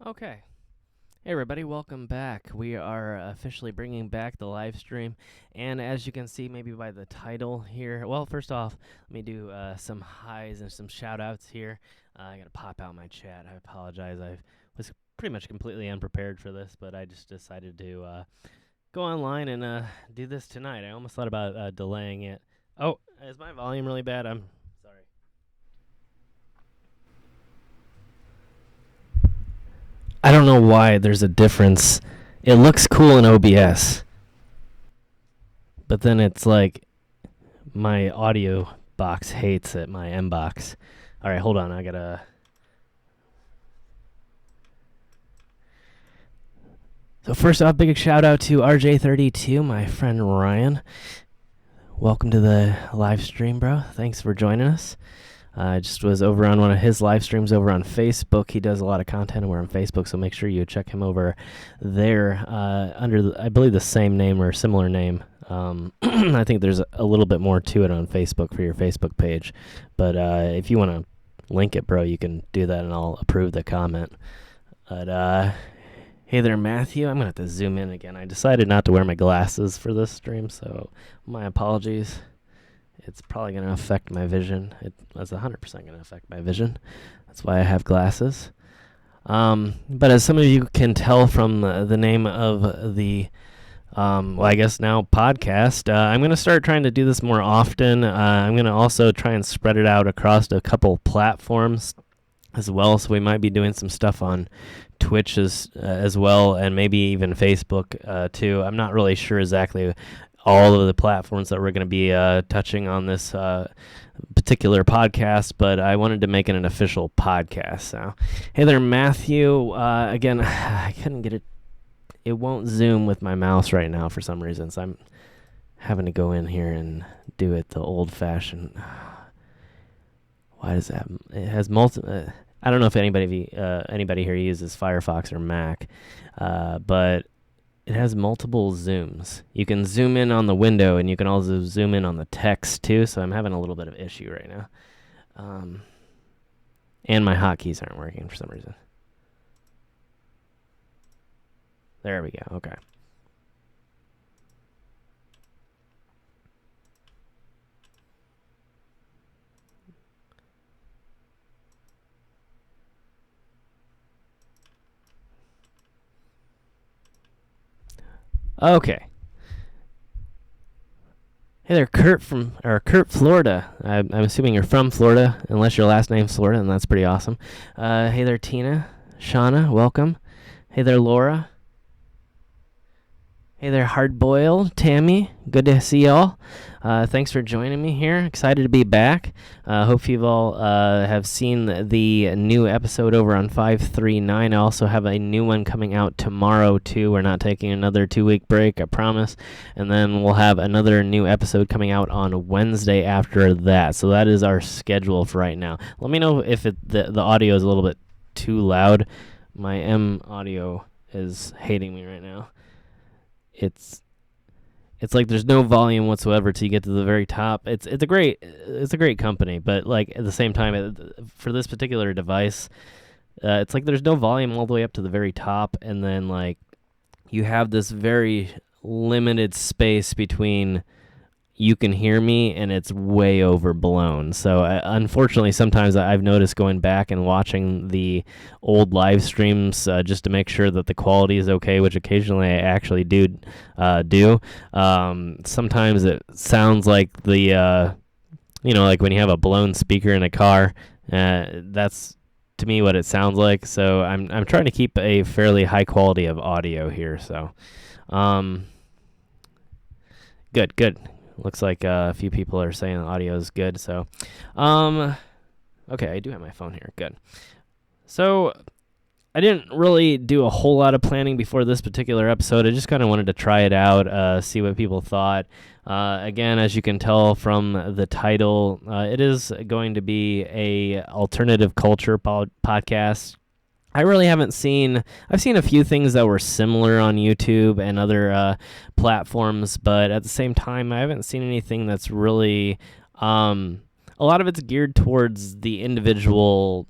Okay. Hey, everybody, welcome back. We are officially bringing back the live stream. And as you can see, maybe by the title here, well, first off, let me do some highs and some shout outs here. I got to pop out my chat. I apologize. I was pretty much completely unprepared for this, but I just decided to go online and do this tonight. I almost thought about delaying it. Oh, is my volume really bad? I'm sorry. I don't know why there's a difference. It looks cool in OBS, but then it's like my audio box hates it, my M box. All right, hold on. I gotta. So, first off, big shout out to RJ32, my friend Ryan. Welcome to the live stream, bro. Thanks for joining us. I just was over on one of his live streams over on Facebook. He does a lot of content over on Facebook, so make sure you check him over there under, I believe, the same name or similar name. I think there's a little bit more to it on Facebook for your Facebook page. But if you want to link it, bro, you can do that, and I'll approve the comment. But hey there, Matthew. I'm going to have to zoom in again. I decided not to wear my glasses for this stream, so my apologies. It's probably going to affect my vision. It's 100% going to affect my vision. That's why I have glasses. But as some of you can tell from the name of the, I guess now podcast, I'm going to start trying to do this more often. I'm going to also try and spread it out across a couple platforms as well. So we might be doing some stuff on Twitch as well, and maybe even Facebook too. I'm not really sure exactly all of the platforms that we're going to be touching on this particular podcast, but I wanted to make it an official podcast. So, hey there, Matthew. Again, I couldn't get it. It won't zoom with my mouse right now for some reason, so I'm having to go in here and do it the old-fashioned. Why does that? It has multiple. I don't know if anybody here uses Firefox or Mac, but it has multiple zooms. You can zoom in on the window, and you can also zoom in on the text too, so I'm having a little bit of issue right now. And my hotkeys aren't working for some reason. There we go. Okay. Okay. Hey there, Kurt Florida. I'm assuming you're from Florida, unless your last name's Florida, and that's pretty awesome. Hey there, Tina, Shauna, welcome. Hey there, Laura. Hey there, Hardboiled, Tammy. Good to see y'all. Thanks for joining me here. Excited to be back. Hope you all have seen the new episode over on 539. I also have a new one coming out tomorrow, too. We're not taking another 2-week break, I promise. And then we'll have another new episode coming out on Wednesday after that. So that is our schedule for right now. Let me know if the audio is a little bit too loud. My M audio is hating me right now. It's like there's no volume whatsoever till you get to the very top. It's a great company, but like at the same time, for this particular device, it's like there's no volume all the way up to the very top, and then like you have this very limited space between you can hear me and it's way overblown. So unfortunately, sometimes I've noticed going back and watching the old live streams just to make sure that the quality is okay, which occasionally I actually do. Sometimes it sounds like the, like when you have a blown speaker in a car. That's to me what it sounds like. So I'm trying to keep a fairly high quality of audio here. So, good. Looks like a few people are saying the audio is good. So, okay, I do have my phone here. Good. So, I didn't really do a whole lot of planning before this particular episode. I just kind of wanted to try it out, see what people thought. Again, as you can tell from the title, it is going to be a alternative culture podcast. I really haven't seen. I've seen a few things that were similar on YouTube and other platforms, but at the same time, I haven't seen anything that's really. A lot of it's geared towards the individual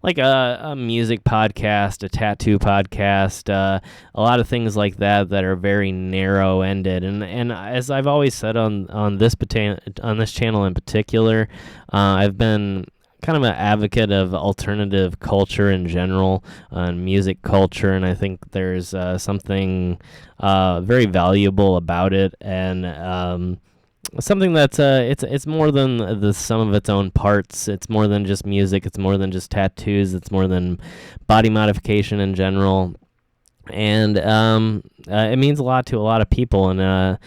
like a music podcast, a tattoo podcast, a lot of things like that are very narrow ended. And as I've always said on this on this channel in particular, I've been kind of an advocate of alternative culture in general, and music culture, and I think there's something very valuable about it, and something that's it's more than the sum of its own parts. It's more than just music. It's more than just tattoos. It's more than body modification in general, and it means a lot to a lot of people. And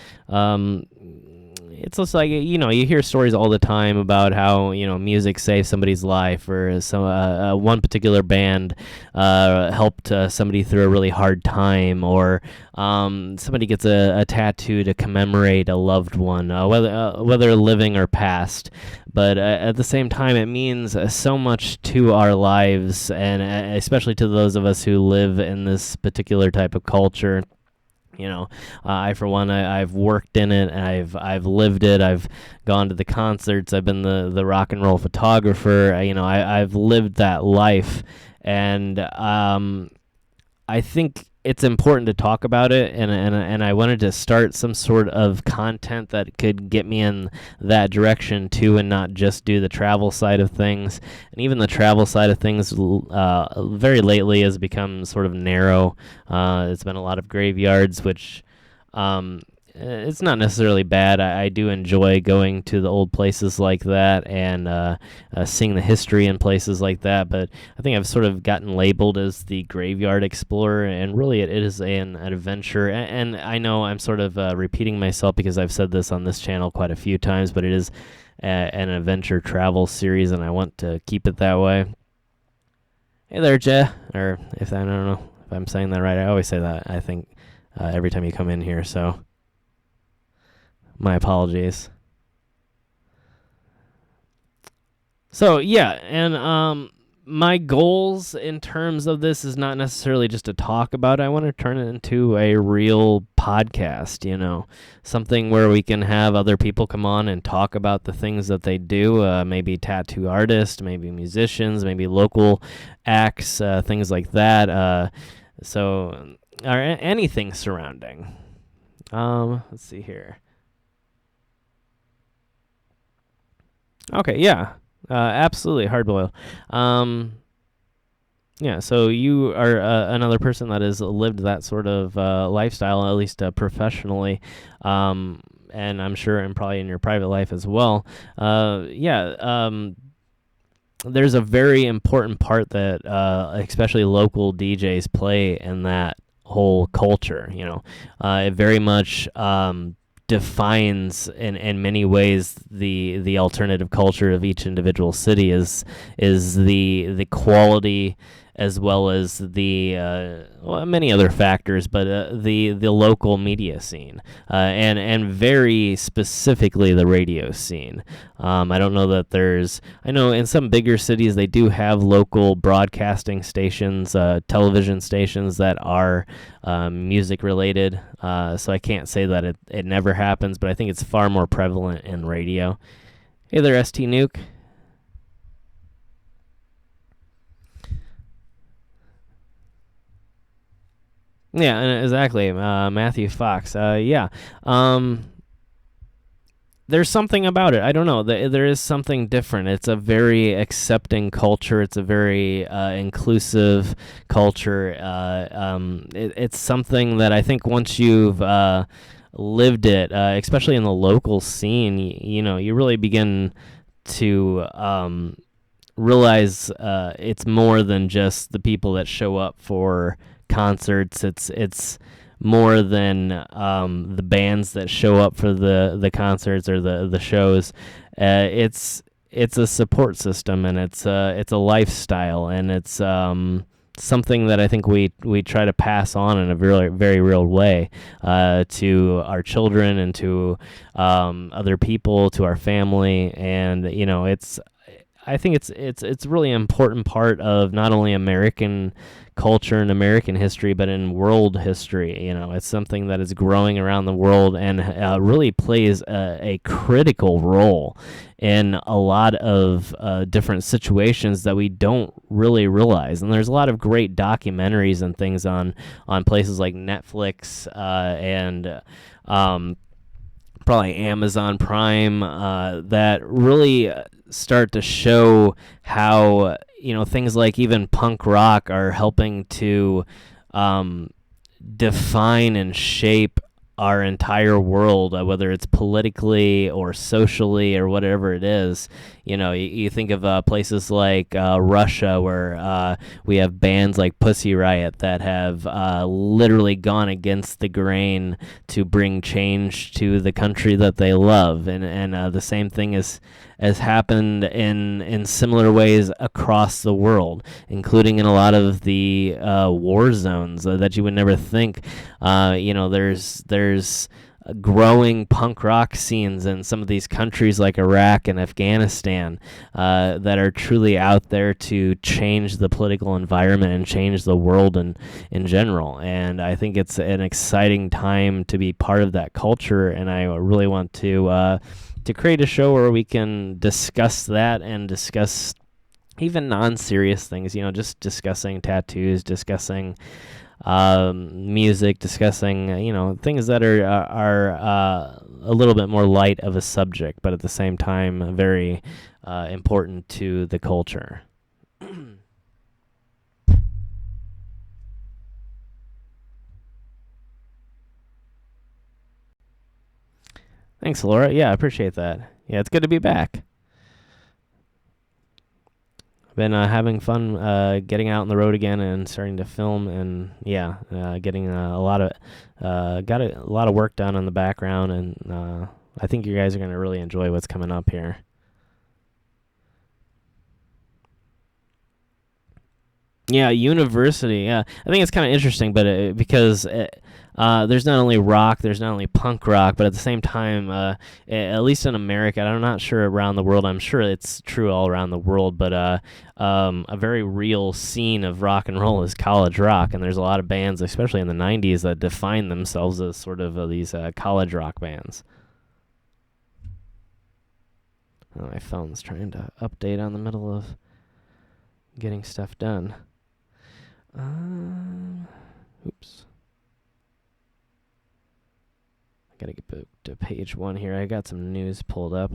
it's just like, you hear stories all the time about how music saved somebody's life, or some one particular band helped somebody through a really hard time, or somebody gets a tattoo to commemorate a loved one, whether living or past. But at the same time, it means so much to our lives, and especially to those of us who live in this particular type of culture. I for one, I've worked in it. I've lived it. I've gone to the concerts. I've been the rock and roll photographer. I've lived that life, and I think it's important to talk about it, and I wanted to start some sort of content that could get me in that direction too, and not just do the travel side of things. And even the travel side of things very lately has become sort of narrow. It's been a lot of graveyards, which it's not necessarily bad. I do enjoy going to the old places like that, and seeing the history in places like that. But I think I've sort of gotten labeled as the graveyard explorer, and really it is an adventure. And I know I'm sort of repeating myself because I've said this on this channel quite a few times, but it is an adventure travel series, and I want to keep it that way. Hey there, Jeh. Or if I don't know if I'm saying that right. I always say that, I think, every time you come in here, so my apologies. So yeah, and my goals in terms of this is not necessarily just to talk about it. I want to turn it into a real podcast, something where we can have other people come on and talk about the things that they do, maybe tattoo artists, maybe musicians, maybe local acts, things like that. Or anything surrounding. Let's see here. Okay, yeah, absolutely, hard boil. Yeah, so you are another person that has lived that sort of lifestyle, at least professionally, and I'm sure, and probably in your private life as well. There's a very important part that especially local DJs play in that whole culture. It very much defines in many ways the alternative culture of each individual city is the quality, as well as the many other factors, but the local media scene, and very specifically the radio scene. I don't know that I know in some bigger cities they do have local broadcasting stations, television stations that are music related, so I can't say that it never happens, but I think it's far more prevalent in radio. Hey there, ST Nuke. Yeah, exactly. Matthew Fox. Yeah. There's something about it. I don't know. There is something different. It's a very accepting culture. It's a very inclusive culture. It's something that I think once you've lived it, especially in the local scene, you really begin to realize it's more than just the people that show up for concerts. It's more than the bands that show up for the concerts or the shows. It's a support system, and it's a lifestyle, and it's something that I think we try to pass on in a very, very real way to our children and to other people, to our family, and I think it's really an important part of not only American culture and American history, but in world history. It's something that is growing around the world and really plays a critical role in a lot of different situations that we don't really realize. And there's a lot of great documentaries and things on places like Netflix and probably Amazon Prime that really start to show how things like even punk rock are helping to define and shape our entire world, whether it's politically or socially or whatever it is. You think of places like Russia, where we have bands like Pussy Riot that have literally gone against the grain to bring change to the country that they love, and the same thing has happened in similar ways across the world, including in a lot of the war zones that you would never think. There's growing punk rock scenes in some of these countries like Iraq and Afghanistan that are truly out there to change the political environment and change the world in general. And I think it's an exciting time to be part of that culture, and I really want to create a show where we can discuss that and discuss even non-serious things, just discussing tattoos, discussing music, discussing things that are a little bit more light of a subject, but at the same time very important to the culture. Thanks, Laura. Yeah, I appreciate that. Yeah, it's good to be back. Been having fun getting out on the road again and starting to film, and getting a lot of got a lot of work done in the background, and I think you guys are going to really enjoy what's coming up here. Yeah, university. Yeah, I think it's kind of interesting, but because there's not only rock, there's not only punk rock, but at the same time, at least in America, I'm not sure around the world. I'm sure it's true all around the world, but a very real scene of rock and roll is college rock, and there's a lot of bands, especially in the '90s, that define themselves as sort of these college rock bands. Oh, my phone's trying to update on the middle of getting stuff done. Oops. I gotta get back to page 1 here. I got some news pulled up.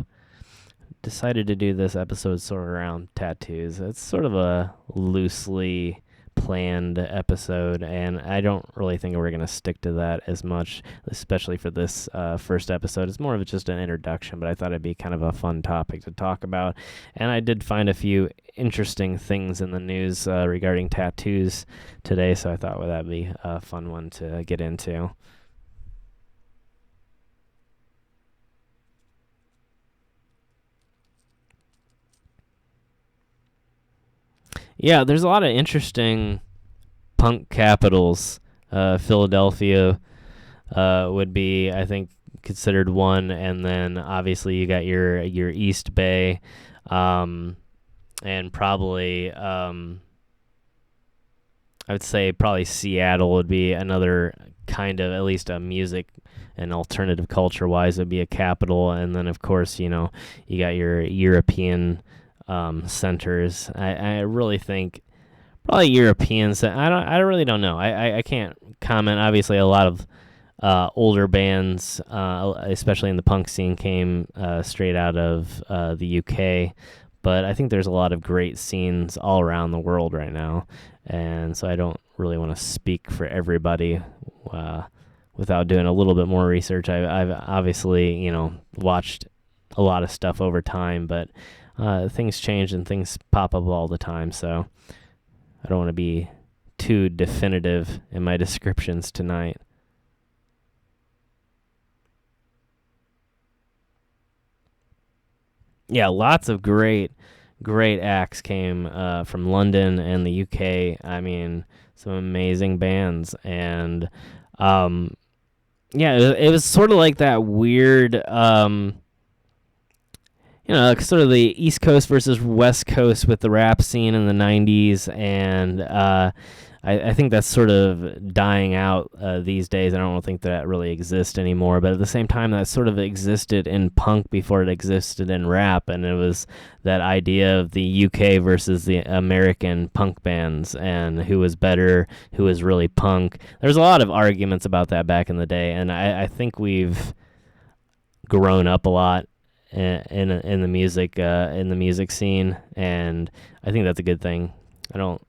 Decided to do this episode sort of around tattoos. It's sort of a loosely planned episode, and I don't really think we're going to stick to that as much, especially for this first episode. It's more of just an introduction, but I thought it'd be kind of a fun topic to talk about. And I did find a few interesting things in the news regarding tattoos today, so I thought that'd be a fun one to get into. Yeah, there's a lot of interesting punk capitals. Philadelphia would be, I think, considered one, and then obviously you got your East Bay, and probably I would say probably Seattle would be another kind of, at least a music and alternative culture wise, would be a capital, and then of course you got your European centers. I really think probably Europeans. I really don't know. I can't comment. Obviously, a lot of older bands, especially in the punk scene, came straight out of the UK. But I think there's a lot of great scenes all around the world right now, and so I don't really want to speak for everybody without doing a little bit more research. I've obviously watched a lot of stuff over time, but things change and things pop up all the time, so I don't want to be too definitive in my descriptions tonight. Yeah, lots of great acts came from London and the UK. I mean, some amazing bands, and it was sort of like that weird sort of the East Coast versus West Coast with the rap scene in the 90s, and I think that's sort of dying out these days. I don't think that really exists anymore, but at the same time, that sort of existed in punk before it existed in rap, and it was that idea of the UK versus the American punk bands, and who was better, who was really punk. There's a lot of arguments about that back in the day, and I think we've grown up a lot in the music scene, and I think that's a good thing. I don't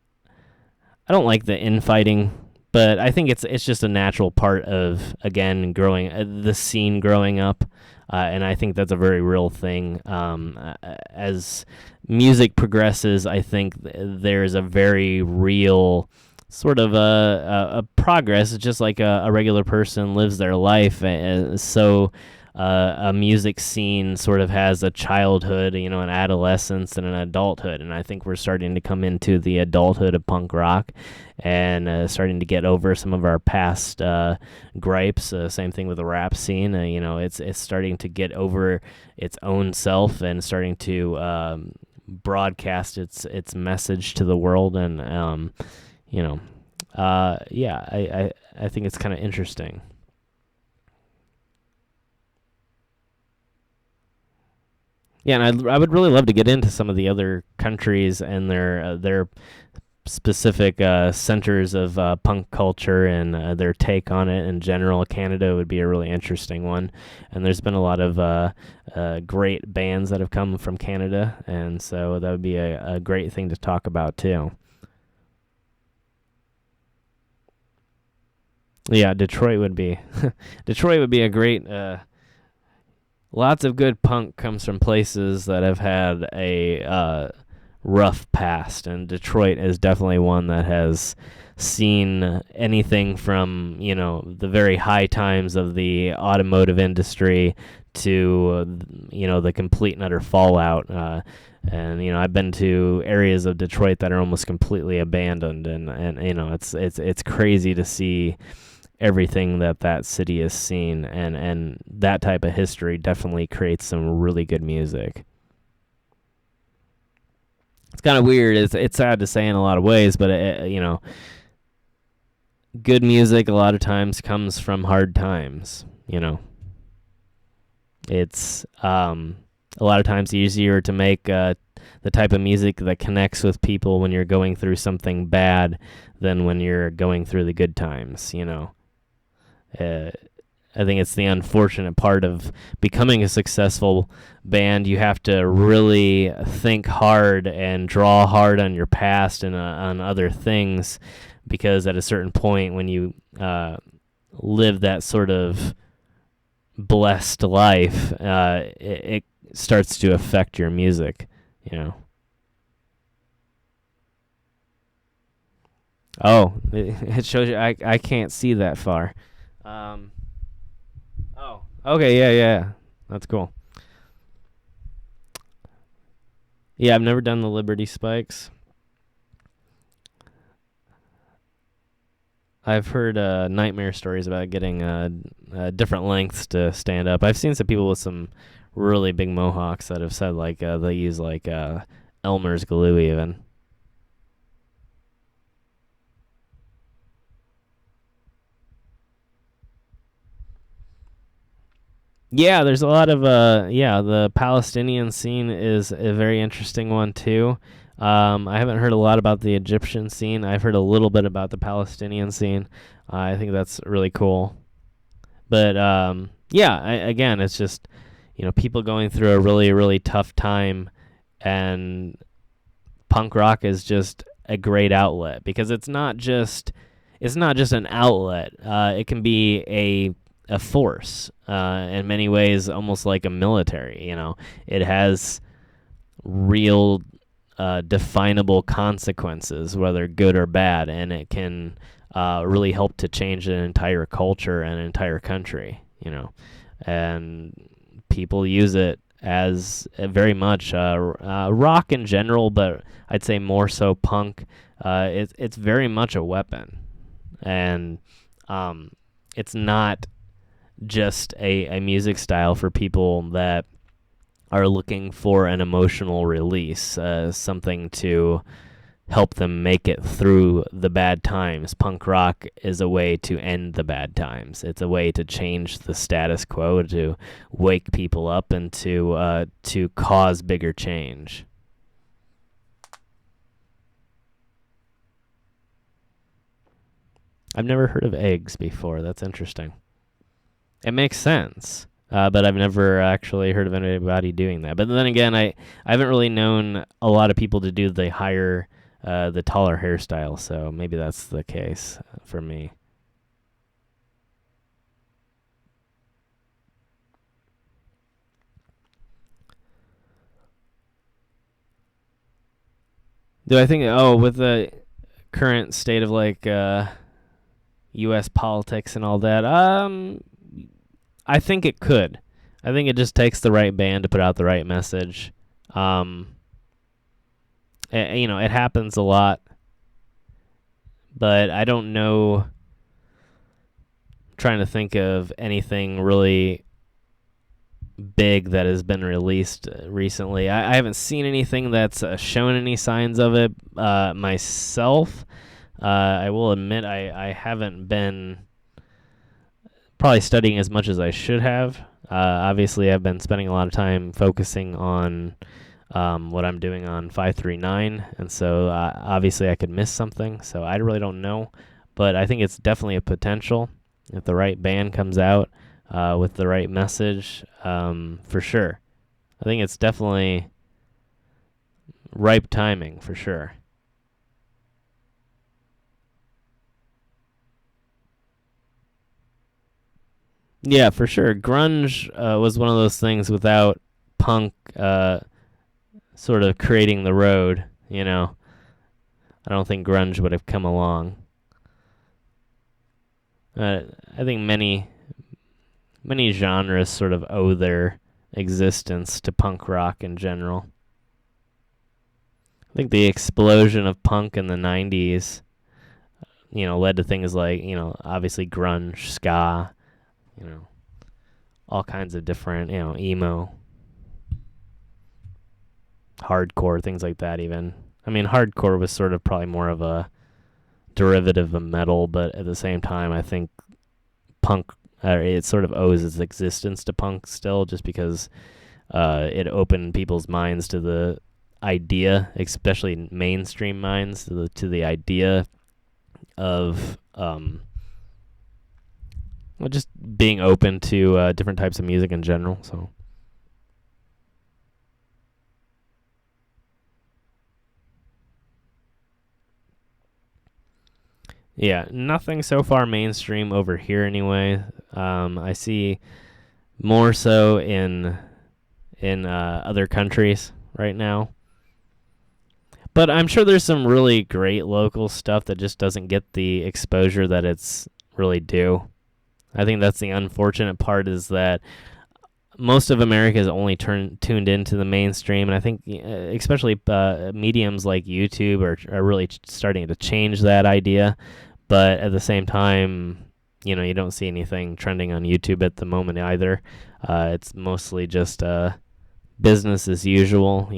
like the infighting, but I think it's just a natural part of, again, growing the scene growing up, and I think that's a very real thing. As music progresses, I think there's a very real sort of a progress. It's just like a regular person lives their life, so a music scene sort of has a childhood, an adolescence, and an adulthood. And I think we're starting to come into the adulthood of punk rock, and starting to get over some of our past gripes. Same thing with the rap scene. It's starting to get over its own self and starting to broadcast its message to the world. And I think it's kind of interesting. Yeah, and I would really love to get into some of the other countries and their specific centers of punk culture, and their take on it in general. Canada would be a really interesting one, and there's been a lot of great bands that have come from Canada, and so that would be a great thing to talk about too. Yeah, Detroit would be Detroit would be a great. Lots of good punk comes from places that have had a rough past, and Detroit is definitely one that has seen anything from, the very high times of the automotive industry to, the complete and utter fallout. And I've been to areas of Detroit that are almost completely abandoned, and it's crazy to see everything that city has seen, and that type of history definitely creates some really good music. It's kind of weird. It's sad to say in a lot of ways, but good music a lot of times comes from hard times. It's a lot of times easier to make the type of music that connects with people when you're going through something bad than when you're going through the good times. I think it's the unfortunate part of becoming a successful band. You have to really think hard and draw hard on your past and on other things, because at a certain point when you live that sort of blessed life, it starts to affect your music, Oh, it shows you I can't see that far. Oh, okay, yeah. That's cool. Yeah, I've never done the Liberty Spikes. I've heard nightmare stories about getting different lengths to stand up. I've seen some people with some really big mohawks that have said they use Elmer's glue even. Yeah, there's a lot of the Palestinian scene is a very interesting one too. I haven't heard a lot about the Egyptian scene. I've heard a little bit about the Palestinian scene. I think that's really cool. But again, it's just people going through a really, really tough time, and punk rock is just a great outlet, because it's not just an outlet. It can be a force, in many ways, almost like a military. It has real definable consequences, whether good or bad, and it can really help to change an entire culture and an entire country. And people use it as very much rock in general, but I'd say more so punk. It's very much a weapon, and it's not just a music style for people that are looking for an emotional release, something to help them make it through the bad times. Punk rock is a way to end the bad times. It's a way to change the status quo, to wake people up, and to cause bigger change. I've never heard of eggs before. That's interesting. It makes sense, but I've never actually heard of anybody doing that. But then again, I haven't really known a lot of people to do the taller hairstyle, so maybe that's the case for me. Do I think, with the current state of like U.S. politics and all that, I think it could. I think it just takes the right band to put out the right message. It happens a lot, but I don't know. I'm trying to think of anything really big that has been released recently. I haven't seen anything that's shown any signs of it myself. I will admit I haven't been probably studying as much as I should have. Obviously, I've been spending a lot of time focusing on what I'm doing on 539, and so obviously I could miss something, so I really don't know. But I think it's definitely a potential if the right band comes out with the right message, for sure. I think it's definitely ripe timing, for sure. Yeah, for sure. Grunge was one of those things without punk sort of creating the road, I don't think grunge would have come along. I think many genres sort of owe their existence to punk rock in general. I think the explosion of punk in the 90s, led to things like, obviously grunge, ska, all kinds of different, emo, hardcore, things like that even. I mean, hardcore was sort of probably more of a derivative of metal, but at the same time, I think punk, it sort of owes its existence to punk still, just because it opened people's minds to the idea, especially mainstream minds, to the idea of just being open to different types of music in general. So. Yeah, nothing so far mainstream over here anyway. I see more so in other countries right now. But I'm sure there's some really great local stuff that just doesn't get the exposure that it's really due. I think that's the unfortunate part, is that most of America is only tuned into the mainstream, and I think especially mediums like YouTube are really starting to change that idea. But at the same time, you don't see anything trending on YouTube at the moment either. It's mostly just business as usual,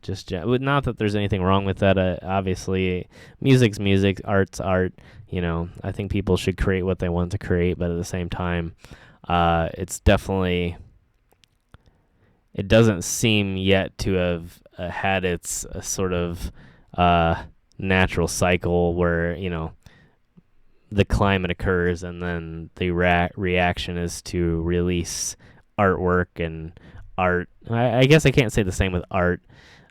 just not that there's anything wrong with that. Obviously, music's music, art's art. I think people should create what they want to create, but at the same time, it's definitely, it doesn't seem yet to have had its sort of natural cycle where, the climate occurs and then the reaction is to release artwork and art. I guess I can't say the same with art.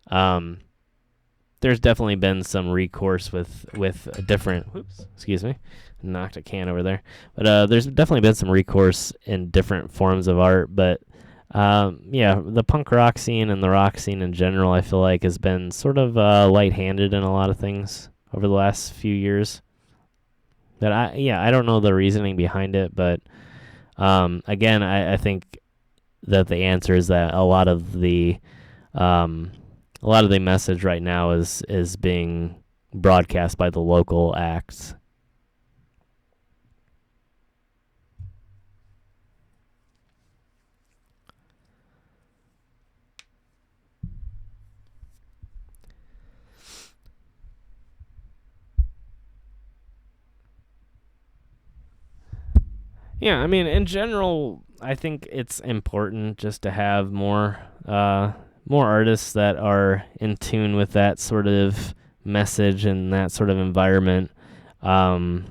There's definitely been some recourse with different. Whoops, excuse me, knocked a can over there. But there's definitely been some recourse in different forms of art. But the punk rock scene and the rock scene in general, I feel like, has been sort of light-handed in a lot of things over the last few years. That I don't know the reasoning behind it, but again, I think that the answer is that a lot of the message right now is being broadcast by the local acts. Yeah, I mean, in general, I think it's important just to have more artists that are in tune with that sort of message and that sort of environment. Um,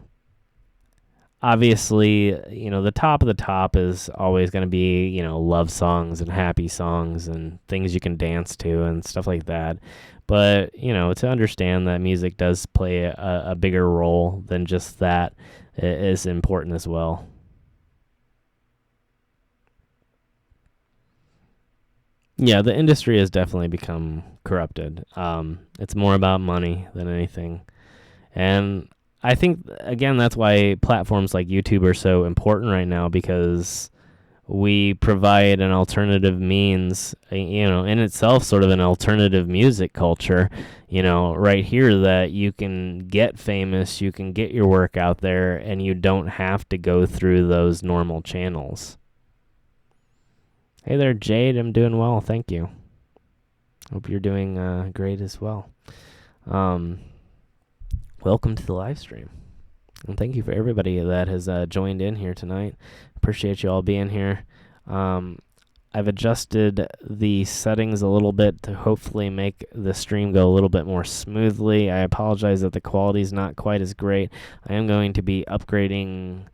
Obviously, the top of the top is always going to be, love songs and happy songs and things you can dance to and stuff like that. But, to understand that music does play a bigger role than just that is important as well. Yeah, the industry has definitely become corrupted. It's more about money than anything. And I think, again, that's why platforms like YouTube are so important right now, because we provide an alternative means, in itself sort of an alternative music culture, right here, that you can get famous, you can get your work out there, and you don't have to go through those normal channels. Hey there, Jade. I'm doing well. Thank you. Hope you're doing great as well. Welcome to the live stream. And thank you for everybody that has joined in here tonight. Appreciate you all being here. I've adjusted the settings a little bit to hopefully make the stream go a little bit more smoothly. I apologize that the quality is not quite as great. I am going to be upgrading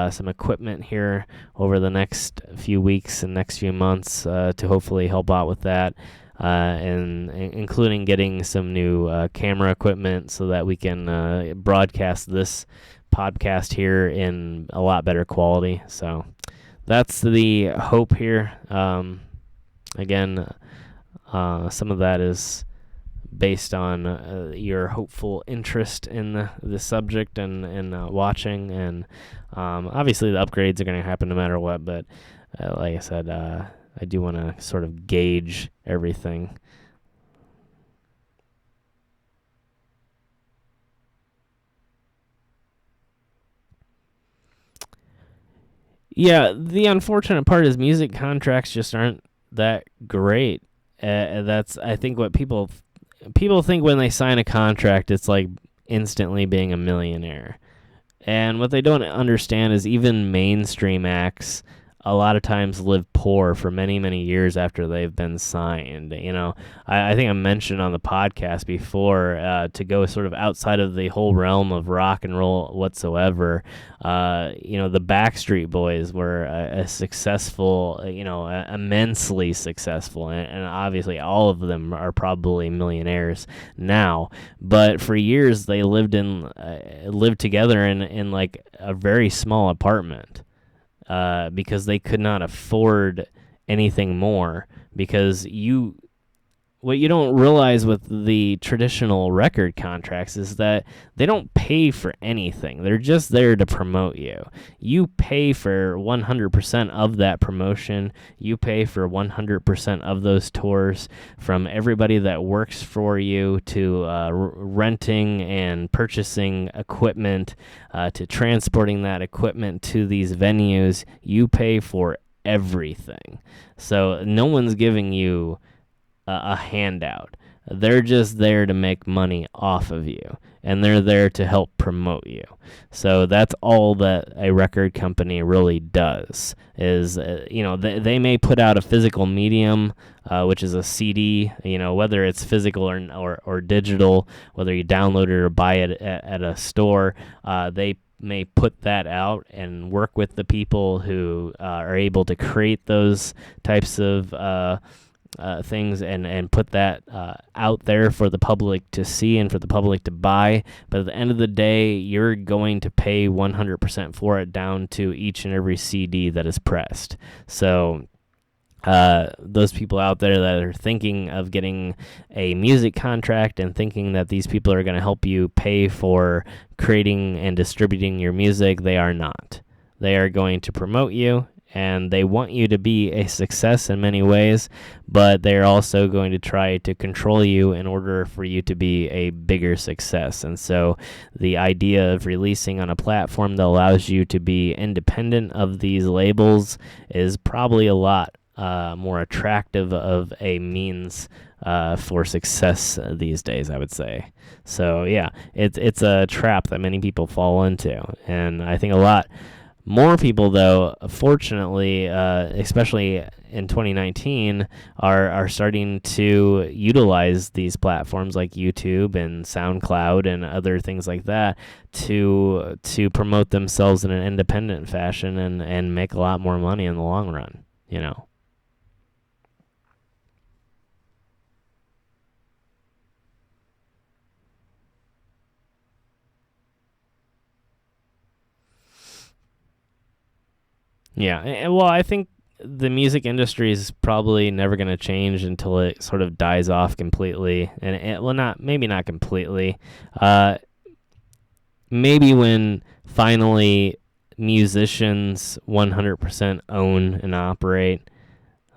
some equipment here over the next few weeks and next few months to hopefully help out with that, and including getting some new camera equipment so that we can broadcast this podcast here in a lot better quality. So that's the hope here. Again, some of that is based on your hopeful interest in the subject and watching, and obviously the upgrades are going to happen no matter what, but like I said, I do want to sort of gauge everything. Yeah, the unfortunate part is music contracts just aren't that great. That's, I think, what people think when they sign a contract. It's like instantly being a millionaire. And what they don't understand is even mainstream acts a lot of times live poor for many, many years after they've been signed. I think I mentioned on the podcast before, to go sort of outside of the whole realm of rock and roll whatsoever. The Backstreet Boys were a successful, immensely successful, and obviously all of them are probably millionaires now. But for years they lived together in like a very small apartment. Because they could not afford anything more. Because what you don't realize with the traditional record contracts is that they don't pay for anything. They're just there to promote you. You pay for 100% of that promotion. You pay for 100% of those tours, from everybody that works for you to renting and purchasing equipment, to transporting that equipment to these venues. You pay for everything. So no one's giving you a handout. They're just there to make money off of you, and they're there to help promote you. So that's all that a record company really does. Is they may put out a physical medium, which is a CD. Whether it's physical or digital, whether you download it or buy it at a store, they may put that out and work with the people who are able to create those types of things and put that out there for the public to see and for the public to buy. But at the end of the day, you're going to pay 100% for it, down to each and every CD that is pressed. So those people out there that are thinking of getting a music contract and thinking that these people are going to help you pay for creating and distributing your music, they are not. They are going to promote you, and they want you to be a success in many ways, but they're also going to try to control you in order for you to be a bigger success. And so the idea of releasing on a platform that allows you to be independent of these labels is probably a lot more attractive of a means for success these days, I would say. So yeah, it's a trap that many people fall into, and I think a lot More people, though, fortunately, especially in 2019, are starting to utilize these platforms like YouTube and SoundCloud and other things like that to promote themselves in an independent fashion and make a lot more money in the long run, you know. Yeah, well, I think the music industry is probably never going to change until it sort of dies off completely, and well, not maybe not completely. Uh, Maybe when finally musicians 100% own and operate.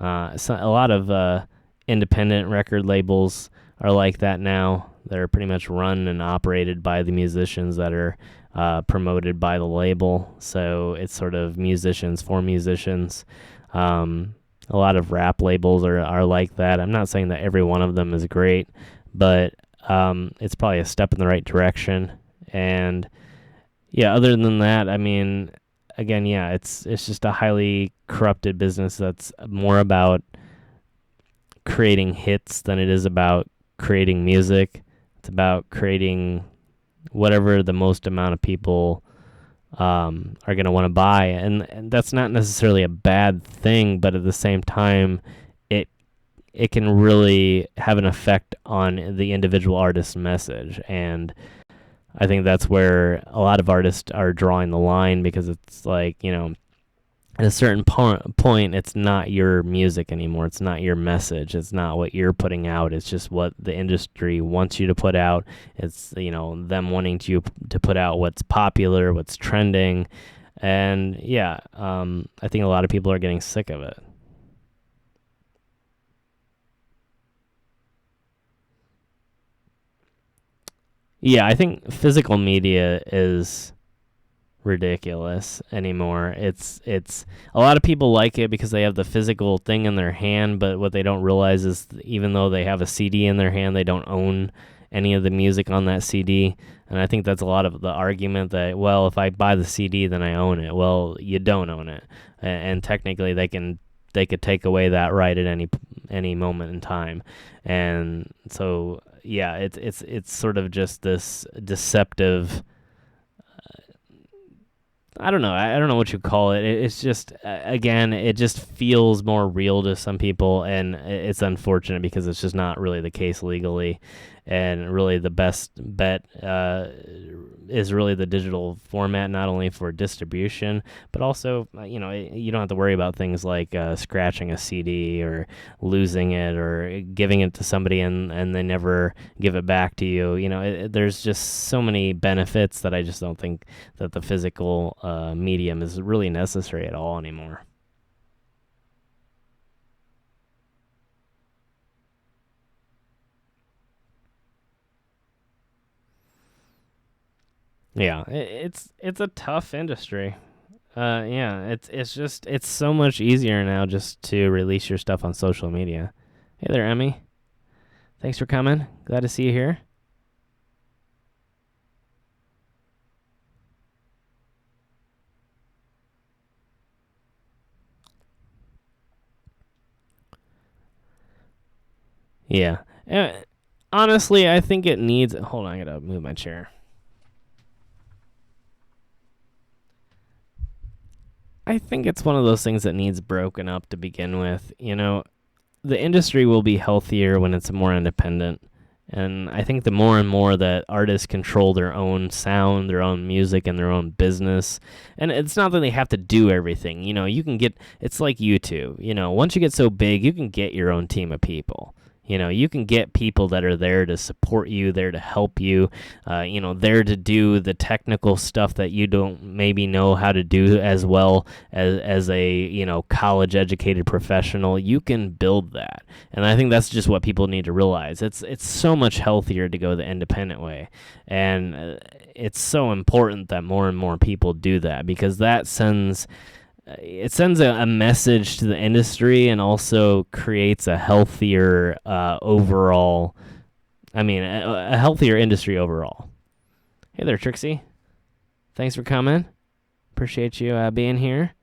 So a lot of independent record labels are like that now. They're pretty much run and operated by the musicians that are promoted by the label. So it's sort of musicians for musicians. A lot of rap labels are like that. I'm not saying that every one of them is great, but it's probably a step in the right direction. And yeah, other than that, I mean, again, yeah, it's just a highly corrupted business that's more about creating hits than it is about creating music. It's about creating whatever the most amount of people are going to want to buy, and that's not necessarily a bad thing, but at the same time, it it can really have an effect on the individual artist's message. And I think that's where a lot of artists are drawing the line, because it's like, you know, at a certain point, it's not your music anymore. It's not your message. It's not what you're putting out. It's just what the industry wants you to put out. It's, you know, them wanting to put out what's popular, what's trending. And yeah, I think a lot of people are getting sick of it. Yeah, I think physical media is ridiculous anymore. It's a lot of people like it because they have the physical thing in their hand, but what they don't realize is even though they have a CD in their hand, they don't own any of the music on that CD. And I think that's a lot of the argument that, well, if I buy the CD, then I own it. Well, you don't own it, and technically they could take away that right at any moment in time. And so yeah, it's sort of just this deceptive. I don't know. I don't know what you call it. It's just, again, it just feels more real to some people, and it's unfortunate because it's just not really the case legally. And really, the best bet is really the digital format, not only for distribution, but also, you know, you don't have to worry about things like scratching a CD or losing it or giving it to somebody and they never give it back to you. You know, there's just so many benefits that I just don't think that the physical medium is really necessary at all anymore. Yeah, it's a tough industry. Yeah, it's so much easier now just to release your stuff on social media. Hey there, Emmy. Thanks for coming. Glad to see you here. Yeah. Honestly, I think it needs. Hold on, I gotta move my chair. I think it's one of those things that needs broken up to begin with. You know, the industry will be healthier when it's more independent. And I think the more and more that artists control their own sound, their own music, and their own business, and it's not that they have to do everything. You know, you can get, it's like YouTube. You know, once you get so big, you can get your own team of people. You know, you can get people that are there to support you, there to help you, you know, there to do the technical stuff that you don't maybe know how to do as well as a, you know, college educated professional. You can build that. And I think that's just what people need to realize. It's so much healthier to go the independent way. And it's so important that more and more people do that, because that sends a message to the industry and also creates a healthier overall. I mean, a healthier industry overall. Hey there, Trixie. Thanks for coming. Appreciate you being here.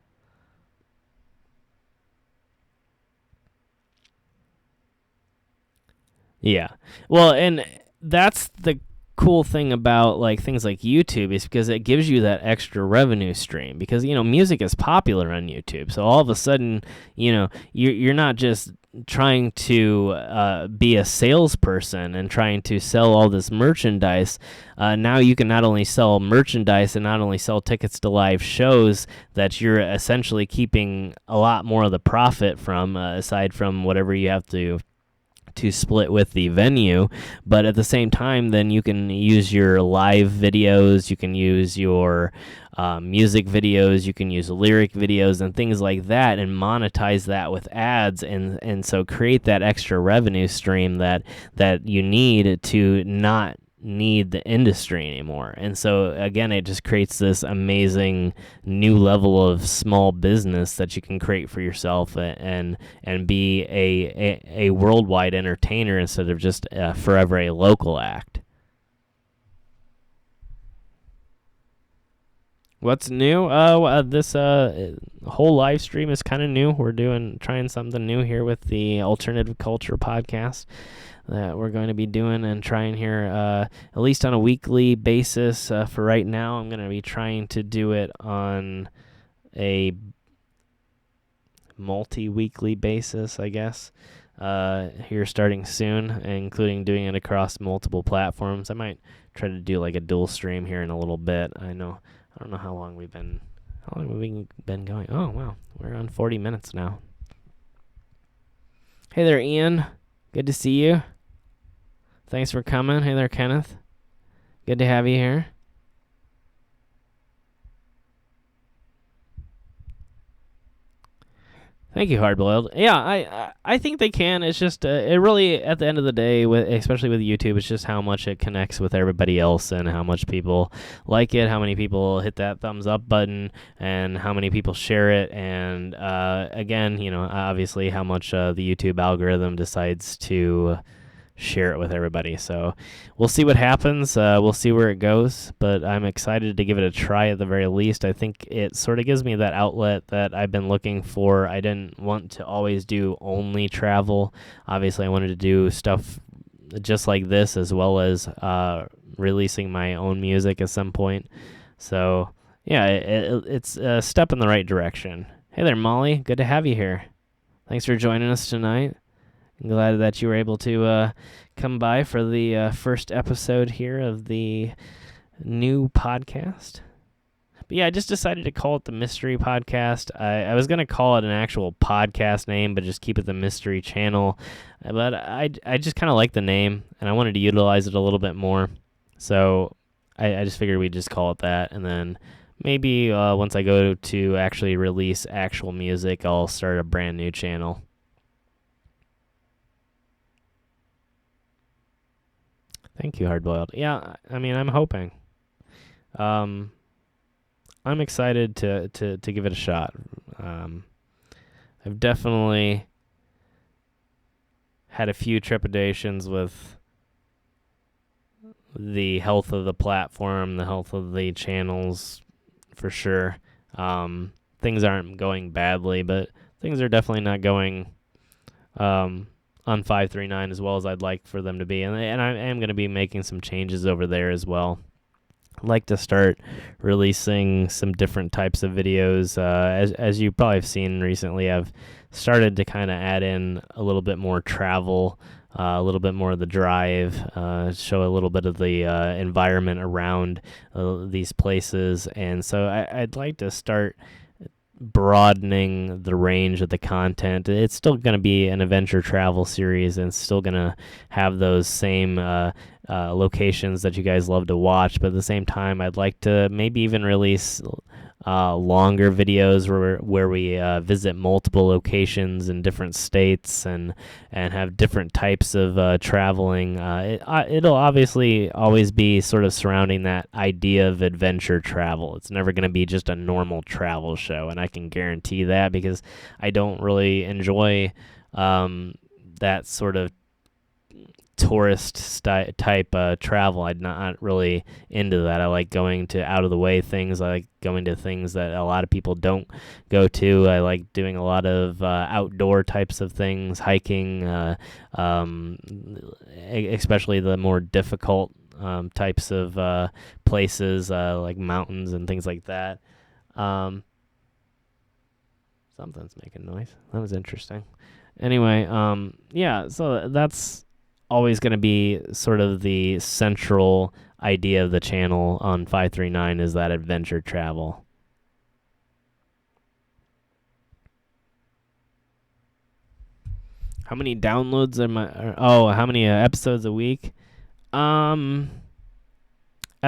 Yeah. Well, and that's the cool thing about like things like YouTube is because it gives you that extra revenue stream because music is popular on YouTube. So all of a sudden, you're not just trying to be a salesperson and trying to sell all this merchandise. Now you can not only sell merchandise and not only sell tickets to live shows that you're essentially keeping a lot more of the profit from, aside from whatever you have to split with the venue, but at the same time then you can use your live videos, you can use your music videos, you can use lyric videos and things like that and monetize that with ads, and so create that extra revenue stream that you need to not need the industry anymore. And so again, it just creates this amazing new level of small business that you can create for yourself and be a worldwide entertainer instead of just forever a local act. What's new? This whole live stream is kind of new. We're trying something new here with the Alternative Culture podcast that we're going to be doing and trying here, at least on a weekly basis. For right now, I'm going to be trying to do it on a multi-weekly basis, I guess, here starting soon, including doing it across multiple platforms. I might try to do like a dual stream here in a little bit. I don't know how long we've been going. Oh, wow. We're on 40 minutes now. Hey there, Ian. Good to see you. Thanks for coming. Hey there, Kenneth. Good to have you here. Thank you, Hardboiled. Yeah, I think they can. It's just it really, at the end of the day, especially with YouTube, it's just how much it connects with everybody else and how much people like it, how many people hit that thumbs up button, and how many people share it. And again, obviously how much the YouTube algorithm decides to share it with everybody. So we'll see what happens. We'll see where it goes, but I'm excited to give it a try at the very least. I think it sort of gives me that outlet that I've been looking for. I didn't want to always do only travel. Obviously, I wanted to do stuff just like this as well as releasing my own music at some point. So yeah, it's a step in the right direction. Hey there, Molly. Good to have you here. Thanks for joining us tonight. I'm glad that you were able to come by for the first episode here of the new podcast. But yeah, I just decided to call it the Mystery Podcast. I was going to call it an actual podcast name, but just keep it the Mystery Channel. But I just kind of like the name, and I wanted to utilize it a little bit more. So I just figured we'd just call it that, and then maybe once I go to actually release actual music, I'll start a brand new channel. Thank you, Hardboiled. Yeah, I mean, I'm hoping. I'm excited to give it a shot. I've definitely had a few trepidations with the health of the platform, the health of the channels, for sure. Things aren't going badly, but things are definitely not going on 539 as well as I'd like for them to be. And I am going to be making some changes over there as well. I'd like to start releasing some different types of videos. As you probably have seen recently, I've started to kind of add in a little bit more travel, a little bit more of the drive, show a little bit of the environment around these places. And so I'd like to start broadening the range of the content. It's still going to be an adventure travel series and still going to have those same locations that you guys love to watch, but at the same time I'd like to maybe even release longer videos where we visit multiple locations in different states and have different types of traveling. It'll obviously always be sort of surrounding that idea of adventure travel. It's never going to be just a normal travel show, and I can guarantee that because I don't really enjoy that sort of tourist type travel. I'm not really into that. I like going to out of the way things. I like going to things that a lot of people don't go to. I like doing a lot of outdoor types of things, hiking, especially the more difficult types of places like mountains and things like that. Something's making noise. That was interesting. Anyway, yeah, so that's always going to be sort of the central idea of the channel on 539 is that adventure travel. How many downloads am I? How many episodes a week? At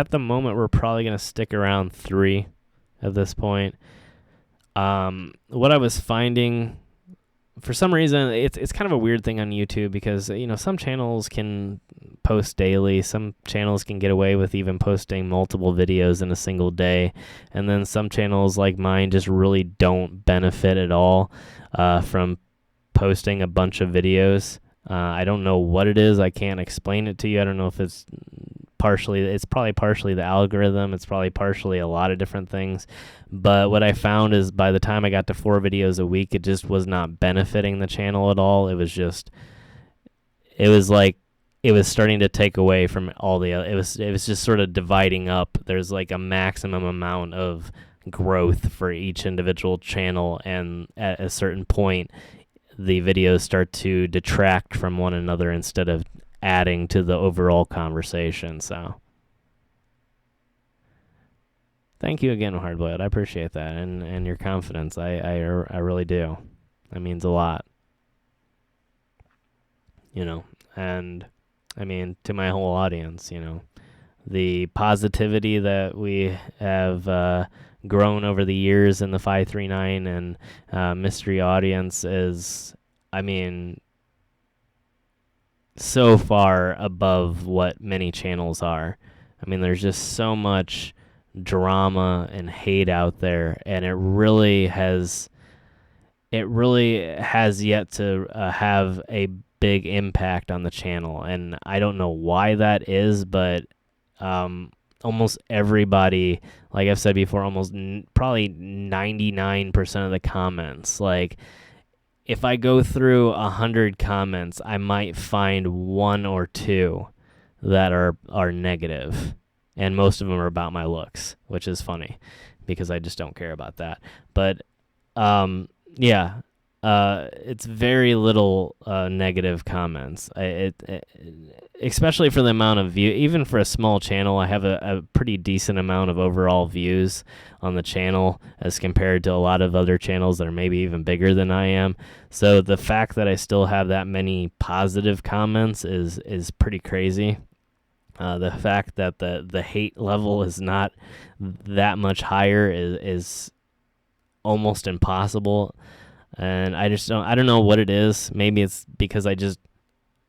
the moment, we're probably going to stick around 3 at this point. What I was finding, for some reason, it's kind of a weird thing on YouTube because, some channels can post daily. Some channels can get away with even posting multiple videos in a single day. And then some channels like mine just really don't benefit at all from posting a bunch of videos. I don't know what it is. I can't explain it to you. I don't know if it's probably partially the algorithm. It's probably partially a lot of different things. But what I found is by the time I got to 4 videos a week, it just was not benefiting the channel at all. It was like it was starting to take away from all the other. It was just sort of dividing up. There's like a maximum amount of growth for each individual channel, and at a certain point, the videos start to detract from one another instead of adding to the overall conversation. So thank you again, Hardboiled. I appreciate that and your confidence. I really do. That means a lot. And I mean, to my whole audience, the positivity that we have grown over the years in the 539 and mystery audience is, so far above what many channels are. There's just so much drama and hate out there, and it really has yet to have a big impact on the channel. And I don't know why that is, but almost everybody, like I've said before, probably 99% of the comments, like if I go through 100 comments, I might find 1 or 2 that are negative, and most of them are about my looks, which is funny because I just don't care about that. But it's very little negative comments. Especially for the amount of view, even for a small channel, I have a pretty decent amount of overall views on the channel as compared to a lot of other channels that are maybe even bigger than I am. So the fact that I still have that many positive comments is pretty crazy. The fact that the hate level is not that much higher is almost impossible. And I don't know what it is. Maybe it's because I just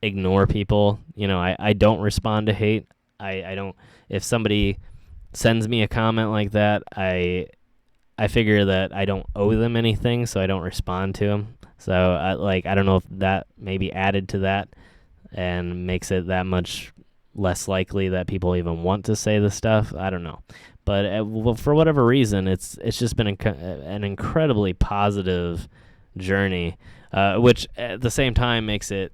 ignore people. I don't respond to hate. I don't, if somebody sends me a comment like that, I figure that I don't owe them anything, so I don't respond to them. So I don't know if that maybe added to that and makes it that much less likely that people even want to say the stuff. I don't know. But for whatever reason, it's just been an incredibly positive journey, which at the same time makes it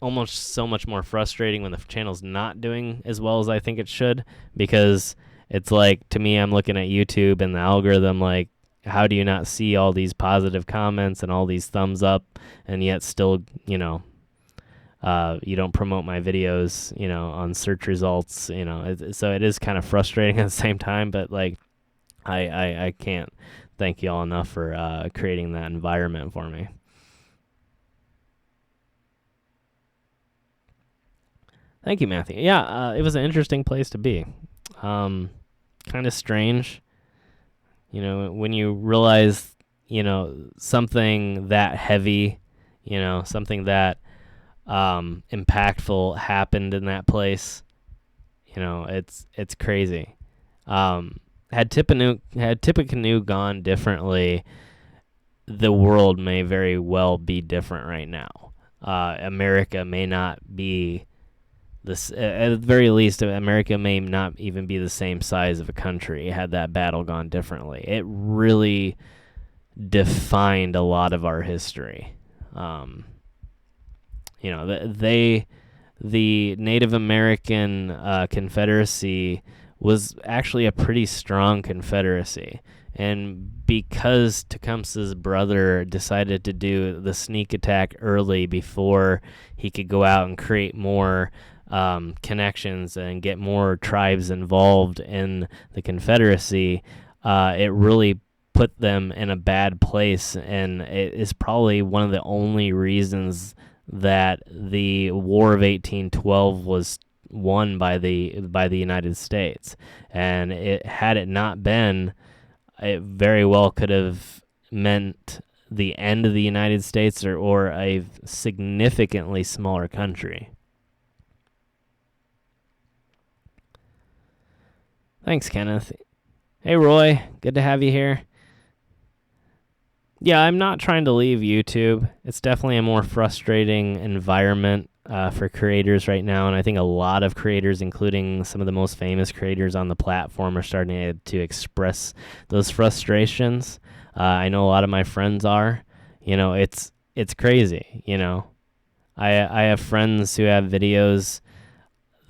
almost so much more frustrating when the channel's not doing as well as I think it should, because it's like, to me, I'm looking at YouTube and the algorithm, like, how do you not see all these positive comments and all these thumbs up, and yet still, you don't promote my videos, on search results, so it is kind of frustrating at the same time, but like, I can't thank you all enough for creating that environment for me. Thank you, Matthew. Yeah, it was an interesting place to be. Kind of strange, when you realize, something that heavy, something that impactful happened in that place. It's crazy. Had Tippecanoe gone differently, the world may very well be different right now. America may not be this, at the very least, America may not even be the same size of a country had that battle gone differently. It really defined a lot of our history. The Native American Confederacy was actually a pretty strong confederacy. And because Tecumseh's brother decided to do the sneak attack early before he could go out and create more connections and get more tribes involved in the Confederacy, it really put them in a bad place, and it is probably one of the only reasons that the War of 1812 was won by the United States. And had it not been, it very well could have meant the end of the United States or a significantly smaller country. Thanks, Kenneth. Hey, Roy. Good to have you here. Yeah, I'm not trying to leave YouTube. It's definitely a more frustrating environment for creators right now, and I think a lot of creators, including some of the most famous creators on the platform, are starting to express those frustrations. I know a lot of my friends are. It's crazy. I have friends who have videos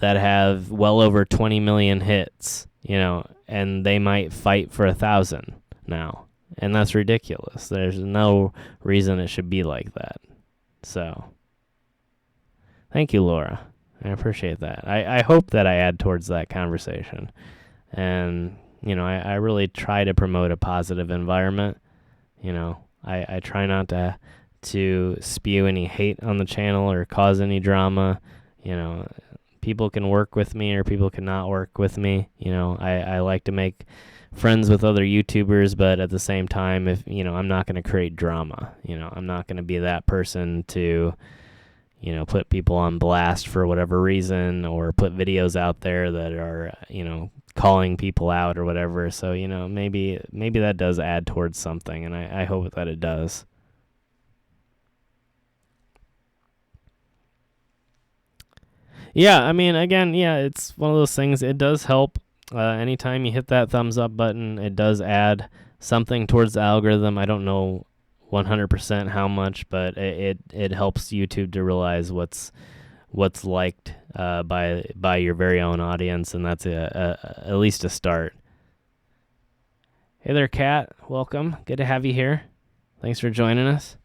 that have well over 20 million hits, and they might fight for 1,000 now. And that's ridiculous. There's no reason it should be like that. So, thank you, Laura. I appreciate that. I hope that I add towards that conversation. And, I really try to promote a positive environment. I try not to spew any hate on the channel or cause any drama. People can work with me or people cannot work with me. I like to make friends with other YouTubers, but at the same time, if I'm not going to create drama. I'm not going to be that person to put people on blast for whatever reason, or put videos out there that are calling people out or whatever. So maybe that does add towards something, and I hope that it does. Yeah, I mean, again, yeah, it's one of those things. It does help. Anytime you hit that thumbs up button, it does add something towards the algorithm. I don't know 100% how much, but it helps YouTube to realize what's liked by your very own audience, and that's at least a start. Hey there, Kat. Welcome. Good to have you here. Thanks for joining us.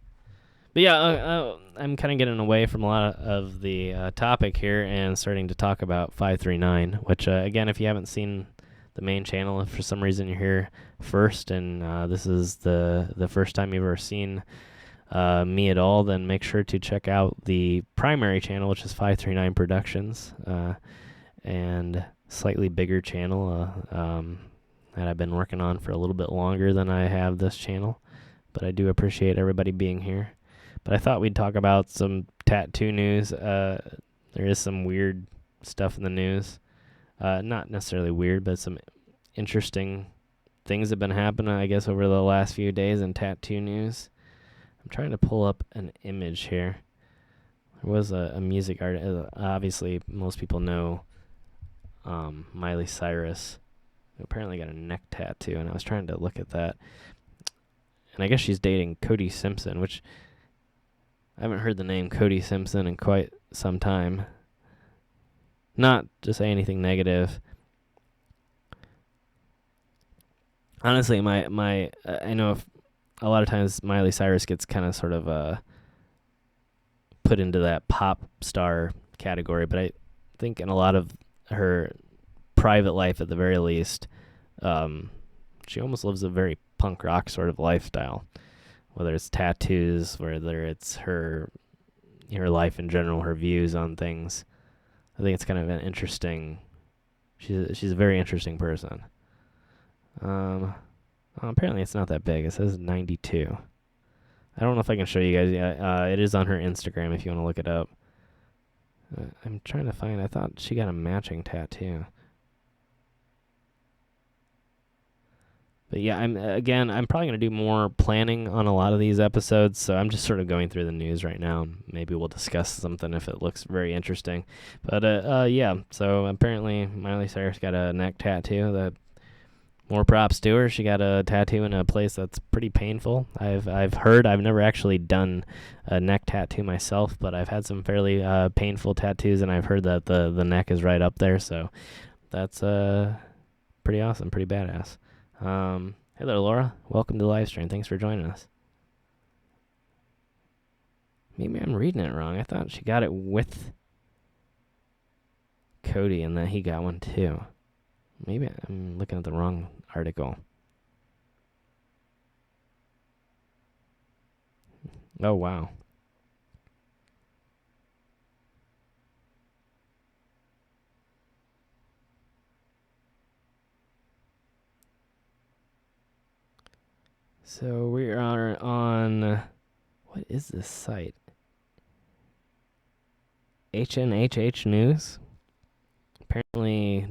But yeah, I'm kind of getting away from a lot of the topic here and starting to talk about 539, which, again, if you haven't seen the main channel, if for some reason you're here first and this is the first time you've ever seen me at all, then make sure to check out the primary channel, which is 539 Productions, and slightly bigger channel that I've been working on for a little bit longer than I have this channel. But I do appreciate everybody being here. But I thought we'd talk about some tattoo news. There is some weird stuff in the news. Not necessarily weird, but some interesting things have been happening, I guess, over the last few days in tattoo news. I'm trying to pull up an image here. There was a music artist. Obviously, most people know Miley Cyrus, who apparently got a neck tattoo, and I was trying to look at that. And I guess she's dating Cody Simpson, which I haven't heard the name Cody Simpson in quite some time. Not to say anything negative. Honestly, I know if a lot of times Miley Cyrus gets kind of sort of put into that pop star category, but I think in a lot of her private life, at the very least, she almost lives a very punk rock sort of lifestyle. Whether it's tattoos, whether it's her life in general, her views on things. I think it's kind of an interesting. She's a very interesting person. Apparently it's not that big. It says 92. I don't know if I can show you guys yet. It is on her Instagram if you want to look it up. I'm trying to find. I thought she got a matching tattoo. But yeah, I'm probably gonna do more planning on a lot of these episodes, so I'm just sort of going through the news right now, and maybe we'll discuss something if it looks very interesting. But yeah. So apparently Miley Cyrus got a neck tattoo. The more props to her. She got a tattoo in a place that's pretty painful. I've heard. I've never actually done a neck tattoo myself, but I've had some fairly painful tattoos, and I've heard that the neck is right up there. So that's pretty awesome, pretty badass. Hey there, Laura. Welcome to the live stream. Thanks for joining us. Maybe I'm reading it wrong. I thought she got it with Cody and that he got one too. Maybe I'm looking at the wrong article. Oh, wow. So we are on, what is this site? HNHH News. Apparently,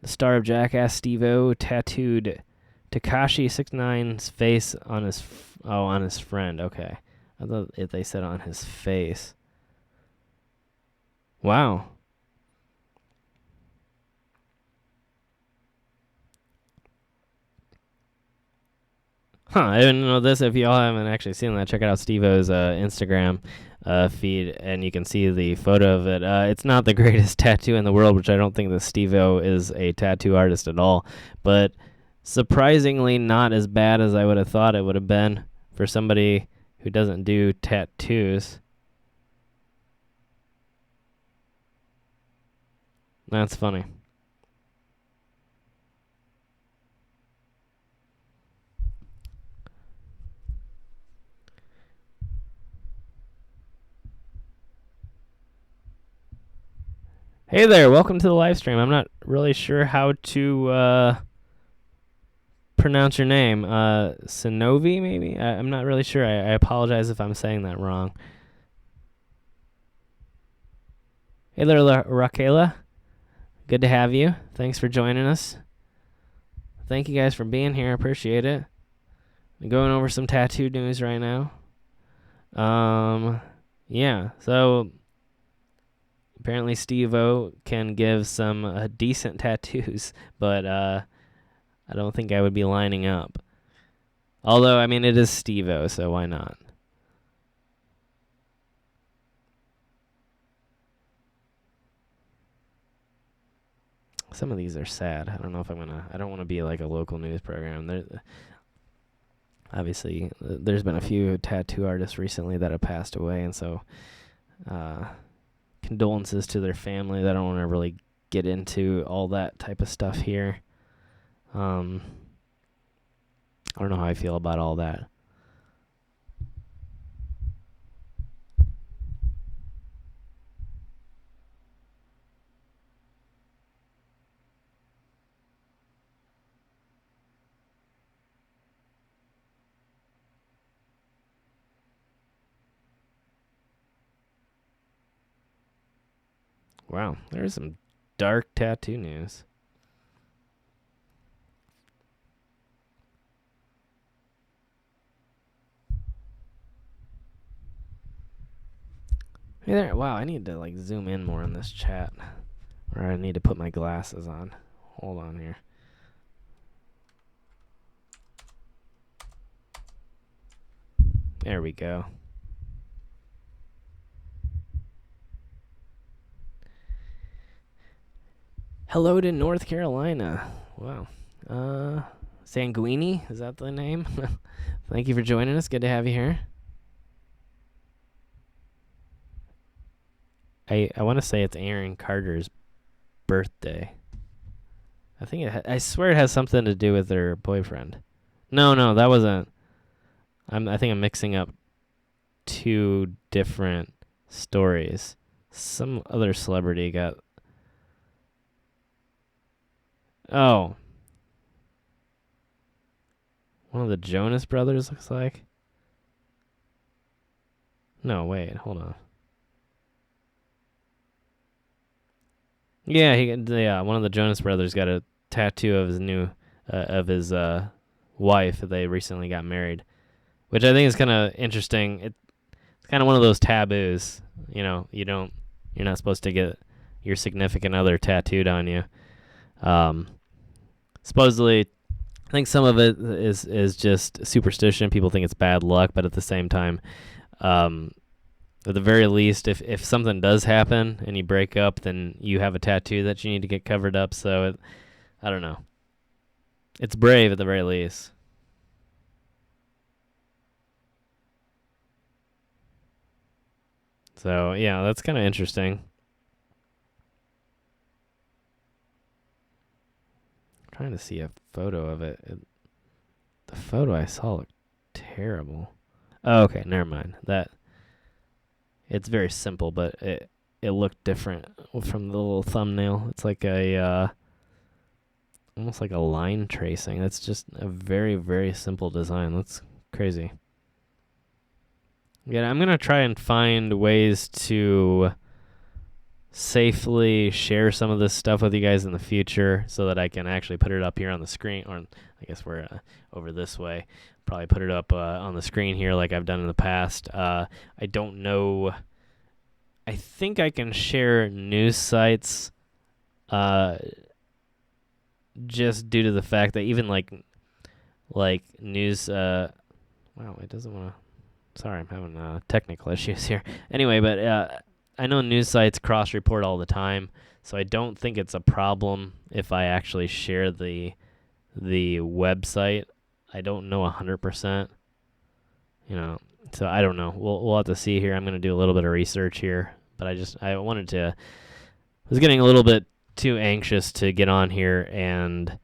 the star of Jackass Steve-O tattooed Tekashi 6ix9ine's face on his friend. Okay, I thought they said on his face. Wow. Huh, I didn't know this. If y'all haven't actually seen that, check out Steve-O's Instagram feed, and you can see the photo of it. It's not the greatest tattoo in the world, which I don't think that Steve-O is a tattoo artist at all, but surprisingly not as bad as I would have thought it would have been for somebody who doesn't do tattoos. That's funny. Hey there, welcome to the live stream. I'm not really sure how to pronounce your name. Sinovi, maybe? I'm not really sure. I apologize if I'm saying that wrong. Hey there, Raquela. Good to have you. Thanks for joining us. Thank you guys for being here. I appreciate it. I'm going over some tattoo news right now. Yeah, so apparently Steve-O can give some decent tattoos, but I don't think I would be lining up. Although, I mean, it is Steve-O, so why not? Some of these are sad. I don't know if I don't want to be like a local news program. Obviously, there's been a few tattoo artists recently that have passed away, and so condolences to their family. I don't want to really get into all that type of stuff here. I don't know how I feel about all that. Wow, there's some dark tattoo news. Hey there. Wow, I need to like zoom in more on this chat. Or I need to put my glasses on. Hold on here. There we go. Hello to North Carolina. Wow. Sanguini, is that the name? Thank you for joining us. Good to have you here. I want to say it's Aaron Carter's birthday. I think I swear it has something to do with her boyfriend. No, that wasn't. I think I'm mixing up two different stories. Some other celebrity got. Oh. One of the Jonas Brothers looks like. No, wait, hold on. Yeah, one of the Jonas Brothers got a tattoo of his new of his wife. They recently got married, which I think is kind of interesting. It's kind of one of those taboos. You're not supposed to get your significant other tattooed on you. Supposedly, I think some of it is just superstition. People think it's bad luck, but at the same time, at the very least, if something does happen and you break up, then you have a tattoo that you need to get covered up. So, I don't know. It's brave at the very least. So, yeah, that's kind of interesting. I'm trying to see a photo of it. The photo I saw looked terrible. Oh, okay, never mind. It's very simple, but it looked different from the little thumbnail. It's like almost like a line tracing. That's just a very, very simple design. That's crazy. Yeah, I'm going to try and find ways to safely share some of this stuff with you guys in the future so that I can actually put it up here on the screen. Or I guess we're over this way. Probably put it up on the screen here like I've done in the past. I don't know. I think I can share news sites just due to the fact that even like news... wow, it doesn't want to... Sorry, I'm having technical issues here. Anyway, but I know news sites cross-report all the time, so I don't think it's a problem if I actually share the website. I don't know 100%. So I don't know. We'll have to see here. I'm going to do a little bit of research here, but I was getting a little bit too anxious to get on here and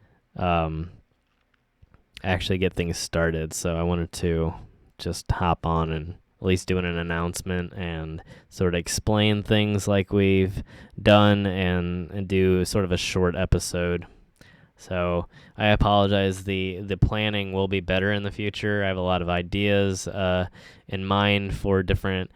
actually get things started, so I wanted to just hop on and at least doing an announcement and sort of explain things like we've done and do sort of a short episode. So I apologize. The planning will be better in the future. I have a lot of ideas in mind for different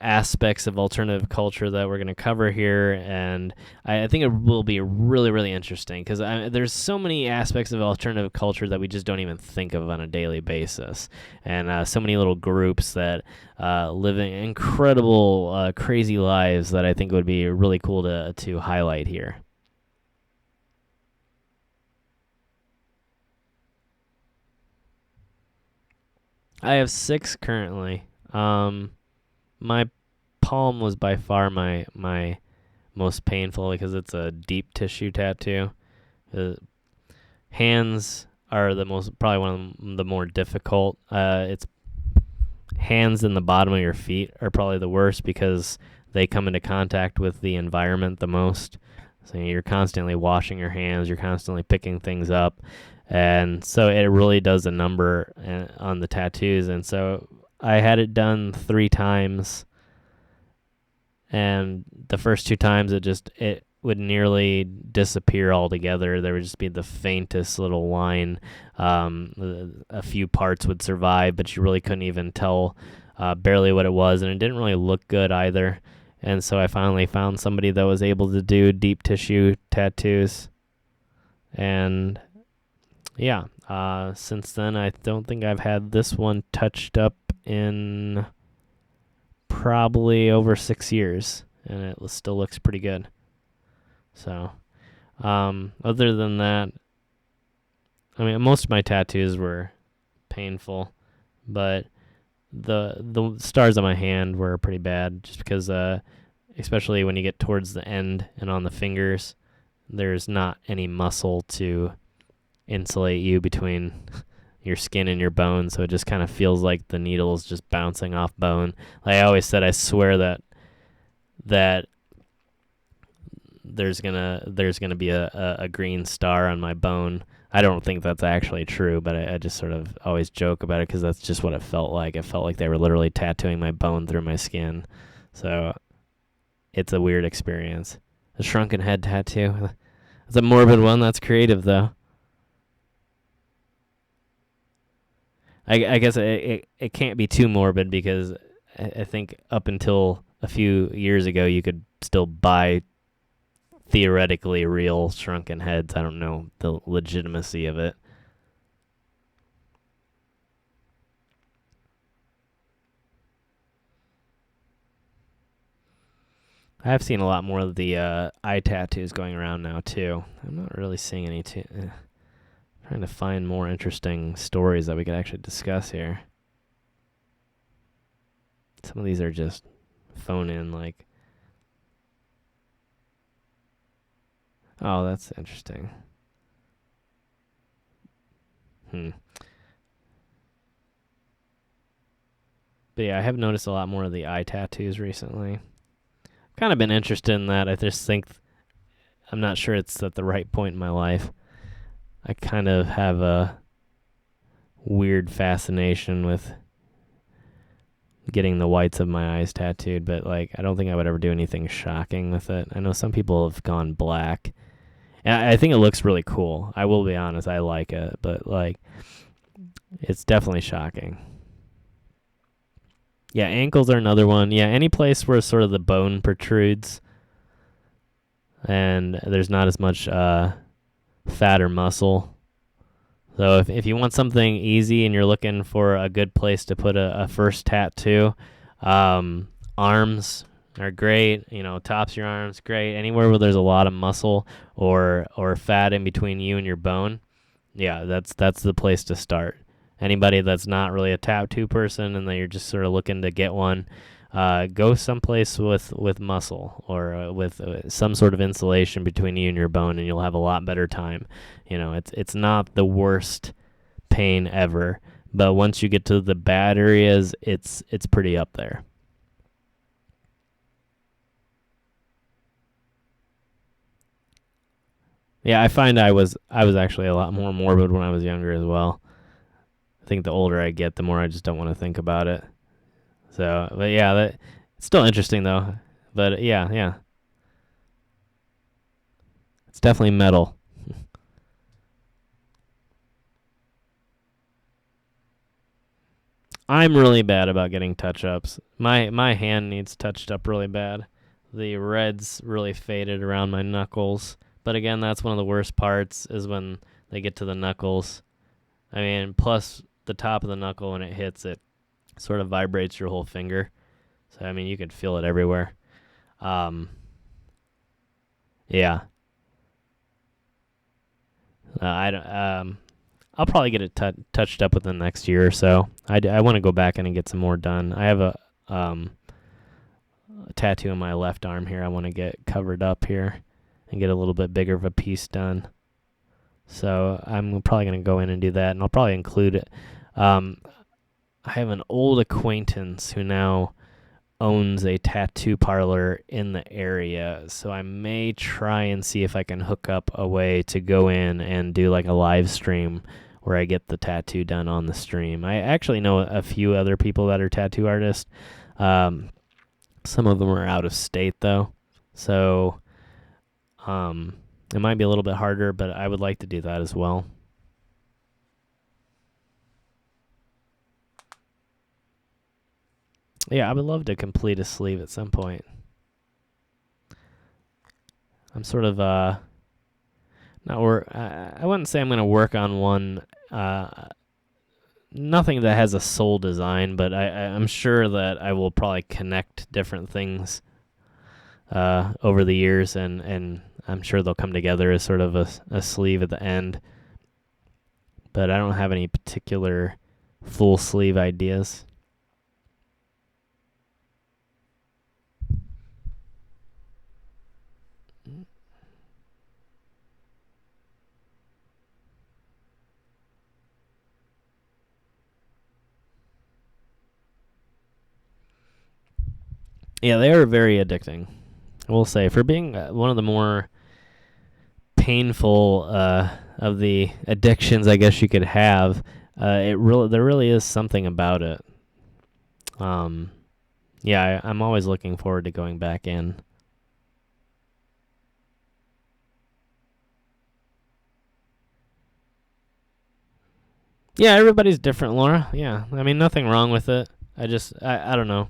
aspects of alternative culture that we're going to cover here, and I think it will be really, really interesting because there's so many aspects of alternative culture that we just don't even think of on a daily basis, and so many little groups that live in incredible, crazy lives that I think would be really cool to highlight here. I have 6 currently. My palm was by far my most painful because it's a deep tissue tattoo. Hands are probably one of the more difficult. It's hands and the bottom of your feet are probably the worst because they come into contact with the environment the most. So you're constantly washing your hands, you're constantly picking things up, and so it really does a number on the tattoos. And so I had it done 3 times, and the first 2 times it would nearly disappear altogether. There would just be the faintest little line. A few parts would survive, but you really couldn't even tell barely what it was, and it didn't really look good either. And so I finally found somebody that was able to do deep tissue tattoos. And yeah, since then I don't think I've had this one touched up in probably over 6 years, and it still looks pretty good. So, other than that, I mean, most of my tattoos were painful, but the stars on my hand were pretty bad, just because, especially when you get towards the end and on the fingers, there's not any muscle to insulate you between your skin and your bone, so it just kind of feels like the needle is just bouncing off bone. Like I always said, I swear that there's gonna be a green star on my bone. I don't think that's actually true, but I just sort of always joke about it because that's just what it felt like. It felt like they were literally tattooing my bone through my skin. So it's a weird experience. A shrunken head tattoo. It's a morbid one. That's creative, though. I guess it can't be too morbid because I think up until a few years ago you could still buy theoretically real shrunken heads. I don't know the legitimacy of it. I've seen a lot more of the eye tattoos going around now too. I'm not really seeing any. Trying to find more interesting stories that we could actually discuss here. Some of these are just phone in, like. Oh, that's interesting. But yeah, I have noticed a lot more of the eye tattoos recently. Kind of been interested in that. I just think I'm not sure it's at the right point in my life. I kind of have a weird fascination with getting the whites of my eyes tattooed, but like I don't think I would ever do anything shocking with it. I know some people have gone black. And I think it looks really cool. I will be honest, I like it, but like it's definitely shocking. Yeah, ankles are another one. Yeah, any place where sort of the bone protrudes and there's not as much fat or muscle. So if you want something easy and you're looking for a good place to put a first tattoo, arms are great. Tops of your arms, great. Anywhere where there's a lot of muscle or fat in between you and your bone, yeah, that's the place to start. Anybody that's not really a tattoo person and that you're just sort of looking to get one, go someplace with muscle or with some sort of insulation between you and your bone, and you'll have a lot better time. It's not the worst pain ever, but once you get to the bad areas, it's pretty up there. Yeah, I find I was actually a lot more morbid when I was younger as well. I think the older I get, the more I just don't want to think about it. So, but yeah, it's still interesting though. But yeah, it's definitely metal. I'm really bad about getting touch-ups. My hand needs touched up really bad. The red's really faded around my knuckles. But again, that's one of the worst parts is when they get to the knuckles. I mean, plus the top of the knuckle when it hits, it sort of vibrates your whole finger. So I mean, you can feel it everywhere. Yeah. I don't. I'll probably get it touched up within the next year or so. I want to go back in and get some more done. I have a tattoo on my left arm here. I want to get covered up here and get a little bit bigger of a piece done. So I'm probably going to go in and do that, and I'll probably include it. I have an old acquaintance who now owns a tattoo parlor in the area, so I may try and see if I can hook up a way to go in and do like a live stream where I get the tattoo done on the stream. I actually know a few other people that are tattoo artists. Some of them are out of state though, so it might be a little bit harder, but I would like to do that as well. Yeah, I would love to complete a sleeve at some point. I'm sort of I wouldn't say I'm going to work on one. Nothing that has a sole design, but I'm sure that I will probably connect different things over the years, and I'm sure they'll come together as sort of a sleeve at the end. But I don't have any particular full sleeve ideas. Yeah, they are very addicting. I will say, for being one of the more painful of the addictions, I guess you could have, there really is something about it. Yeah, I'm always looking forward to going back in. Yeah, everybody's different, Laura. Yeah, I mean, nothing wrong with it. I don't know.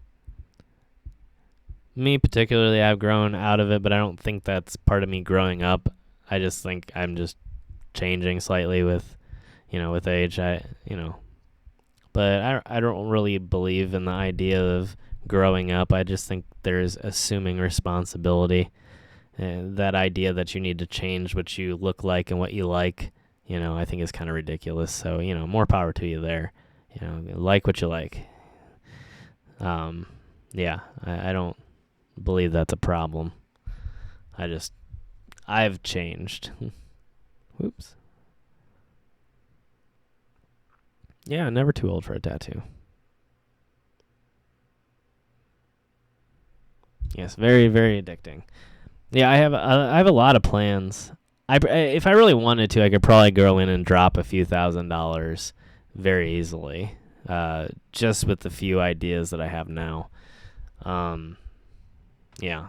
Me particularly, I've grown out of it, but I don't think that's part of me growing up. I just think I'm just changing slightly with age. But I don't really believe in the idea of growing up. I just think there's assuming responsibility. That idea that you need to change what you look like and what you like, I think is kind of ridiculous. So, more power to you there. Like what you like. Yeah, I don't believe that's a problem. I've changed. Whoops. Yeah, never too old for a tattoo. Yes, very, very addicting. Yeah, I have a lot of plans. If I really wanted to, I could probably go in and drop a few $1,000s very easily, just with the few ideas that I have now. Yeah.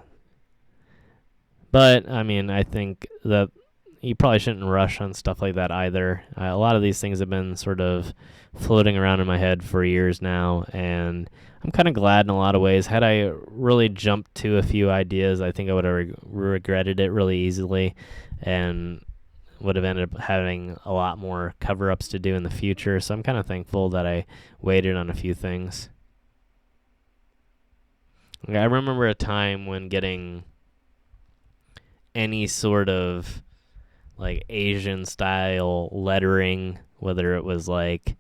But, I think that you probably shouldn't rush on stuff like that either. A lot of these things have been sort of floating around in my head for years now, and I'm kind of glad in a lot of ways. Had I really jumped to a few ideas, I think I would have regretted it really easily and would have ended up having a lot more cover-ups to do in the future. So I'm kind of thankful that I waited on a few things. I remember a time when getting any sort of like Asian style lettering, whether it was like,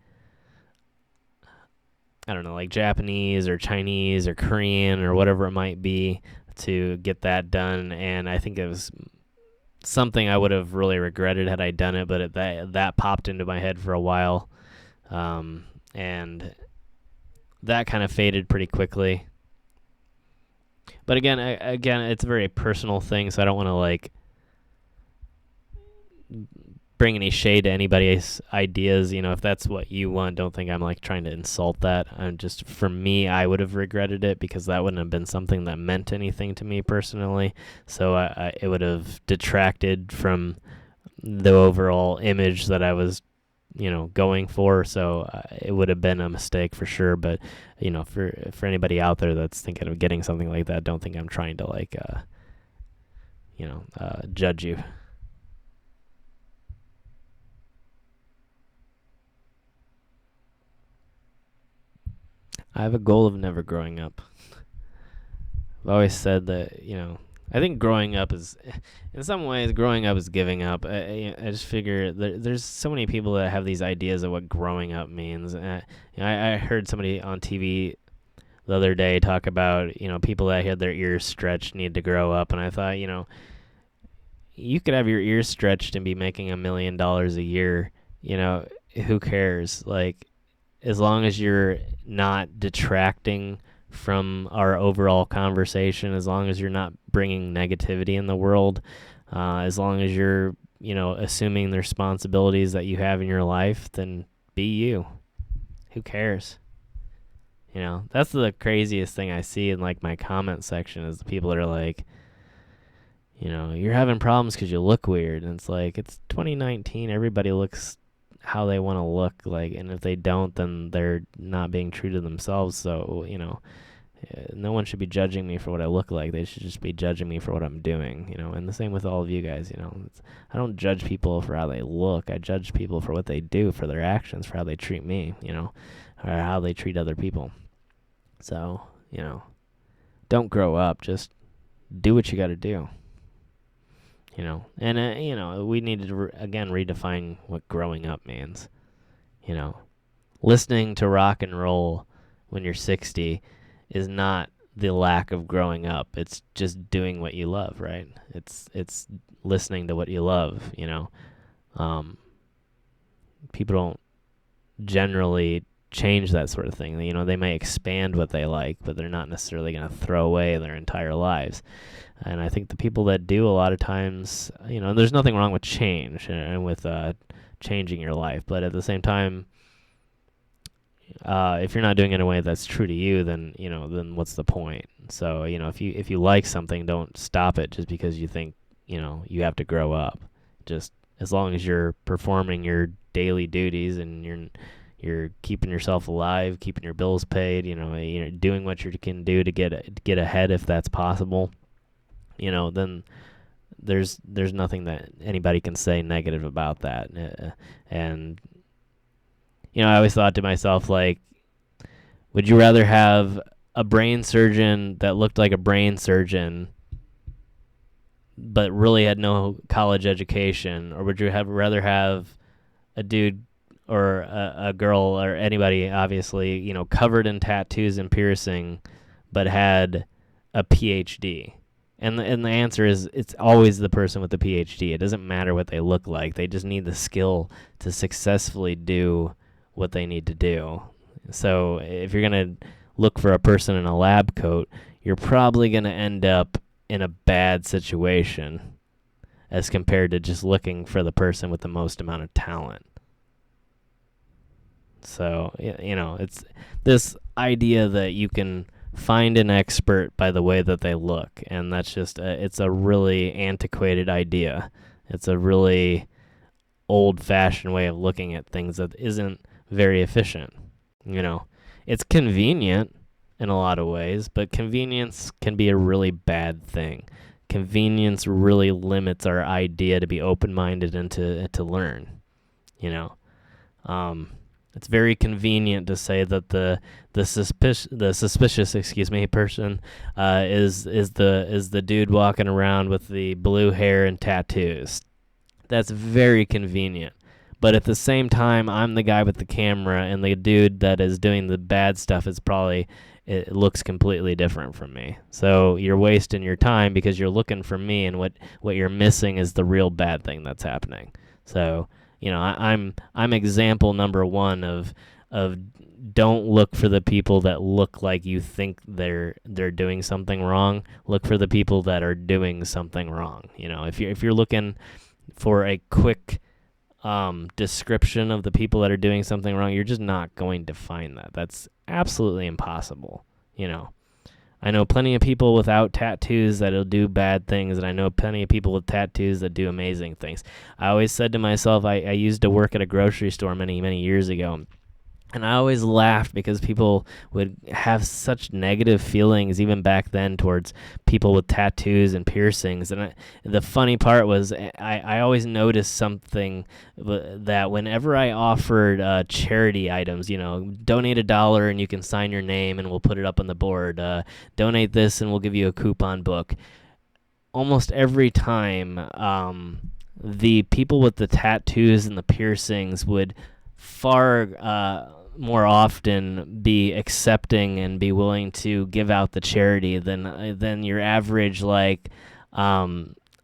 I don't know, like Japanese or Chinese or Korean or whatever it might be, to get that done. And I think it was something I would have really regretted had I done it, but that popped into my head for a while. And that kind of faded pretty quickly. But again, it's a very personal thing, so I don't want to like bring any shade to anybody's ideas. If that's what you want, don't think I'm like trying to insult that. For me, I would have regretted it because that wouldn't have been something that meant anything to me personally. So it would have detracted from the overall image that I was, going for. So it would have been a mistake for sure. But, for anybody out there that's thinking of getting something like that, don't think I'm trying to like, judge you. I have a goal of never growing up. I've always said that, I think growing up is, in some ways, growing up is giving up. I just figure there's so many people that have these ideas of what growing up means. I heard somebody on TV the other day talk about, people that had their ears stretched need to grow up. And I thought, you could have your ears stretched and be making $1 million a year. Who cares? Like, as long as you're not detracting from our overall conversation, as long as you're not bringing negativity in the world, as long as you're, assuming the responsibilities that you have in your life, then be you. Who cares? That's the craziest thing I see in like my comment section is the people that are like, you're having problems because you look weird. And it's like, it's 2019. Everybody looks how they want to look like, and if they don't, then they're not being true to themselves. So no one should be judging me for what I look like. They should just be judging me for what I'm doing. And the same with all of you guys. I don't judge people for how they look. I judge people for what they do, for their actions, for how they treat me, or how they treat other people. So don't grow up, just do what you got to do. And we need to again redefine what growing up means. Listening to rock and roll when you're 60 is not the lack of growing up. It's just doing what you love, right? It's listening to what you love. People don't generally change that sort of thing. They may expand what they like, but they're not necessarily going to throw away their entire lives. And I think the people that do, a lot of times, there's nothing wrong with change and with changing your life. But at the same time, if you're not doing it in a way that's true to you, then what's the point? So, if you like something, don't stop it just because you think, you have to grow up. Just as long as you're performing your daily duties and you're keeping yourself alive, keeping your bills paid, doing what you can do to get ahead if that's possible. Then there's nothing that anybody can say negative about that. And, I always thought to myself, like, would you rather have a brain surgeon that looked like a brain surgeon but really had no college education? Or would you rather have a dude or a girl or anybody, obviously, covered in tattoos and piercing, but had a PhD? And the answer is it's always the person with the PhD. It doesn't matter what they look like. They just need the skill to successfully do what they need to do. So if you're going to look for a person in a lab coat, you're probably going to end up in a bad situation as compared to just looking for the person with the most amount of talent. So, it's this idea that you can find an expert by the way that they look, and that's just it's a really antiquated idea. It's a really old-fashioned way of looking at things that isn't very efficient. It's convenient in a lot of ways, but convenience can be a really bad thing. Convenience really limits our idea to be open-minded and to learn. It's very convenient to say that the suspicious person is the dude walking around with the blue hair and tattoos. That's very convenient. But at the same time, I'm the guy with the camera, and the dude that is doing the bad stuff it looks completely different from me. So you're wasting your time because you're looking for me, and what you're missing is the real bad thing that's happening. So I'm example number one of don't look for the people that look like you think they're doing something wrong. Look for the people that are doing something wrong. If you're looking for a quick description of the people that are doing something wrong, you're just not going to find that. That's absolutely impossible. I know plenty of people without tattoos that'll do bad things, and I know plenty of people with tattoos that do amazing things. I always said to myself, I used to work at a grocery store many, many years ago, and I always laughed because people would have such negative feelings even back then towards people with tattoos and piercings. And the funny part was I always noticed something that whenever I offered charity items, donate $1 and you can sign your name and we'll put it up on the board. Donate this and we'll give you a coupon book. Almost every time, the people with the tattoos and the piercings would far more often be accepting and be willing to give out the charity than your average, like, I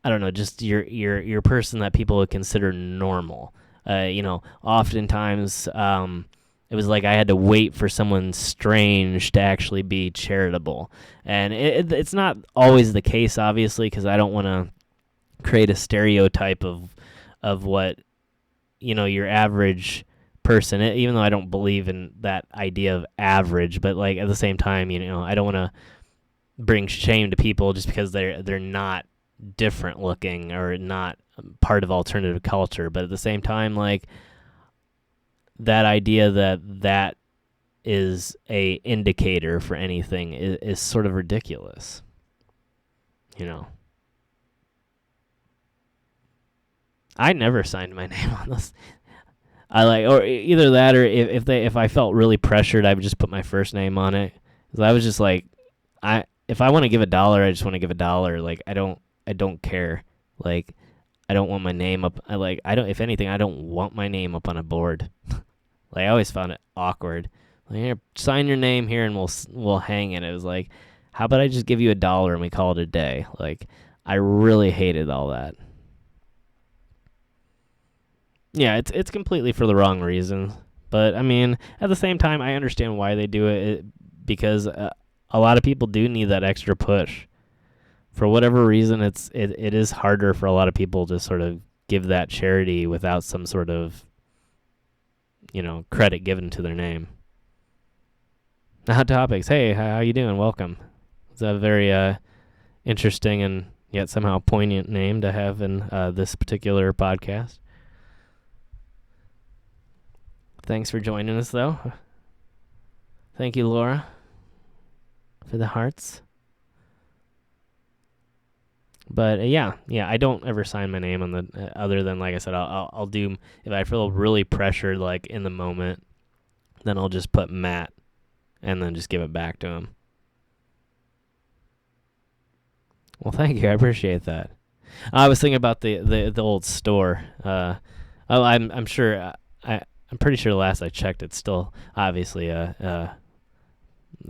don't know, just your person that people would consider normal. Oftentimes it was like I had to wait for someone strange to actually be charitable, and it's not always the case, obviously, because I don't want to create a stereotype of what your average person, even though I don't believe in that idea of average, but like at the same time, I don't want to bring shame to people just because they're not different looking or not part of alternative culture. But at the same time, like that idea that is a indicator for anything is sort of ridiculous. I never signed my name on this. Or either that, or if I felt really pressured, I would just put my first name on it. 'Cause I was just like, if I want to give $1, I just want to give $1. Like I don't care. Like I don't want my name up. If anything, I don't want my name up on a board. Like I always found it awkward. Like, here, sign your name here and we'll hang it. It was like, how about I just give you $1 and we call it a day? Like I really hated all that. Yeah, it's completely for the wrong reasons. But, I mean, at the same time, I understand why they do it because a lot of people do need that extra push. For whatever reason, it is harder for a lot of people to sort of give that charity without some sort of, credit given to their name. Hot Topics. Hey, how you doing? Welcome. It's a very interesting and yet somehow poignant name to have in this particular podcast. Thanks for joining us, though. Thank you, Laura, for the hearts. But yeah, I don't ever sign my name on the other than, like I said, I'll do, if I feel really pressured, like in the moment, then I'll just put Matt and then just give it back to him. Well, thank you. I appreciate that. I was thinking about the old store. I'm sure. I'm pretty sure the last I checked, it's still obviously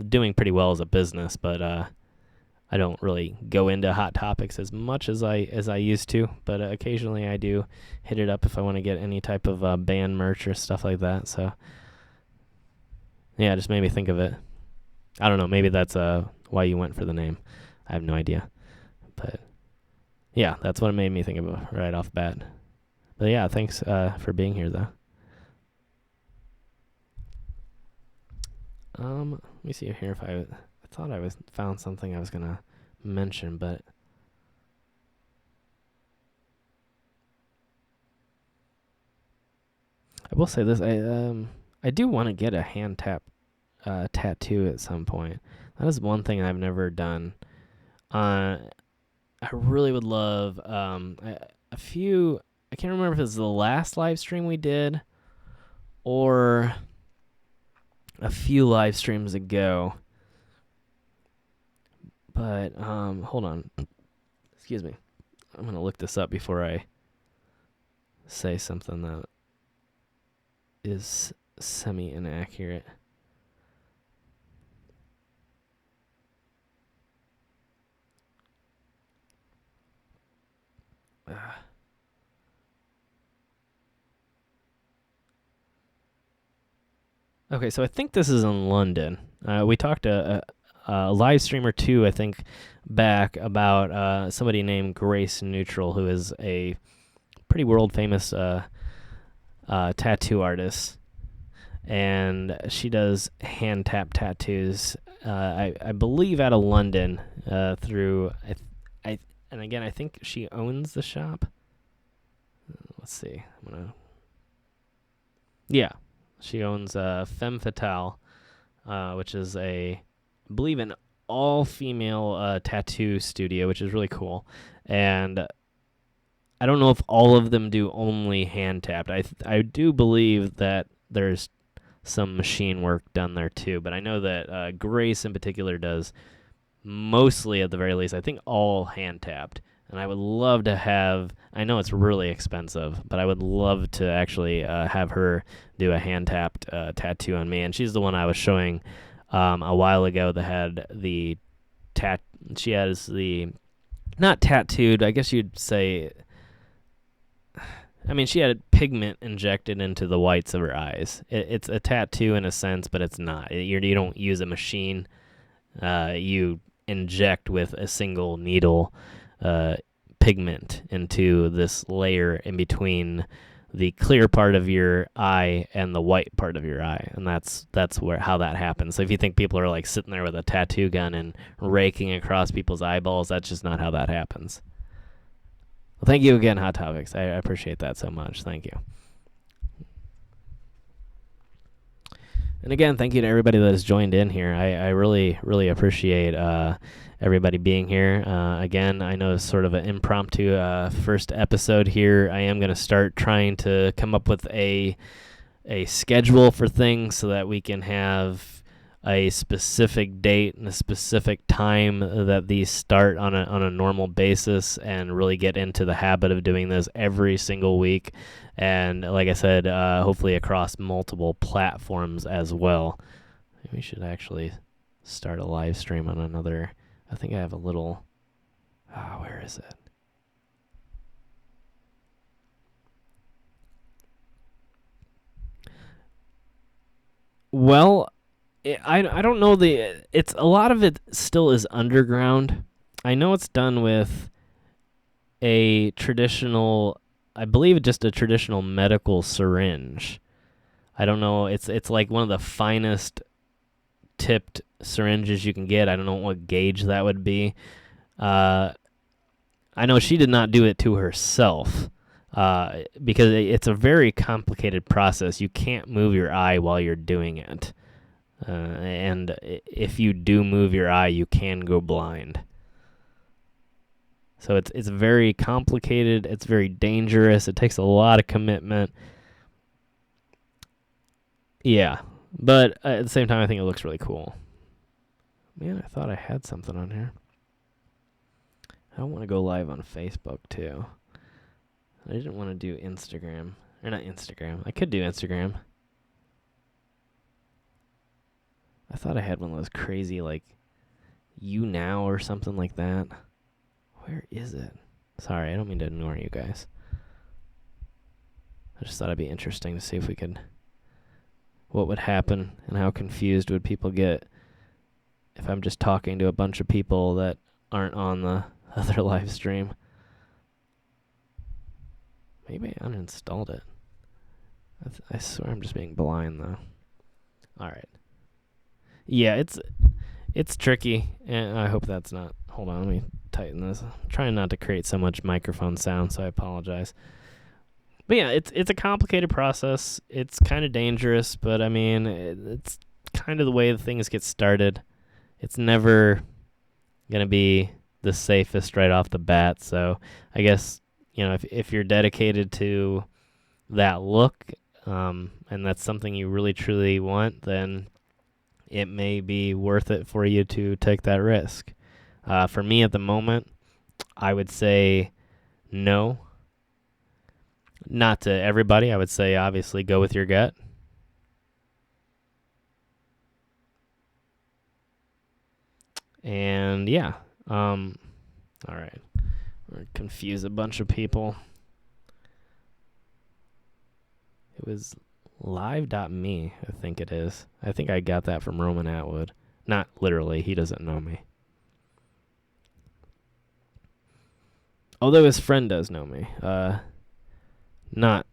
doing pretty well as a business, but I don't really go into Hot Topics as much as I used to. But occasionally I do hit it up if I want to get any type of band merch or stuff like that. So yeah, it just made me think of it. I don't know. Maybe that's why you went for the name. I have no idea. But yeah, that's what it made me think of right off the bat. But yeah, thanks for being here, though. Let me see here if I thought I found something I was gonna mention, but I will say this: I do want to get a hand tattoo at some point. That is one thing I've never done. I really would love a few. I can't remember if it was the last live stream we did or a few live streams ago. But hold on. Excuse me. I'm going to look this up before I say something that is semi-inaccurate. Okay, so I think this is in London. We talked a live stream or two, I think, back about somebody named Grace Neutral, who is a pretty world-famous tattoo artist. And she does hand tap tattoos, I believe, out of London through... And again, I think she owns the shop. Let's see. Yeah. She owns Femme Fatale, which is I believe, an all-female tattoo studio, which is really cool. And I don't know if all of them do only hand tapped. I do believe that there's some machine work done there too, but I know that Grace in particular does mostly, at the very least, I think all hand tapped. And I would love to have, I know it's really expensive, but I would love to actually have her do a hand-tapped tattoo on me. And she's the one I was showing a while ago that had the she has the, not tattooed, I guess you'd say, I mean, she had pigment injected into the whites of her eyes. It's a tattoo in a sense, but it's not. You don't use a machine. You inject with a single needle pigment into this layer in between the clear part of your eye and the white part of your eye, and that's how that happens. So if you think people are like sitting there with a tattoo gun and raking across people's eyeballs, that's just not how that happens. Well, thank you again, Hot Topics. I appreciate that so much. Thank you. And again, thank you to everybody that has joined in here. I really, really appreciate everybody being here. Again, I know it's sort of an impromptu first episode here. I am going to start trying to come up with a schedule for things so that we can have a specific date and a specific time that these start on a normal basis, and really get into the habit of doing this every single week. And like I said, hopefully across multiple platforms as well. Maybe we should actually start a live stream on another. I think I have a little... where is it? Well, I don't know it's a lot of it still is underground. I know it's done with a traditional, I believe just a traditional medical syringe. I don't know, it's like one of the finest tipped syringes you can get. I don't know what gauge that would be. I know she did not do it to herself because it's a very complicated process. You can't move your eye while you're doing it. And if you do move your eye, you can go blind. So it's very complicated. It's very dangerous. It takes a lot of commitment. Yeah, but at the same time, I think it looks really cool. Man, I thought I had something on here. I don't want to go live on Facebook, too. I didn't want to do Instagram. Or not Instagram. I could do Instagram. I thought I had one of those crazy, like, You Now or something like that. Where is it? Sorry, I don't mean to ignore you guys. I just thought it'd be interesting to see if we could... what would happen and how confused would people get if I'm just talking to a bunch of people that aren't on the other live stream. Maybe I uninstalled it. I swear I'm just being blind, though. All right. Yeah, it's tricky, and I hope that's not... Hold on, let me tighten this. I'm trying not to create so much microphone sound, so I apologize. But yeah, it's a complicated process. It's kind of dangerous, but I mean, it's kind of the way things get started. It's never going to be the safest right off the bat, so I guess, you know, if you're dedicated to that look, and that's something you really truly want, then it may be worth it for you to take that risk. For me at the moment, I would say no. Not to everybody. I would say obviously go with your gut. And yeah. All right. We're going to confuse a bunch of people. It was live.me, I think it is. I think I got that from Roman Atwood. Not literally. He doesn't know me. Although his friend does know me. Not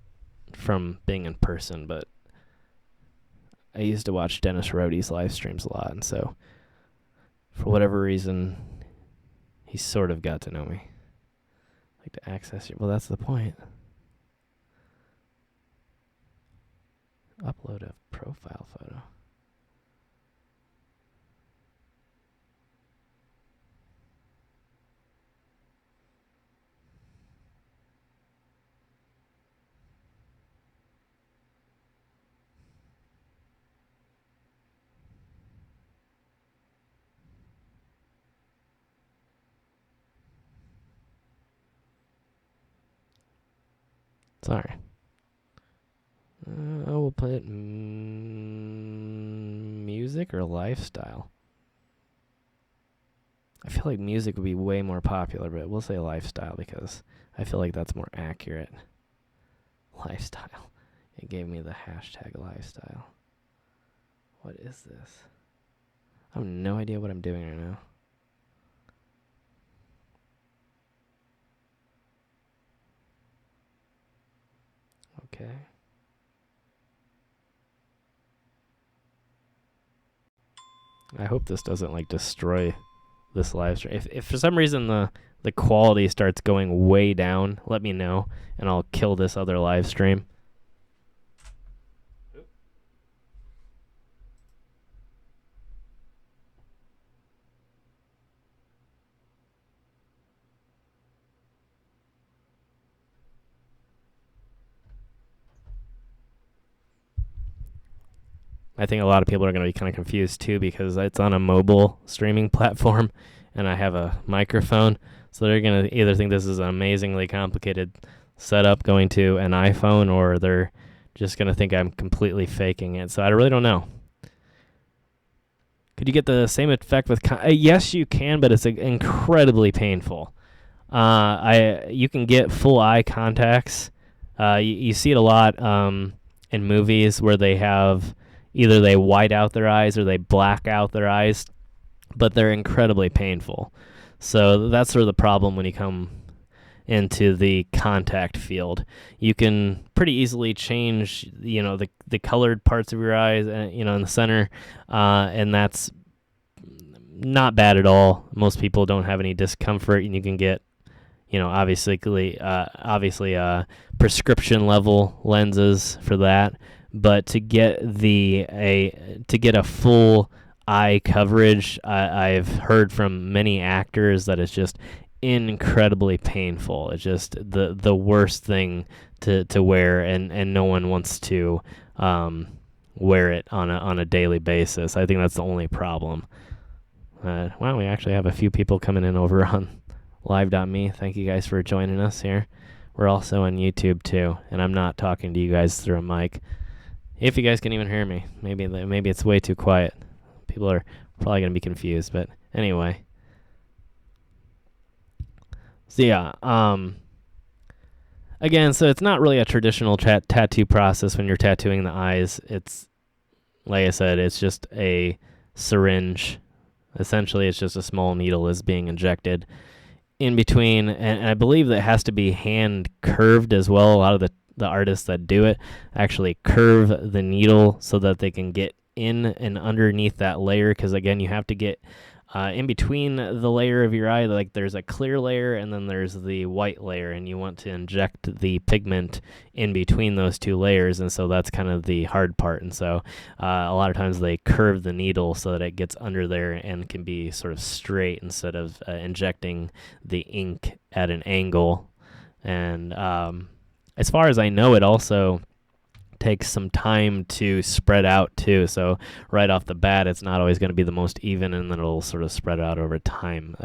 from being in person, but I used to watch Dennis Rohde's live streams a lot, and so for whatever reason, he sort of got to know me. Like to access your... Well, that's the point. Upload a profile photo. Sorry. I will put music or lifestyle. I feel like music would be way more popular, but we'll say lifestyle because I feel like that's more accurate. Lifestyle. It gave me the hashtag lifestyle. What is this? I have no idea what I'm doing right now. Okay. I hope this doesn't like destroy this live stream. If for some reason the quality starts going way down, let me know and I'll kill this other live stream. I think a lot of people are going to be kind of confused too because it's on a mobile streaming platform and I have a microphone. So they're going to either think this is an amazingly complicated setup going to an iPhone or they're just going to think I'm completely faking it. So I really don't know. Could you get the same effect with... yes, you can, but it's incredibly painful. You can get full eye contacts. You see it a lot in movies where they have... Either they white out their eyes or they black out their eyes, but they're incredibly painful. So that's sort of the problem when you come into the contact field. You can pretty easily change, you know, the colored parts of your eyes, you know, in the center, and that's not bad at all. Most people don't have any discomfort, and you can get, you know, obviously prescription level lenses for that. But to get a full eye coverage, I've heard from many actors that it's just incredibly painful. It's just the worst thing to wear, and no one wants to wear it on a daily basis. I think that's the only problem. Wow, we actually have a few people coming in over on live.me. Thank you guys for joining us here. We're also on YouTube too, and I'm not talking to you guys through a mic. If you guys can even hear me, maybe it's way too quiet. People are probably going to be confused, but anyway. So yeah, again, so it's not really a traditional tattoo process when you're tattooing the eyes. It's, like I said, it's just a syringe. Essentially, it's just a small needle is being injected in between, and I believe that it has to be hand curved as well. A lot of the artists that do it actually curve the needle so that they can get in and underneath that layer, because again, you have to get in between the layer of your eye. Like, there's a clear layer and then there's the white layer, and you want to inject the pigment in between those two layers, and so that's kind of the hard part. And so a lot of times they curve the needle so that it gets under there and can be sort of straight instead of injecting the ink at an angle. And as far as I know, it also takes some time to spread out too. So right off the bat, it's not always going to be the most even, and then it'll sort of spread out over time.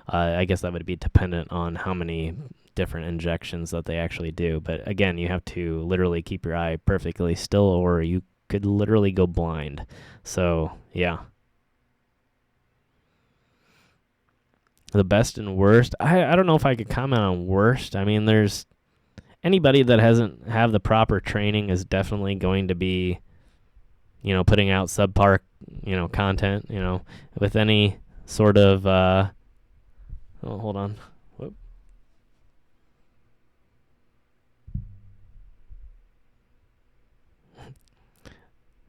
I guess that would be dependent on how many different injections that they actually do. But again, you have to literally keep your eye perfectly still, or you could literally go blind. So yeah. The best and worst, I don't know if I could comment on worst. I mean, there's anybody that hasn't have the proper training is definitely going to be, putting out subpar, content, with any sort of, hold on. Whoop.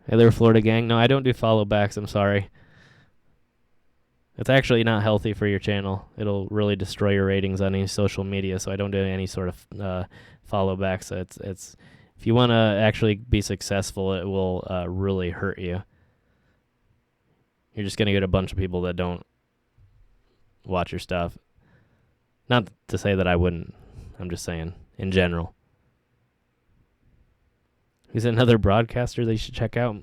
Hey there, Florida gang. No, I don't do follow backs. I'm sorry. It's actually not healthy for your channel. It'll really destroy your ratings on any social media, so I don't do any sort of follow back. So it's if you want to actually be successful, it will really hurt you. You're just going to get a bunch of people that don't watch your stuff. Not to say that I wouldn't. I'm just saying in general. Who's another broadcaster that you should check out?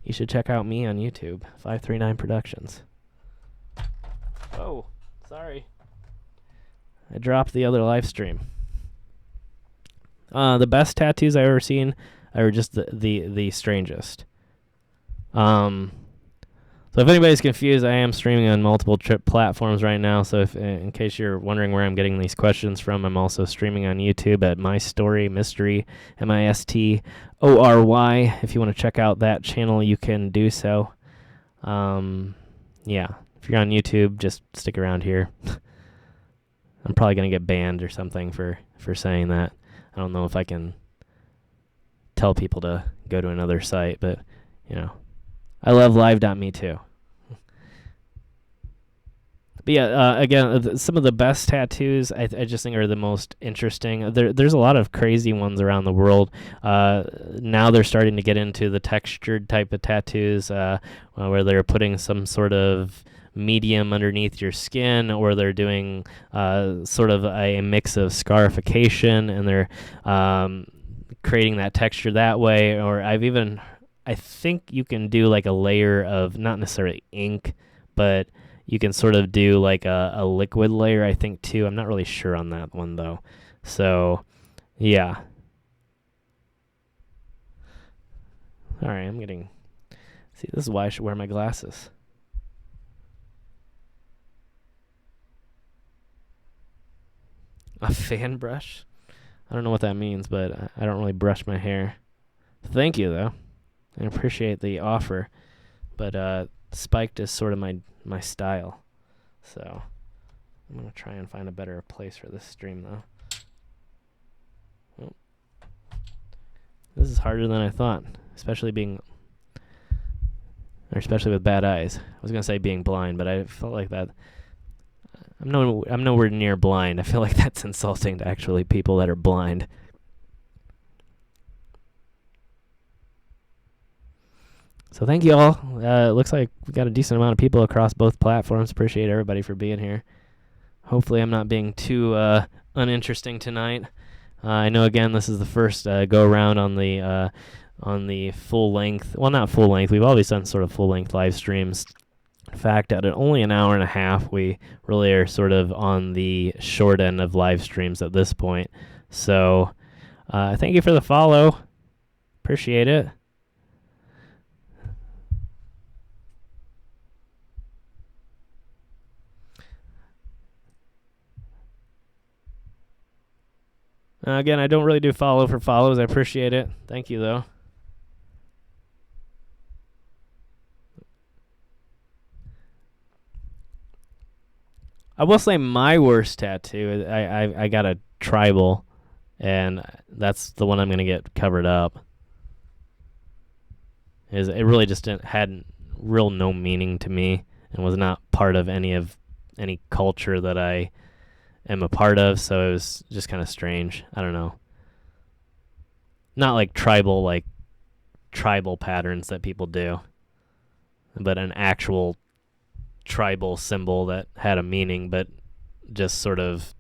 You should check out me on YouTube, 539 Productions. Oh, sorry. I dropped the other live stream. The best tattoos I've ever seen are just the strangest. So if anybody's confused, I am streaming on multiple platforms right now. So if in case you're wondering where I'm getting these questions from, I'm also streaming on YouTube at MIstory, MIstory. If you want to check out that channel, you can do so. Yeah. If you're on YouTube, just stick around here. I'm probably going to get banned or something for saying that. I don't know if I can tell people to go to another site, but, I love live.me too. But yeah, again, some of the best tattoos I just think are the most interesting. There's a lot of crazy ones around the world. Now they're starting to get into the textured type of tattoos where they're putting some sort of medium underneath your skin, or they're doing sort of a mix of scarification, and they're creating that texture that way. Or I think you can do like a layer of not necessarily ink, but you can sort of do like a liquid layer, I think, too. I'm not really sure on that one, though. So, yeah. All right, see, this is why I should wear my glasses. A fan brush? I don't know what that means, but I don't really brush my hair. Thank you, though. I appreciate the offer. But spiked is sort of my style. So I'm going to try and find a better place for this stream, though. Oh. This is harder than I thought, especially with bad eyes. I was going to say being blind, but I felt like that. I'm nowhere near blind. I feel like that's insulting to actually people that are blind. So thank you all. It looks like we got a decent amount of people across both platforms. Appreciate everybody for being here. Hopefully I'm not being too uninteresting tonight. I know, again, this is the first go around on the full length. Well, not full length. We've always done sort of full length live streams In fact, at only an hour and a half, we really are sort of on the short end of live streams at this point. So thank you for the follow. Appreciate it. Again, I don't really do follow for follows. I appreciate it. Thank you, though. I will say my worst tattoo, I got a tribal, and that's the one I'm going to get covered up. It really just had real no meaning to me and was not part of any culture that I am a part of, so it was just kind of strange. I don't know. Not like tribal patterns that people do, but an actual tribal symbol that had a meaning, but just sort of,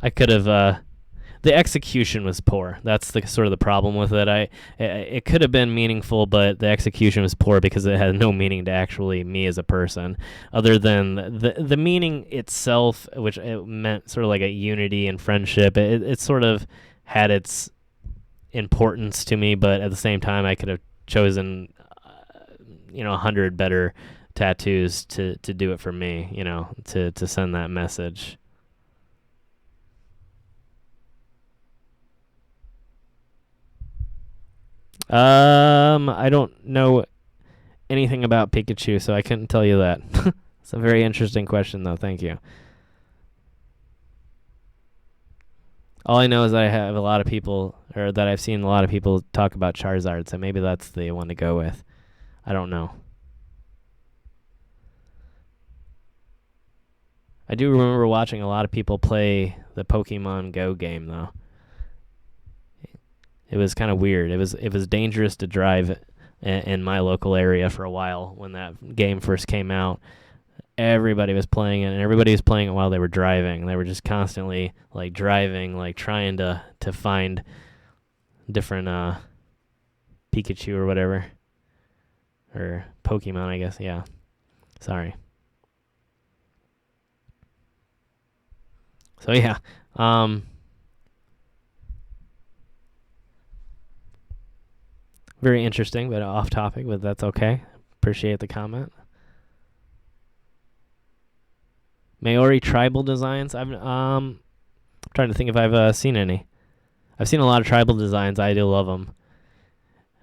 I could have, the execution was poor. That's the sort of the problem with it. It could have been meaningful, but the execution was poor because it had no meaning to actually me as a person, other than the meaning itself, which it meant sort of like a unity and friendship. It sort of had its importance to me, but at the same time, I could have chosen, 100 better tattoos to do it for me, to send that message. I don't know anything about Pikachu, so I couldn't tell you that. It's a very interesting question, though. Thank you. All I know is I have a lot of people, or that I've seen a lot of people talk about Charizard, so maybe that's the one to go with. I don't know. I do remember watching a lot of people play the Pokemon Go game, though. It was kind of weird. It was dangerous to drive in my local area for a while when that game first came out. Everybody was playing it, and everybody was playing it while they were driving. They were just constantly driving, trying to find different Pikachu or whatever, or Pokemon, I guess. Yeah. Sorry. So yeah, very interesting, but off topic, but that's okay. Appreciate the comment. Maori tribal designs. I'm trying to think if I've seen any. I've seen a lot of tribal designs. I do love them.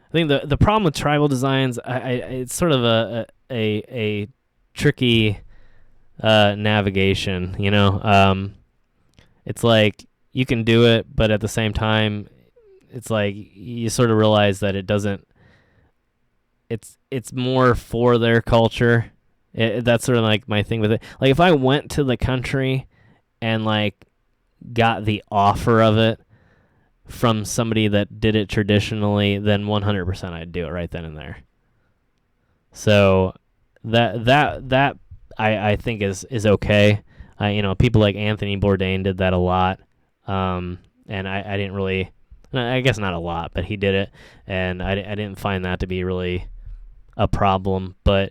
I think the problem with tribal designs, it's sort of a tricky navigation. It's like you can do it, but at the same time, it's like you sort of realize that it doesn't. It's more for their culture. That's sort of like my thing with it. Like if I went to the country and got the offer of it from somebody that did it traditionally, then 100% I'd do it right then and there. So that I think is okay. People like Anthony Bourdain did that a lot, and I didn't really, I guess not a lot, but he did it, and I didn't find that to be really a problem. But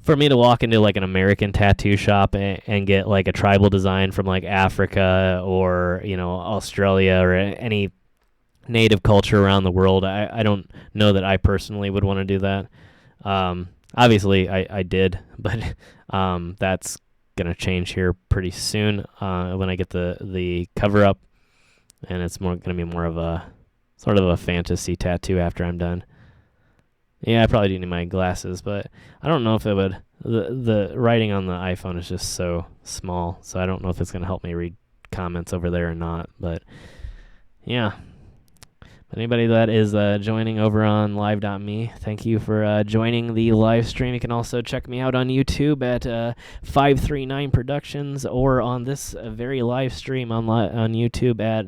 for me to walk into an American tattoo shop and get a tribal design from Africa or Australia or any native culture around the world, I don't know that I personally would want to do that. Obviously, I did, but that's gonna change here pretty soon when I get the cover up, and it's gonna be more of a sort of a fantasy tattoo after I'm done. Yeah, I probably do need my glasses, but I don't know if it would. The writing on the iPhone is just so small, so I don't know if it's gonna help me read comments over there or not. But yeah. Anybody that is joining over on live.me, thank you for joining the live stream. You can also check me out on YouTube at 539 Productions, or on this very live stream on YouTube at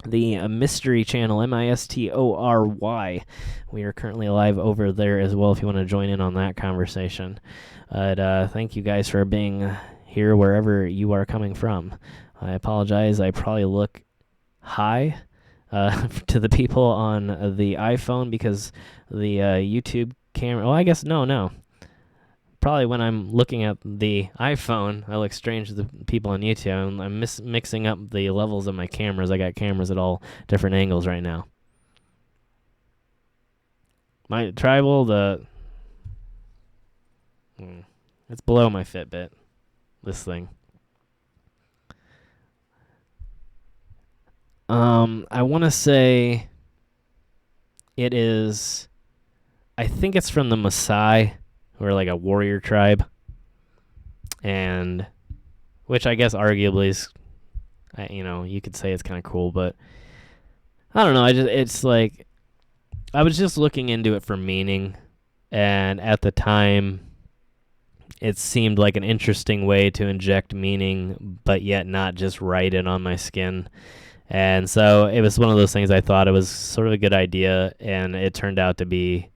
the MIstory channel, MIstory. We are currently live over there as well if you want to join in on that conversation. Thank you guys for being here wherever you are coming from. I apologize. I probably look high to the people on the iPhone because the YouTube camera. Oh, I guess no. probably when I'm looking at the iPhone, I look strange to the people on YouTube. I'm mixing up the levels of my cameras. I got cameras at all different angles right now. My tribal, it's below my Fitbit, this thing. I want to say it is, I think it's from the Maasai, who are like a warrior tribe, and which I guess arguably is, you could say it's kind of cool, but I don't know. It's like, I was just looking into it for meaning, and at the time, it seemed like an interesting way to inject meaning, but yet not just write it on my skin. And so it was one of those things I thought it was sort of a good idea, and it turned out to be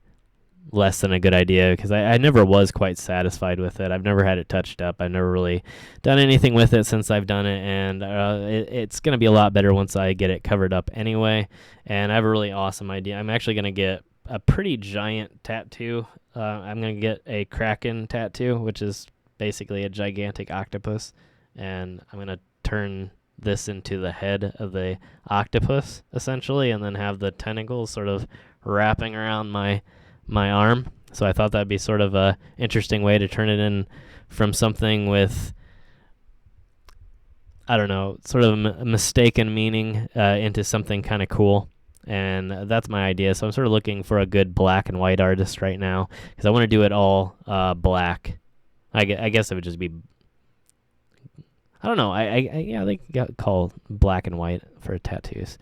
less than a good idea because I never was quite satisfied with it. I've never had it touched up. I've never really done anything with it since I've done it, and it's going to be a lot better once I get it covered up anyway. And I have a really awesome idea. I'm actually going to get a pretty giant tattoo. I'm going to get a Kraken tattoo, which is basically a gigantic octopus, and I'm going to turn this into the head of the octopus, essentially, and then have the tentacles sort of wrapping around my arm. So I thought that'd be sort of a interesting way to turn it in from something with, I don't know, sort of a mistaken meaning into something kind of cool. And that's my idea. So I'm sort of looking for a good black and white artist right now because I want to do it all black. I guess it would just be, I don't know. They got called black and white for tattoos.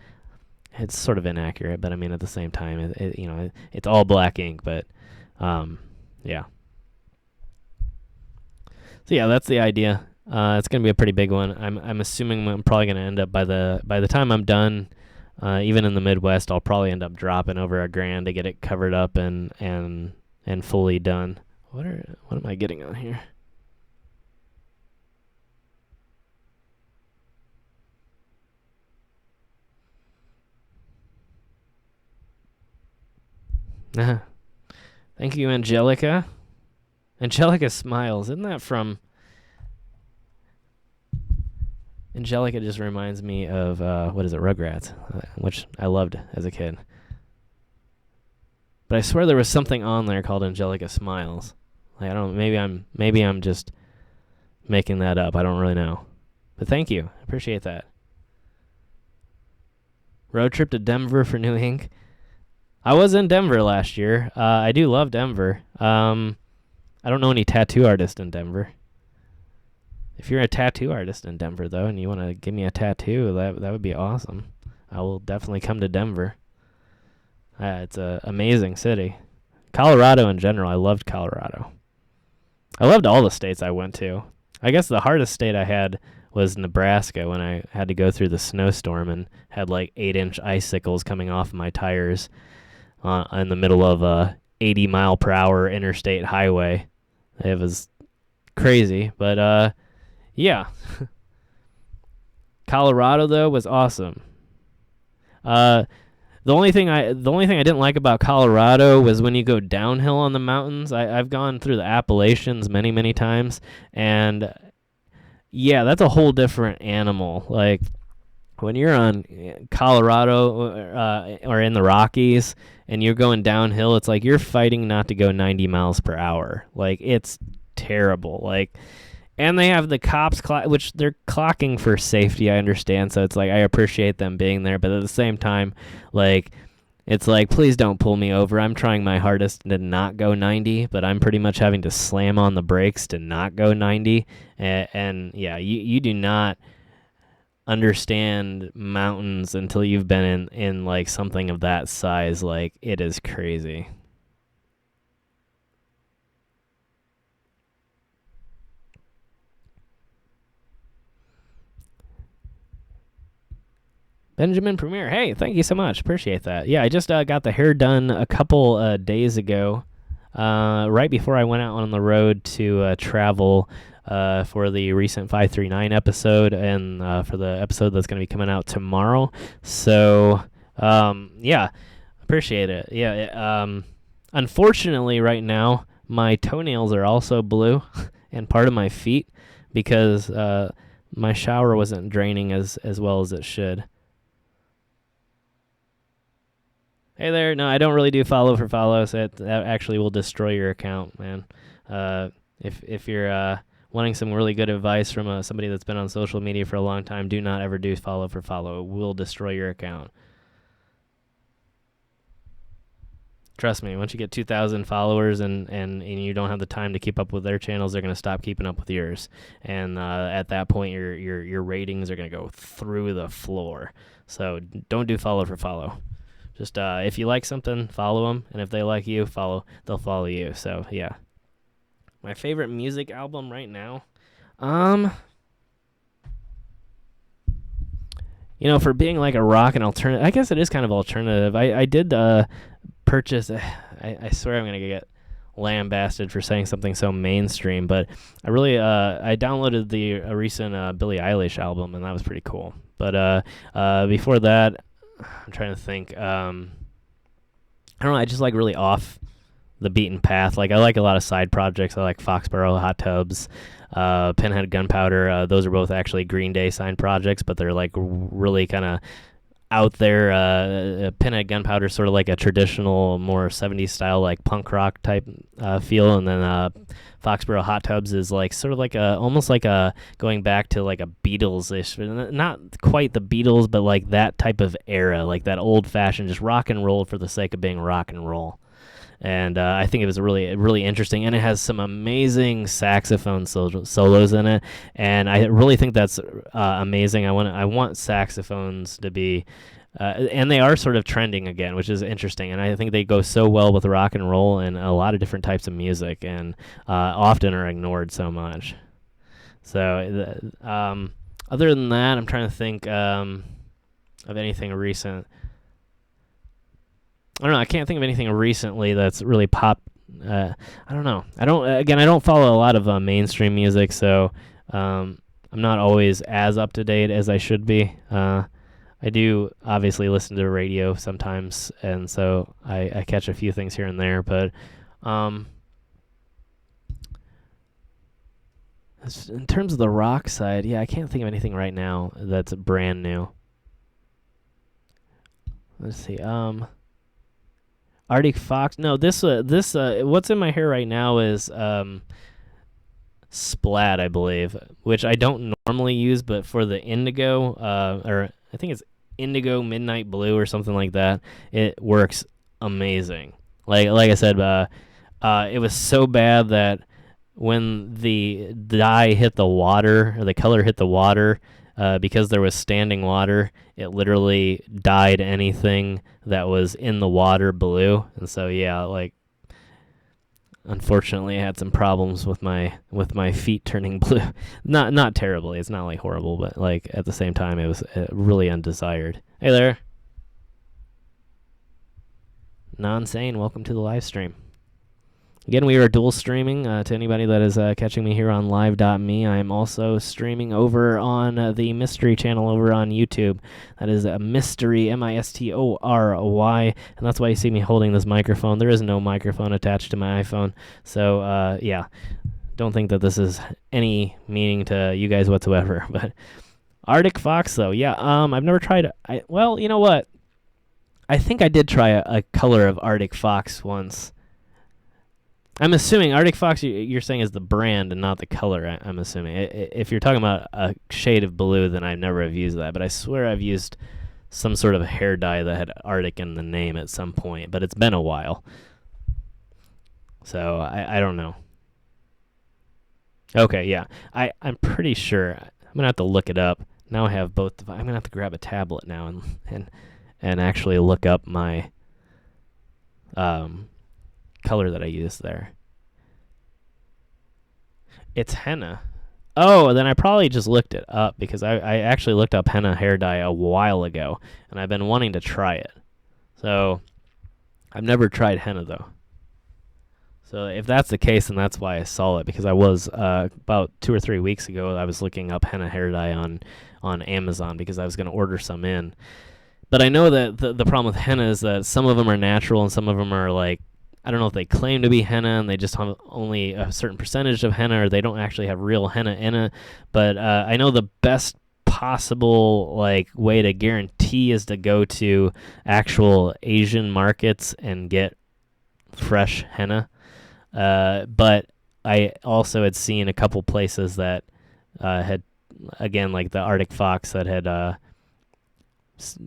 It's sort of inaccurate, but I mean at the same time, it's all black ink. But yeah. So yeah, that's the idea. It's gonna be a pretty big one. I'm assuming I'm probably gonna end up by the time I'm done, even in the Midwest, I'll probably end up dropping over $1,000 to get it covered up and fully done. What am I getting on here? Thank you, Angelica. Angelica Smiles. Isn't that from... Angelica just reminds me of, Rugrats, which I loved as a kid. But I swear there was something on there called Angelica Smiles. Like, I don't... Maybe I'm just making that up. I don't really know. But thank you. I appreciate that. Road trip to Denver for new ink. I was in Denver last year. I do love Denver. I don't know any tattoo artists in Denver. If you're a tattoo artist in Denver, though, and you want to give me a tattoo, that would be awesome. I will definitely come to Denver. It's an amazing city. Colorado in general, I loved Colorado. I loved all the states I went to. I guess the hardest state I had was Nebraska when I had to go through the snowstorm and had like 8-inch icicles coming off my tires in the middle of a 80-mile-per-hour interstate highway. It was crazy, but yeah. Colorado though was awesome. The only thing I didn't like about Colorado was when you go downhill on the mountains. I've gone through the Appalachians many times, and yeah, that's a whole different animal. Like when you're on Colorado or in the Rockies and you're going downhill, it's like you're fighting not to go 90 miles per hour. Like it's terrible. Like, and they have the cops, which they're clocking for safety, I understand. So it's like I appreciate them being there, but at the same time, like it's like, please don't pull me over. I'm trying my hardest to not go 90, but I'm pretty much having to slam on the brakes to not go 90. And yeah, you do not understand mountains until you've been in like something of that size. Like it is crazy. Benjamin Premier, hey, thank you so much. Appreciate that. Yeah, I just got the hair done a couple days ago, right before I went out on the road to travel for the recent 539 episode and for the episode that's going to be coming out tomorrow. So, yeah, appreciate it. Yeah, unfortunately, right now, my toenails are also blue and part of my feet because my shower wasn't draining as well as it should. Hey there. No, I don't really do follow for follow, so that actually will destroy your account, man. If you're wanting some really good advice from somebody that's been on social media for a long time, do not ever do follow for follow. It will destroy your account. Trust me, once you get 2,000 followers and you don't have the time to keep up with their channels, they're going to stop keeping up with yours. And at that point, your ratings are going to go through the floor. So don't do follow for follow. Just if you like something, follow them, and if they like you, they'll follow you. So yeah. My favorite music album right now, for being like a rock and alternative, I guess it is kind of alternative. I did purchase. I swear I'm gonna get lambasted for saying something so mainstream, but I downloaded the recent Billie Eilish album, and that was pretty cool. But before that, I'm trying to think. I don't know. I just like really off the beaten path. Like I like a lot of side projects. I like Foxborough Hot Tubs, Pinhead Gunpowder. Those are both actually Green Day signed projects, but they're like really kind of out there. Pinhead Gunpowder is sort of like a traditional, more 70s style, like punk rock type feel, and then Foxborough Hot Tubs is like sort of like almost like going back to like a Beatles-ish, not quite the Beatles, but like that type of era, like that old-fashioned just rock and roll for the sake of being rock and roll. And I think it was really, really interesting, and it has some amazing saxophone solos in it, and I really think that's amazing. I want saxophones to be, and they are sort of trending again, which is interesting, and I think they go so well with rock and roll and a lot of different types of music, and often are ignored so much. So other than that, I'm trying to think of anything recent. I don't know. I can't think of anything recently that's really popped. I don't know. I don't follow a lot of mainstream music, so I'm not always as up to date as I should be. I do obviously listen to the radio sometimes, and so I catch a few things here and there. But in terms of the rock side, yeah, I can't think of anything right now that's brand new. Let's see. Arctic Fox. No, this what's in my hair right now is Splat, I believe, which I don't normally use, but for the indigo, or I think it's indigo midnight blue or something like that, it works amazing. Like I said, it was so bad that when the dye hit the water, or the color hit the water, because there was standing water, it literally dyed anything that was in the water blue. And so yeah, like unfortunately I had some problems with my feet turning blue. Not terribly, it's not like horrible, but like at the same time it was really undesired. Hey there. Non-sane, welcome to the live stream. Again, we are dual streaming. To anybody that is catching me here on live.me, I am also streaming over on the MIstory channel over on YouTube. That is MIstory, MIstory, and that's why you see me holding this microphone. There is no microphone attached to my iPhone, so yeah, don't think that this is any meaning to you guys whatsoever. But Arctic Fox, though, yeah, I've never tried. Well, you know what? I think I did try a color of Arctic Fox once. I'm assuming Arctic Fox, you're saying, is the brand and not the color, I'm assuming. If you're talking about a shade of blue, then I never have used that. But I swear I've used some sort of hair dye that had Arctic in the name at some point. But it's been a while. So I don't know. Okay, yeah. I'm pretty sure. I'm going to have to look it up. Now I have both. I'm going to have to grab a tablet now and actually look up my color that I used there. It's henna. Oh, then I probably just looked it up because I actually looked up henna hair dye a while ago, and I've been wanting to try it. So I've never tried henna though. So if that's the case, then that's why I saw it, because I was about 2 or 3 weeks ago I was looking up henna hair dye on Amazon because I was going to order some in. But I know that the problem with henna is that some of them are natural and some of them are like I don't know if they claim to be henna and they just have only a certain percentage of henna, or they don't actually have real henna in it. But I know the best possible like way to guarantee is to go to actual Asian markets and get fresh henna. But I also had seen a couple places that had, again, like the Arctic Fox that had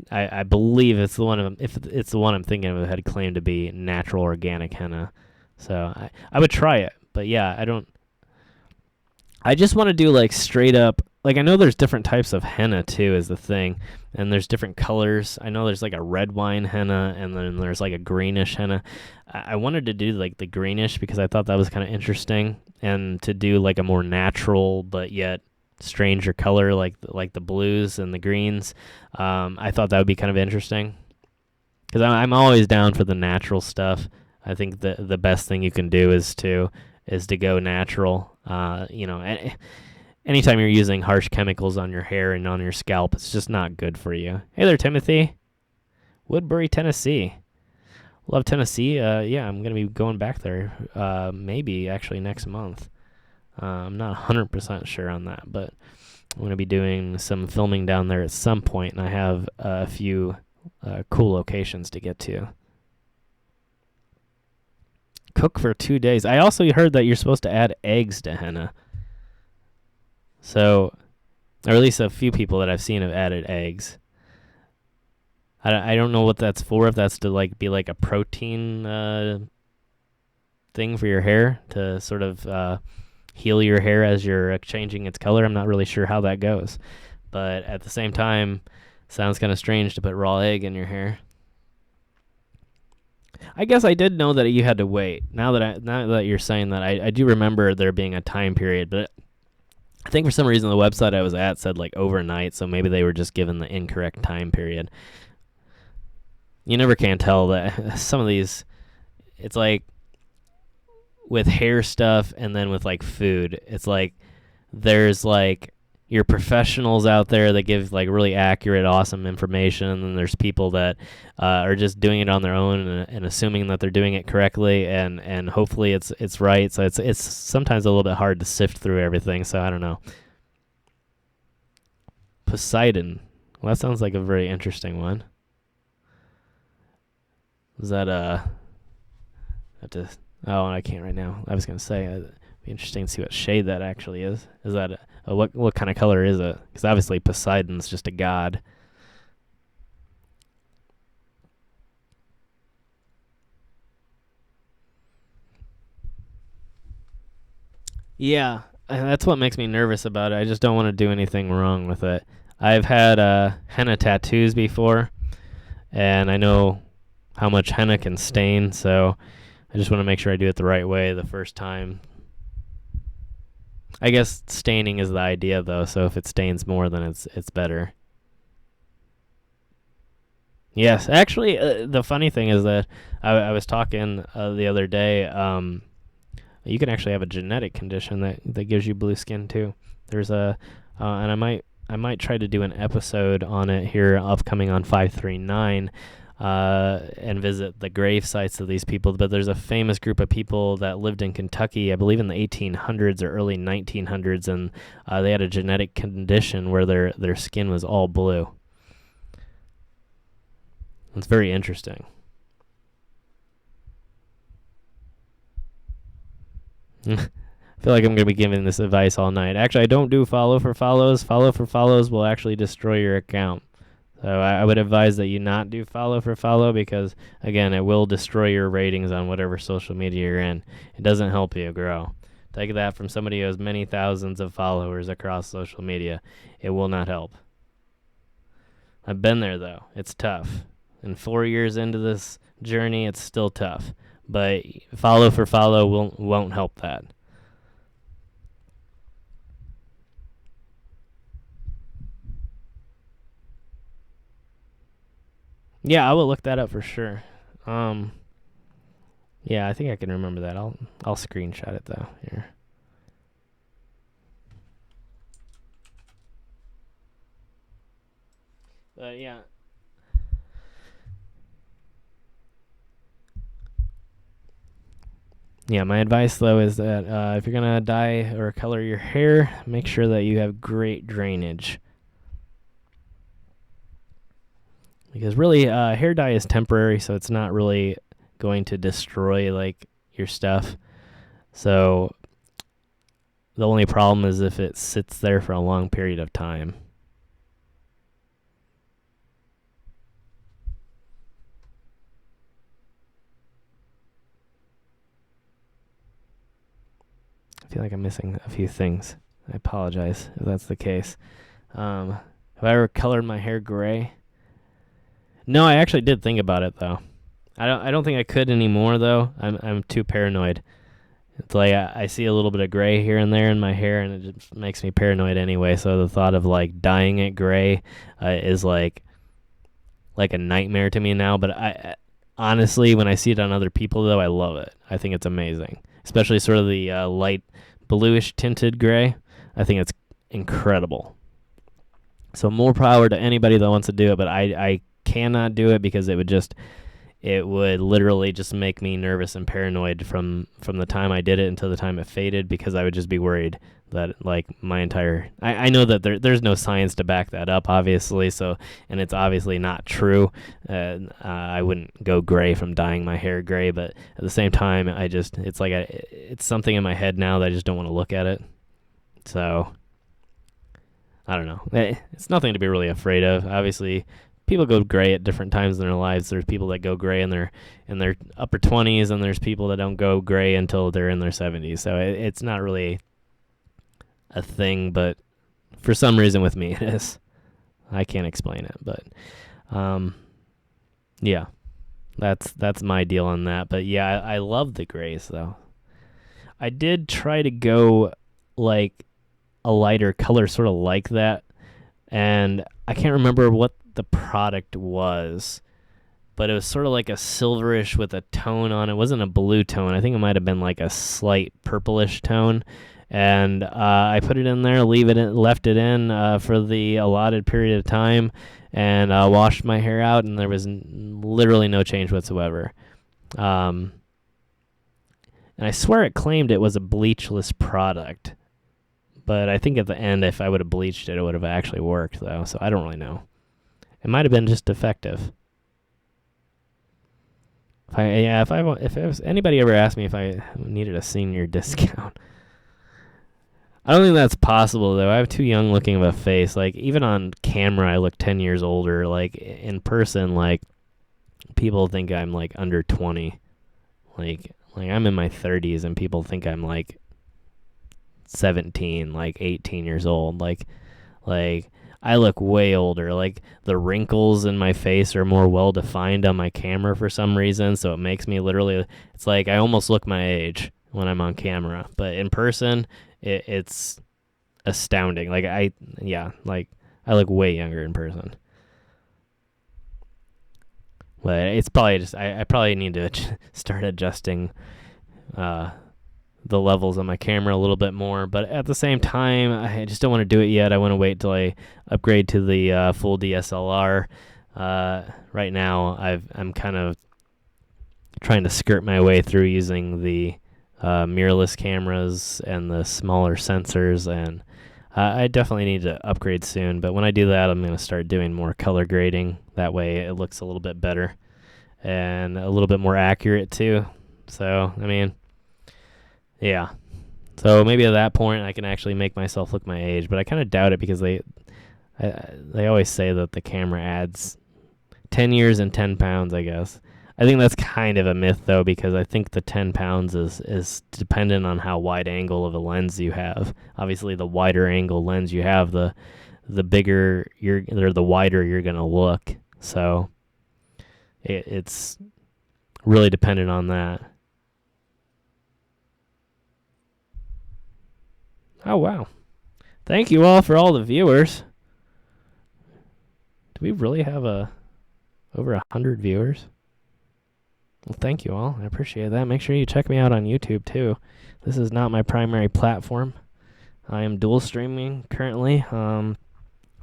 I believe it's the one if it's the one I'm thinking of, had claimed to be natural organic henna. So I would try it. But yeah, I just want to do like straight up, like I know there's different types of henna too is the thing, and there's different colors. I know there's like a red wine henna and then there's like a greenish henna. I wanted to do like the greenish because I thought that was kind of interesting, and to do like a more natural but yet stranger color like the blues and the greens. I thought that would be kind of interesting because I'm always down for the natural stuff. I think the best thing you can do is to go natural. Anytime you're using harsh chemicals on your hair and on your scalp, it's just not good for you. Hey there, Timothy. Woodbury, Tennessee. Love Tennessee. Yeah, I'm going to be going back there maybe actually next month. I'm not 100% sure on that, but I'm going to be doing some filming down there at some point, and I have a few cool locations to get to. Cook for 2 days. I also heard that you're supposed to add eggs to henna. So, or at least a few people that I've seen have added eggs. I don't know what that's for, if that's to like be like a protein thing for your hair to sort of heal your hair as you're changing its color. I'm not really sure how that goes. But at the same time, sounds kind of strange to put raw egg in your hair. I guess I did know that you had to wait. Now that you're saying that, I do remember there being a time period, but I think for some reason the website I was at said like overnight, so maybe they were just given the incorrect time period. You never can tell that some of these, it's like with hair stuff and then with like food, it's like there's like your professionals out there that give like really accurate, awesome information, and then there's people that are just doing it on their own and assuming that they're doing it correctly, and hopefully it's right. So it's sometimes a little bit hard to sift through everything. So I don't know. Poseidon. Well, that sounds like a very interesting one. Is that Oh, I can't right now. I was gonna say it'd be interesting to see what shade that actually is. Is that what kind of color is it? Because obviously Poseidon's just a god. Yeah, that's what makes me nervous about it. I just don't want to do anything wrong with it. I've had henna tattoos before, and I know how much henna can stain, so I just want to make sure I do it the right way the first time. I guess staining is the idea, though, so if it stains more, then it's better. Yes, actually, the funny thing is that I was talking the other day. You can actually have a genetic condition that gives you blue skin too. There's and I might try to do an episode on it here, upcoming on 539. And visit the grave sites of these people. But there's a famous group of people that lived in Kentucky, I believe in the 1800s or early 1900s, and they had a genetic condition where their skin was all blue. It's very interesting. I feel like I'm going to be giving this advice all night. Actually, I don't do follow for follows. Follow for follows will actually destroy your account. So I would advise that you not do follow for follow because, again, it will destroy your ratings on whatever social media you're in. It doesn't help you grow. Take that from somebody who has many thousands of followers across social media. It will not help. I've been there, though. It's tough. And 4 years into this journey, it's still tough. But follow for follow won't help that. Yeah, I will look that up for sure. Yeah, I think I can remember that. I'll screenshot it though here. But yeah. Yeah, my advice though is that if you're gonna dye or color your hair, make sure that you have great drainage. Because really, hair dye is temporary, so it's not really going to destroy like your stuff. So the only problem is if it sits there for a long period of time. I feel like I'm missing a few things. I apologize if that's the case. Have I ever colored my hair gray? No, I actually did think about it though. I don't think I could anymore though. I'm too paranoid. It's like I see a little bit of gray here and there in my hair, and it just makes me paranoid anyway. So the thought of like dyeing it gray is like a nightmare to me now. But I honestly, when I see it on other people though, I love it. I think it's amazing, especially sort of the light bluish tinted gray. I think it's incredible. So more power to anybody that wants to do it, but I cannot do it because it would literally just make me nervous and paranoid from the time I did it until the time it faded, because I would just be worried that like my entire I know that there's no science to back that up, obviously, so, and it's obviously not true. I wouldn't go gray from dyeing my hair gray, but at the same time it's something in my head now that I just don't want to look at it. So I don't know. It's nothing to be really afraid of. Obviously, people go gray at different times in their lives. There's people that go gray in their upper 20s, and there's people that don't go gray until they're in their 70s. So it's not really a thing, but for some reason with me it is. I can't explain it, but yeah, that's my deal on that. But yeah, I love the grays though. I did try to go like a lighter color, sort of like that, and I can't remember what the product was, but it was sort of like a silverish with a tone on it. It wasn't a blue tone. I think it might have been like a slight purplish tone, and I put it in there, left it in for the allotted period of time, and washed my hair out, and there was literally no change whatsoever. And I swear it claimed it was a bleachless product, but I think at the end, if I would have bleached it, it would have actually worked, though. So I don't really know. It might have been just defective. If anybody ever asked me if I needed a senior discount, I don't think that's possible, though. I have too young looking of a face. Like, even on camera, I look 10 years older. Like, in person, like, people think I'm, like, under 20. Like I'm in my 30s, and people think I'm, like, 17, like 18 years old. Like I look way older. Like, the wrinkles in my face are more well defined on my camera for some reason, so it makes me literally, it's like I almost look my age when I'm on camera, but in person it's astounding. Like I look way younger in person. But it's probably just I probably need to start adjusting the levels on my camera a little bit more, but at the same time, I just don't want to do it yet. I want to wait till I upgrade to the full DSLR. Right now, I'm kind of trying to skirt my way through using the mirrorless cameras and the smaller sensors, and I definitely need to upgrade soon. But when I do that, I'm going to start doing more color grading. That way, it looks a little bit better and a little bit more accurate too. So, I mean, yeah. So maybe at that point I can actually make myself look my age, but I kind of doubt it, because they always say that the camera adds 10 years and 10 pounds, I guess. I think that's kind of a myth though, because I think the 10 pounds is dependent on how wide angle of a lens you have. Obviously, the wider angle lens you have, the bigger the wider you're going to look. So it's really dependent on that. Oh, wow. Thank you all for all the viewers. Do we really have over 100 viewers? Well, thank you all. I appreciate that. Make sure you check me out on YouTube, too. This is not my primary platform. I am dual streaming currently.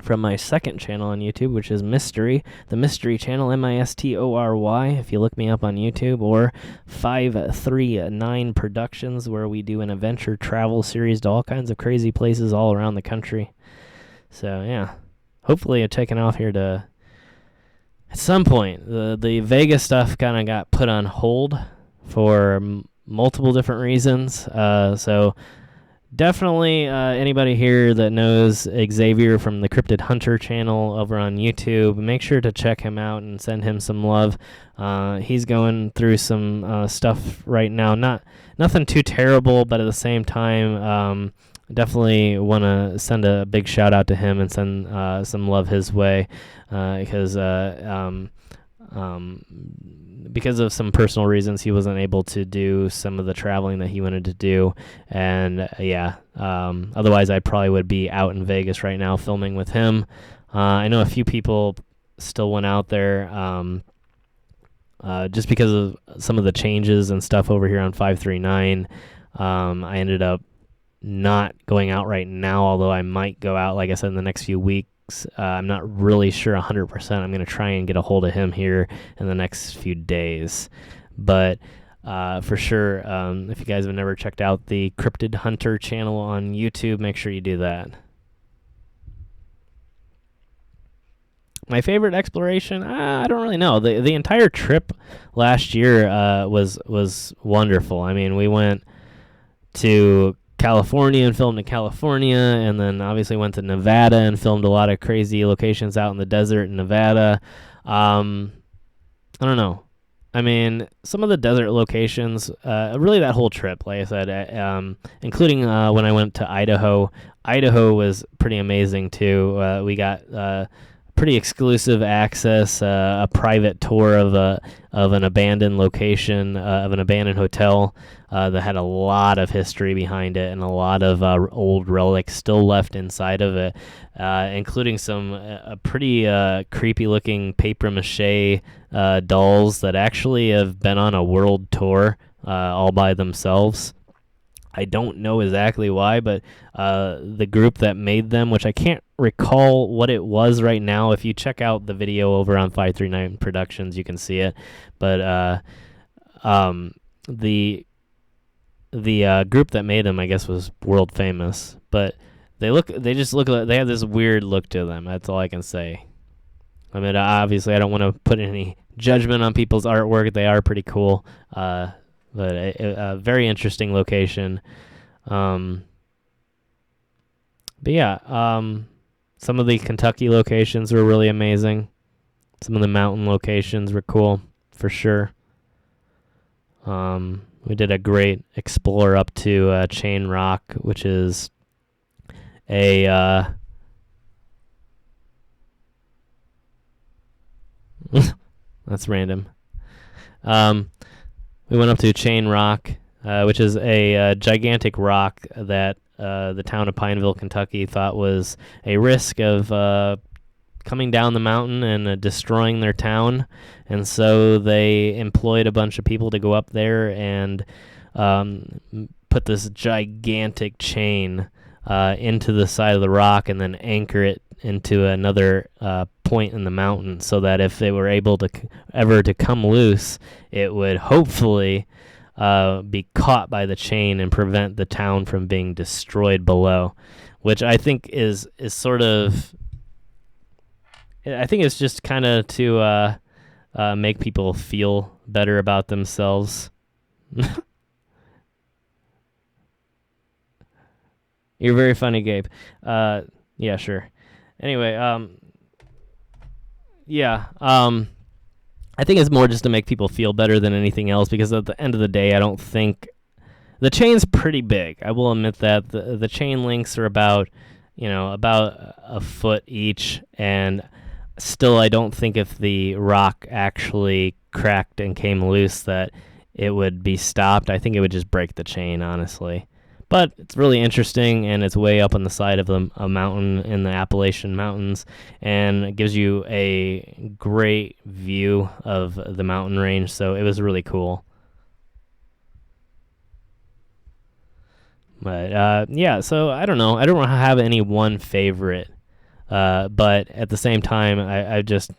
from my second channel on YouTube, which is MIstory, the MIstory channel, MIstory. If you look me up on YouTube, or 539 Productions, where we do an adventure travel series to all kinds of crazy places all around the country. So yeah, hopefully it's taken off here to. At some point, the Vegas stuff kind of got put on hold for multiple different reasons. So definitely anybody here that knows Xavier from the Cryptid Hunter channel over on YouTube, make sure to check him out and send him some love. He's going through some stuff right now. Nothing too terrible, but at the same time, definitely want to send a big shout out to him and send some love his way, because of some personal reasons he wasn't able to do some of the traveling that he wanted to do. And otherwise I probably would be out in Vegas right now filming with him. I know a few people still went out there just because of some of the changes and stuff over here on 539. I ended up not going out right now, although I might go out, like I said, in the next few weeks. I'm not really sure 100%. I'm going to try and get a hold of him here in the next few days. But for sure, if you guys have never checked out the Cryptid Hunter channel on YouTube, make sure you do that. My favorite exploration? I don't really know. The entire trip last year was wonderful. I mean, we went to California and filmed in California, and then obviously went to Nevada and filmed a lot of crazy locations out in the desert in Nevada. I don't know. I mean, some of the desert locations, really that whole trip, like I said, including when I went to Idaho. Idaho was pretty amazing too. We got pretty exclusive access, a private tour of an abandoned location, of an abandoned hotel that had a lot of history behind it and a lot of old relics still left inside of it, including some pretty creepy looking paper mache dolls that actually have been on a world tour all by themselves. I don't know exactly why, but the group that made them, which I can't recall what it was right now. If you check out the video over on 539 Productions, you can see it. But the group that made them, I guess, was world famous. But they have this weird look to them. That's all I can say. I mean, obviously, I don't want to put any judgment on people's artwork. They are pretty cool. But a very interesting location. But yeah, some of the Kentucky locations were really amazing. Some of the mountain locations were cool, for sure. We did a great explore up to Chain Rock, which is a... that's random. We went up to Chain Rock, which is a gigantic rock that the town of Pineville, Kentucky, thought was a risk of coming down the mountain and destroying their town. And so they employed a bunch of people to go up there and put this gigantic chain into the side of the rock and then anchor it into another point in the mountain, so that if they were able to ever to come loose, it would hopefully be caught by the chain and prevent the town from being destroyed below, which I think is sort of, I think it's just kind of to make people feel better about themselves. You're very funny, Gabe. Yeah, sure. Anyway, I think it's more just to make people feel better than anything else, because at the end of the day, I don't think the chain's pretty big. I will admit that the chain links are about a foot each, and still I don't think if the rock actually cracked and came loose that it would be stopped. I think it would just break the chain, honestly. But it's really interesting, and it's way up on the side of a mountain in the Appalachian Mountains, and it gives you a great view of the mountain range, so it was really cool. But, yeah, so I don't know. I don't have any one favorite But at the same time, I just,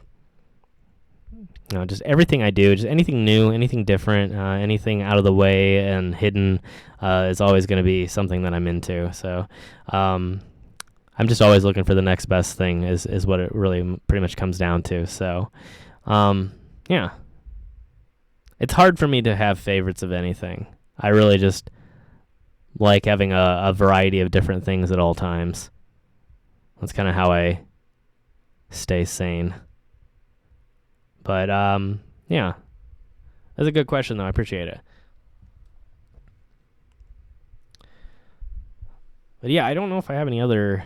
just everything I do, just anything new, anything different, anything out of the way and hidden, is always going to be something that I'm into. So, I'm just always looking for the next best thing is what it really pretty much comes down to. So, yeah. It's hard for me to have favorites of anything. I really just like having a variety of different things at all times. That's kind of how I stay sane. But, yeah. That's a good question, though. I appreciate it. But, yeah, I don't know if I have any other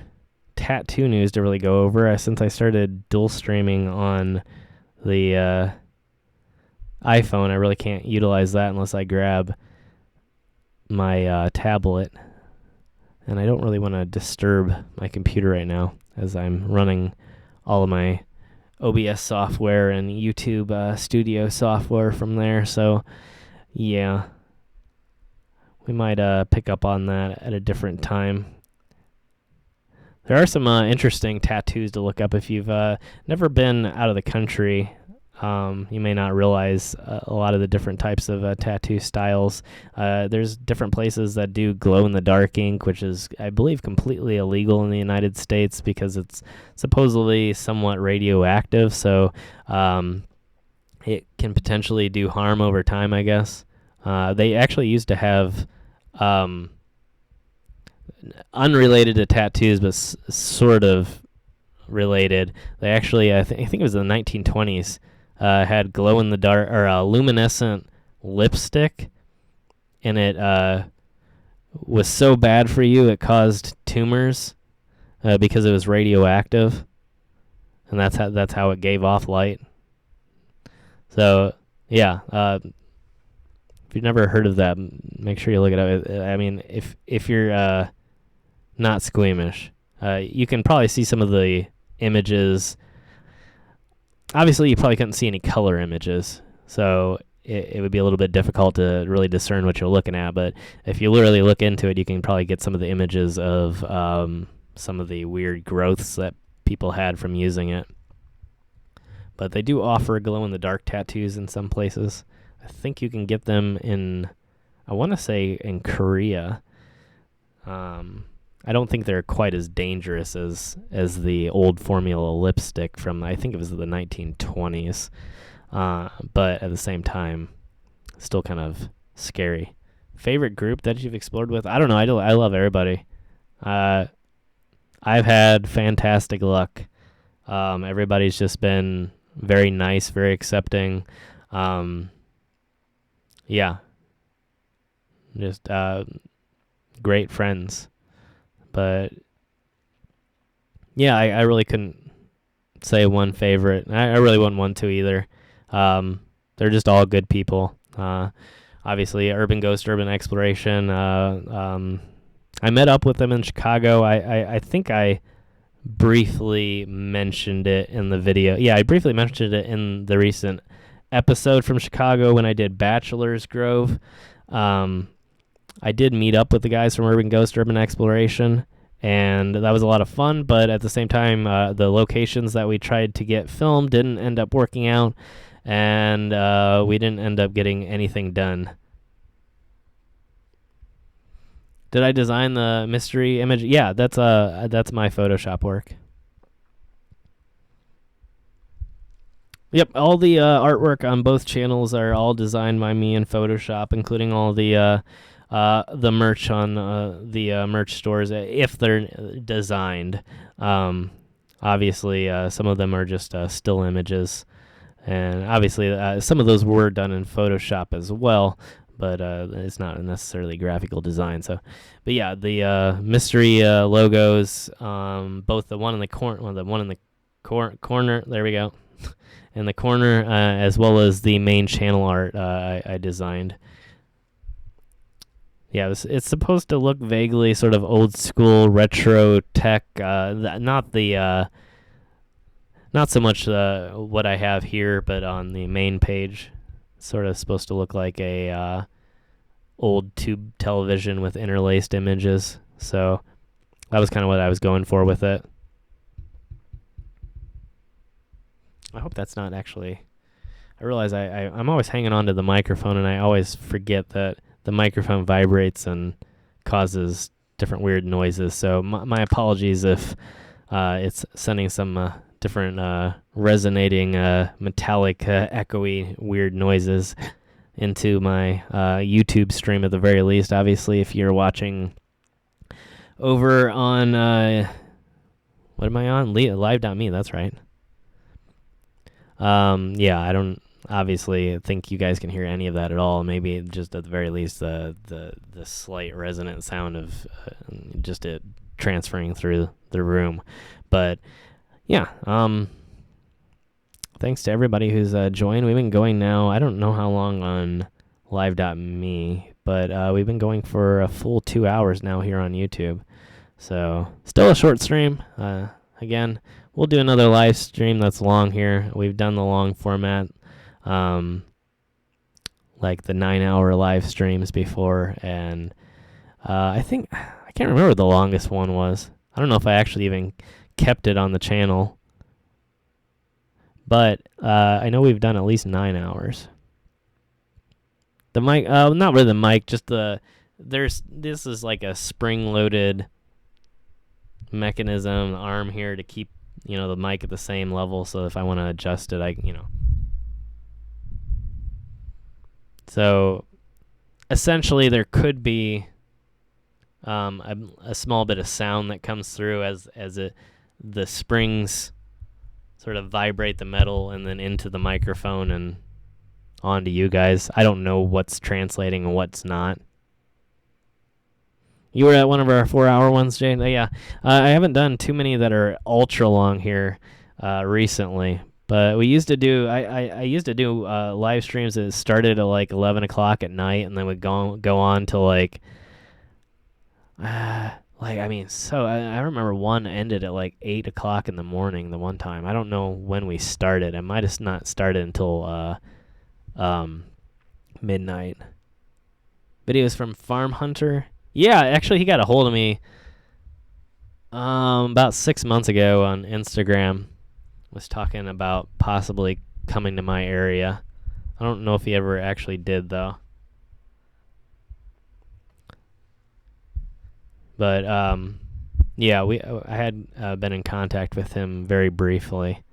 tattoo news to really go over. Since I started dual streaming on the iPhone, I really can't utilize that unless I grab my tablet. And I don't really want to disturb my computer right now as I'm running all of my OBS software and YouTube Studio software from there. So, yeah, we might pick up on that at a different time. There are some interesting tattoos to look up if you've never been out of the country. You may not realize a lot of the different types of tattoo styles. There's different places that do glow-in-the-dark ink, which is, I believe, completely illegal in the United States because it's supposedly somewhat radioactive, so it can potentially do harm over time, I guess. They actually used to have, unrelated to tattoos, but sort of related. They actually, I think it was in the 1920s, had glow-in-the-dark or luminescent lipstick, and it was so bad for you it caused tumors because it was radioactive, and that's how it gave off light. So yeah, if you've never heard of that, make sure you look it up. I mean, if you're not squeamish, you can probably see some of the images. Obviously, you probably couldn't see any color images, so it would be a little bit difficult to really discern what you're looking at. But if you literally look into it, you can probably get some of the images of some of the weird growths that people had from using it. But they do offer glow-in-the-dark tattoos in some places. I think you can get them in, I want to say, in Korea. I don't think they're quite as dangerous as the old formula lipstick from, I think it was the 1920s. But at the same time, still kind of scary. Favorite group that you've explored with? I don't know. I love everybody. I've had fantastic luck. Everybody's just been very nice, very accepting. Yeah. Just great friends. But yeah, I really couldn't say one favorite. I really wouldn't want to either. They're just all good people. Obviously, Urban Ghost, Urban Exploration. I met up with them in Chicago. I think I briefly mentioned it in the video. Yeah, I briefly mentioned it in the recent episode from Chicago when I did Bachelor's Grove. I did meet up with the guys from Urban Ghost, Urban Exploration, and that was a lot of fun, but at the same time, the locations that we tried to get filmed didn't end up working out, and we didn't end up getting anything done. Did I design the mystery image? Yeah, that's my Photoshop work. Yep, all the artwork on both channels are all designed by me in Photoshop, including all the merch on the merch stores, if they're designed. Obviously, some of them are just still images, and obviously some of those were done in Photoshop as well, but it's not necessarily graphical design. So, but yeah, the mystery logos, both the one in the corner, there we go, in the corner, as well as the main channel art I designed. Yeah, it's supposed to look vaguely sort of old school retro tech. Not so much what I have here, but on the main page, it's sort of supposed to look like a old tube television with interlaced images. So that was kind of what I was going for with it. I hope that's not actually... I realize I'm always hanging on to the microphone, and I always forget that the microphone vibrates and causes different weird noises. So my apologies if it's sending some different resonating, metallic, echoey, weird noises into my YouTube stream at the very least. Obviously, if you're watching over on... what am I on? Live.me, that's right. Yeah, I don't obviously think you guys can hear any of that at all. Maybe just at the very least the slight resonant sound of just it transferring through the room. But yeah, thanks to everybody who's joined. We've been going now, I don't know how long on live.me, but we've been going for a full 2 hours now here on YouTube. So still a short stream. Again, we'll do another live stream that's long here. We've done the long format, like the 9-hour live streams before, and I can't remember what the longest one was. I don't know if I actually even kept it on the channel, but I know we've done at least 9 hours. The mic, not really the mic, just this is like a spring-loaded mechanism arm here to keep the mic at the same level, so if I want to adjust it, so essentially there could be a small bit of sound that comes through as the springs sort of vibrate the metal and then into the microphone and onto you guys. I don't know what's translating and what's not. You were at one of our 4-hour ones, Jane? Yeah. I haven't done too many that are ultra long here recently, but we used to do. I used to do live streams that started at like 11 o'clock at night, and then would go on to I remember one ended at like 8 o'clock in the morning. The one time, I don't know when we started. I might have not started until midnight. Videos from Farm Hunter. Yeah, actually, he got a hold of me about 6 months ago on Instagram. Was talking about possibly coming to my area. I don't know if he ever actually did, though. But yeah, I had been in contact with him very briefly.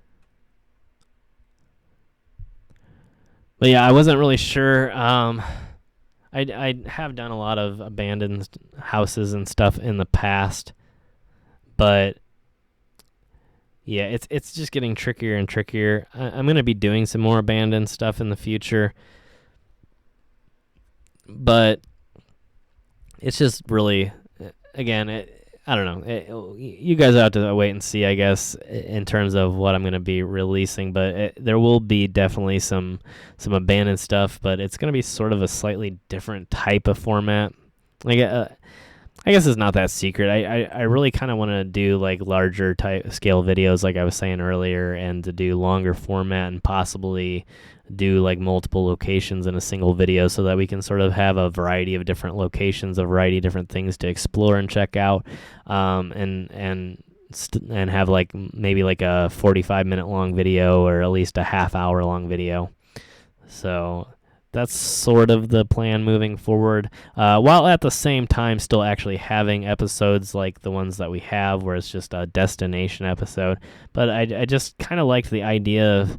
But yeah, I wasn't really sure. I have done a lot of abandoned houses and stuff in the past, but yeah, it's just getting trickier and trickier. I'm going to be doing some more abandoned stuff in the future, but it's just really, again, I don't know. You guys have to wait and see, I guess, in terms of what I'm going to be releasing. But there will be definitely some abandoned stuff, but it's going to be sort of a slightly different type of format. I guess it's not that secret. I really kind of want to do like larger type scale videos, like I was saying earlier, and to do longer format and possibly do like multiple locations in a single video, so that we can sort of have a variety of different locations, a variety of different things to explore and check out, and have like maybe like a 45-minute long video or at least a half-hour long video. So that's sort of the plan moving forward, while at the same time still actually having episodes like the ones that we have where it's just a destination episode. But I just kind of liked the idea of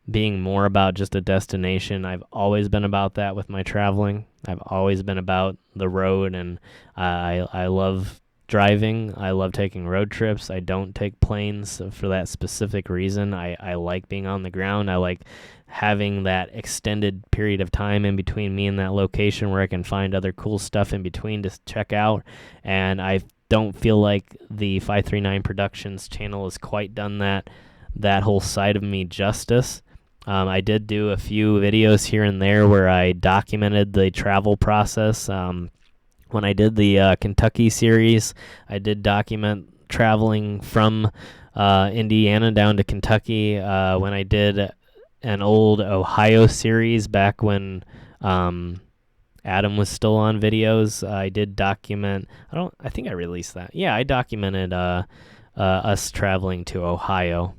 being more about just a destination. I've always been about that with my traveling. I've always been about the road, and I love driving. I love taking road trips. I don't take planes for that specific reason. I like being on the ground. I like having that extended period of time in between me and that location where I can find other cool stuff in between to check out. And I don't feel like the 539 Productions channel has quite done that whole side of me justice. I did do a few videos here and there where I documented the travel process. When I did the Kentucky series, I did document traveling from Indiana down to Kentucky. When I did an old Ohio series back when Adam was still on videos, I did document. I think I released that. Yeah, I documented us traveling to Ohio.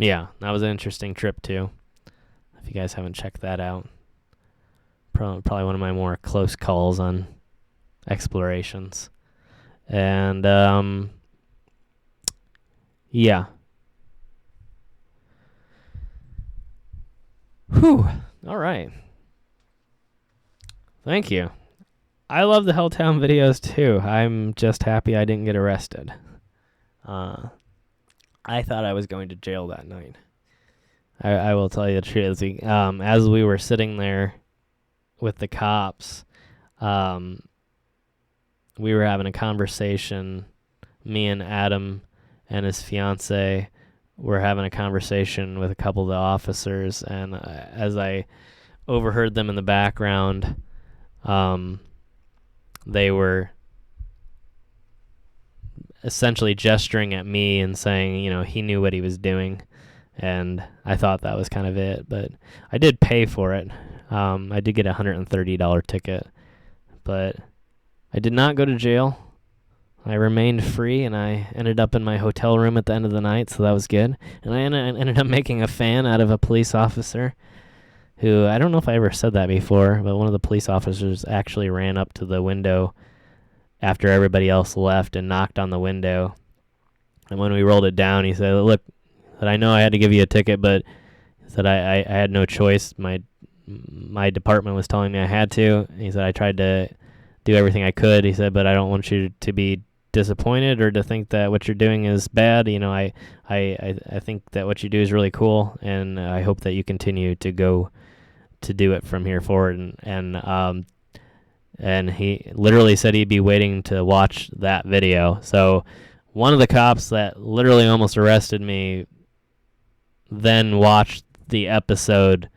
Yeah, that was an interesting trip too. If you guys haven't checked that out, probably one of my more close calls on explorations. And yeah. Whew. All right. Thank you. I love the Helltown videos too. I'm just happy I didn't get arrested. I thought I was going to jail that night. I will tell you the truth. As we were sitting there with the cops, we were having a conversation. Me and Adam and his fiance were having a conversation with a couple of the officers, and as I overheard them in the background, they were essentially gesturing at me and saying, he knew what he was doing, and I thought that was kind of it, but I did pay for it. I did get a $130 ticket, but I did not go to jail. I remained free, and I ended up in my hotel room at the end of the night, so that was good. And I ended up making a fan out of a police officer who, I don't know if I ever said that before, but one of the police officers actually ran up to the window after everybody else left and knocked on the window. And when we rolled it down, he said, "Look, I know I had to give you a ticket, but he said I had no choice. My department was telling me I had to." He said, "I tried to do everything I could." He said, "But I don't want you to be disappointed or to think that what you're doing is bad. I think that what you do is really cool, and I hope that you continue to go to do it from here forward." And he literally said he'd be waiting to watch that video. So one of the cops that literally almost arrested me then watched the episode,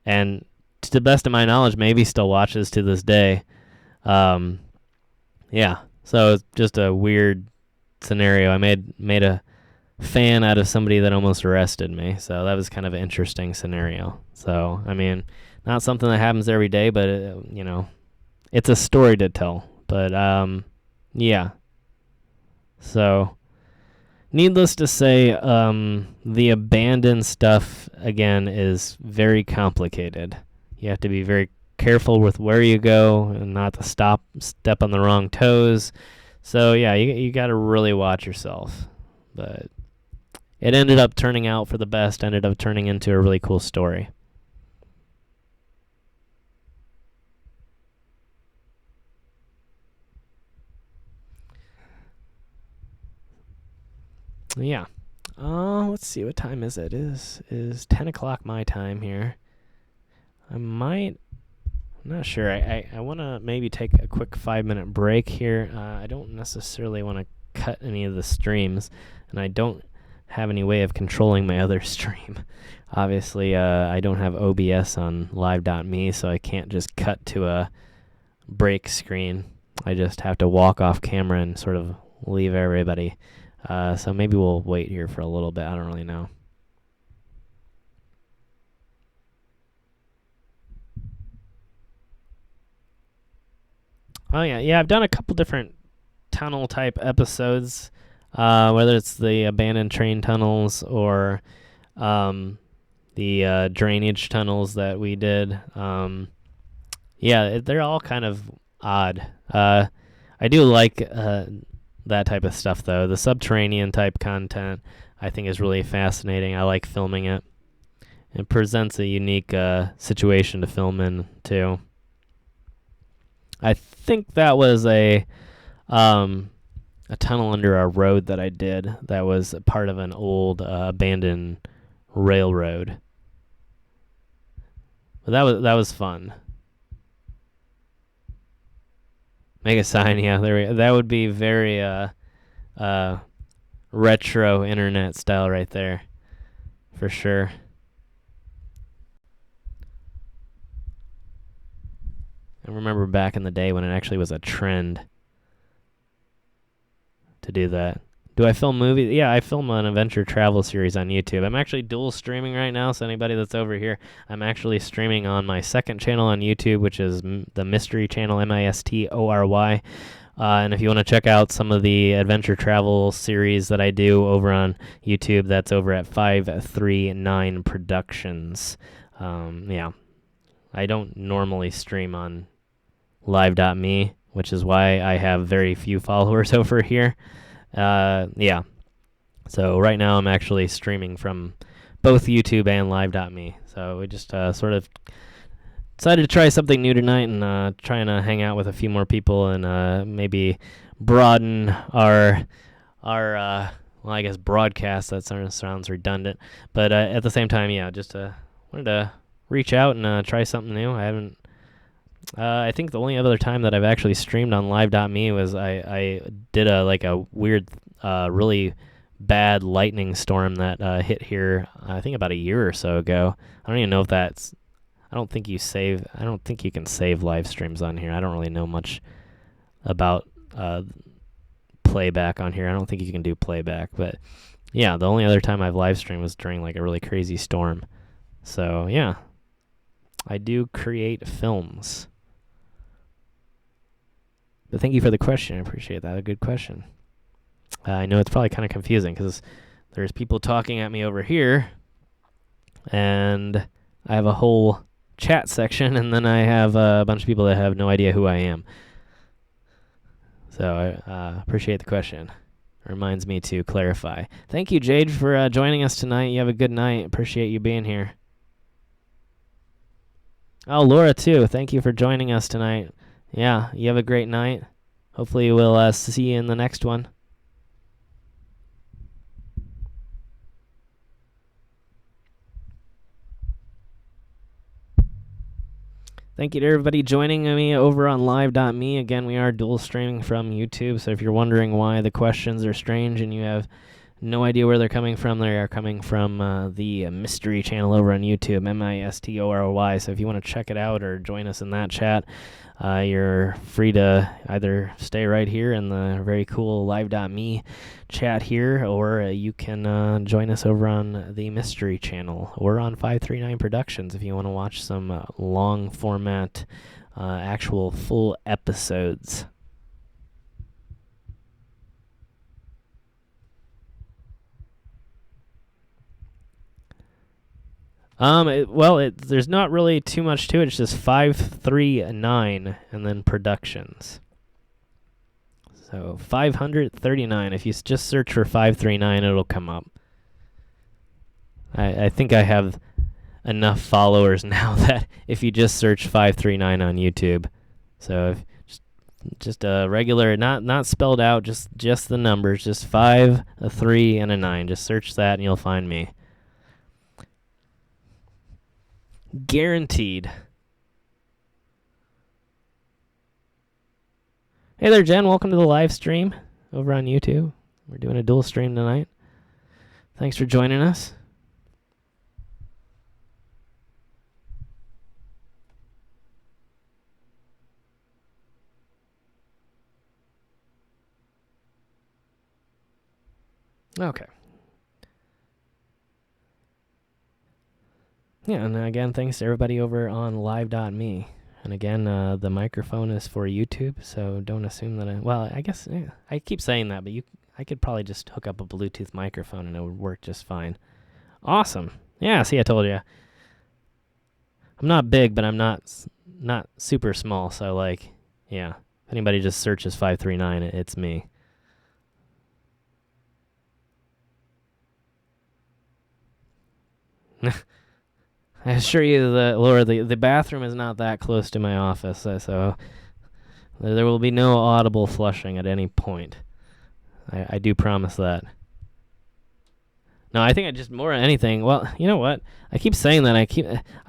and to the best of my knowledge, maybe still watches to this day. Yeah. So it's just a weird scenario. I made a fan out of somebody that almost arrested me. So that was kind of an interesting scenario. So, I mean, not something that happens every day, but, it's a story to tell. But, yeah. So, needless to say, the abandoned stuff, again, is very complicated. You have to be very careful with where you go and not to step on the wrong toes. So yeah, you got to really watch yourself. But it ended up turning out for the best, ended up turning into a really cool story. Yeah. Let's see, what time is it? It is 10 o'clock my time here. I'm not sure. I want to maybe take a quick 5-minute break here. I don't necessarily want to cut any of the streams, and I don't have any way of controlling my other stream. Obviously, I don't have OBS on live.me, so I can't just cut to a break screen. I just have to walk off camera and sort of leave everybody. So maybe we'll wait here for a little bit. I don't really know. Oh, yeah, I've done a couple different tunnel-type episodes, whether it's the abandoned train tunnels or the drainage tunnels that we did. They're all kind of odd. I do like that type of stuff, though. The subterranean-type content, I think, is really fascinating. I like filming it. It presents a unique situation to film in, too. I think that was a tunnel under a road that I did that was part of an old abandoned railroad. But that was fun. Make a sign, yeah. That would be very retro internet style right there, for sure. I remember back in the day when it actually was a trend to do that. Do I film movies? Yeah, I film an adventure travel series on YouTube. I'm actually dual streaming right now, so anybody that's over here, I'm actually streaming on my second channel on YouTube, which is the MIstory channel, MIstory. And if you want to check out some of the adventure travel series that I do over on YouTube, that's over at 539 Productions. Yeah, I don't normally stream on live.me, which is why I have very few followers over here. Yeah. So right now I'm actually streaming from both YouTube and live.me. So we just sort of decided to try something new tonight and trying to hang out with a few more people and maybe broaden our well, I guess broadcast. That sort of sounds redundant, but at the same time, yeah, just wanted to reach out and try something new. I haven't. I think the only other time that I've actually streamed on live.me was I did a weird, really bad lightning storm that hit here. I think about a year or so ago. I don't even know if that's. I don't think you can save live streams on here. I don't really know much about playback on here. I don't think you can do playback, but yeah, the only other time I've live streamed was during like a really crazy storm. So yeah, I do create films. But thank you for the question. I appreciate that. A good question. I know it's probably kind of confusing because there's people talking at me over here, and I have a whole chat section, and then I have a bunch of people that have no idea who I am. So I appreciate the question. It reminds me to clarify. Thank you, Jade, for joining us tonight. You have a good night. Appreciate you being here. Oh, Laura, too. Thank you for joining us tonight. Yeah, you have a great night. Hopefully we'll see you in the next one. Thank you to everybody joining me over on live.me. Again, we are dual streaming from YouTube, so if you're wondering why the questions are strange and you have no idea where they're coming from, they are coming from the MIstory channel over on YouTube, MIstory. So if you want to check it out or join us in that chat, you're free to either stay right here in the very cool live.me chat here, or you can join us over on the MIstory channel or on 539 Productions if you want to watch some long format, actual full episodes. There's not really too much to it. It's just 539 and then Productions. So 539. If you just search for 539, it'll come up. I think I have enough followers now that if you just search 539 on YouTube, so if just a regular, not spelled out, just the numbers, just 5, a 3, and a 9. Just search that and you'll find me. Guaranteed. Hey there, Jen. Welcome to the live stream over on YouTube. We're doing a dual stream tonight. Thanks for joining us. Okay. Yeah, and again, thanks to everybody over on live.me. And again, the microphone is for YouTube, so don't assume that I guess, yeah, I keep saying that, but I could probably just hook up a Bluetooth microphone and it would work just fine. Awesome. Yeah, see, I told you. I'm not big, but I'm not super small, so like, yeah. If anybody just searches 539, it's me. I assure you, Laura, the bathroom is not that close to my office, so there will be no audible flushing at any point. I do promise that. No, I think I just more than anything. Well, you know what? I keep saying that. I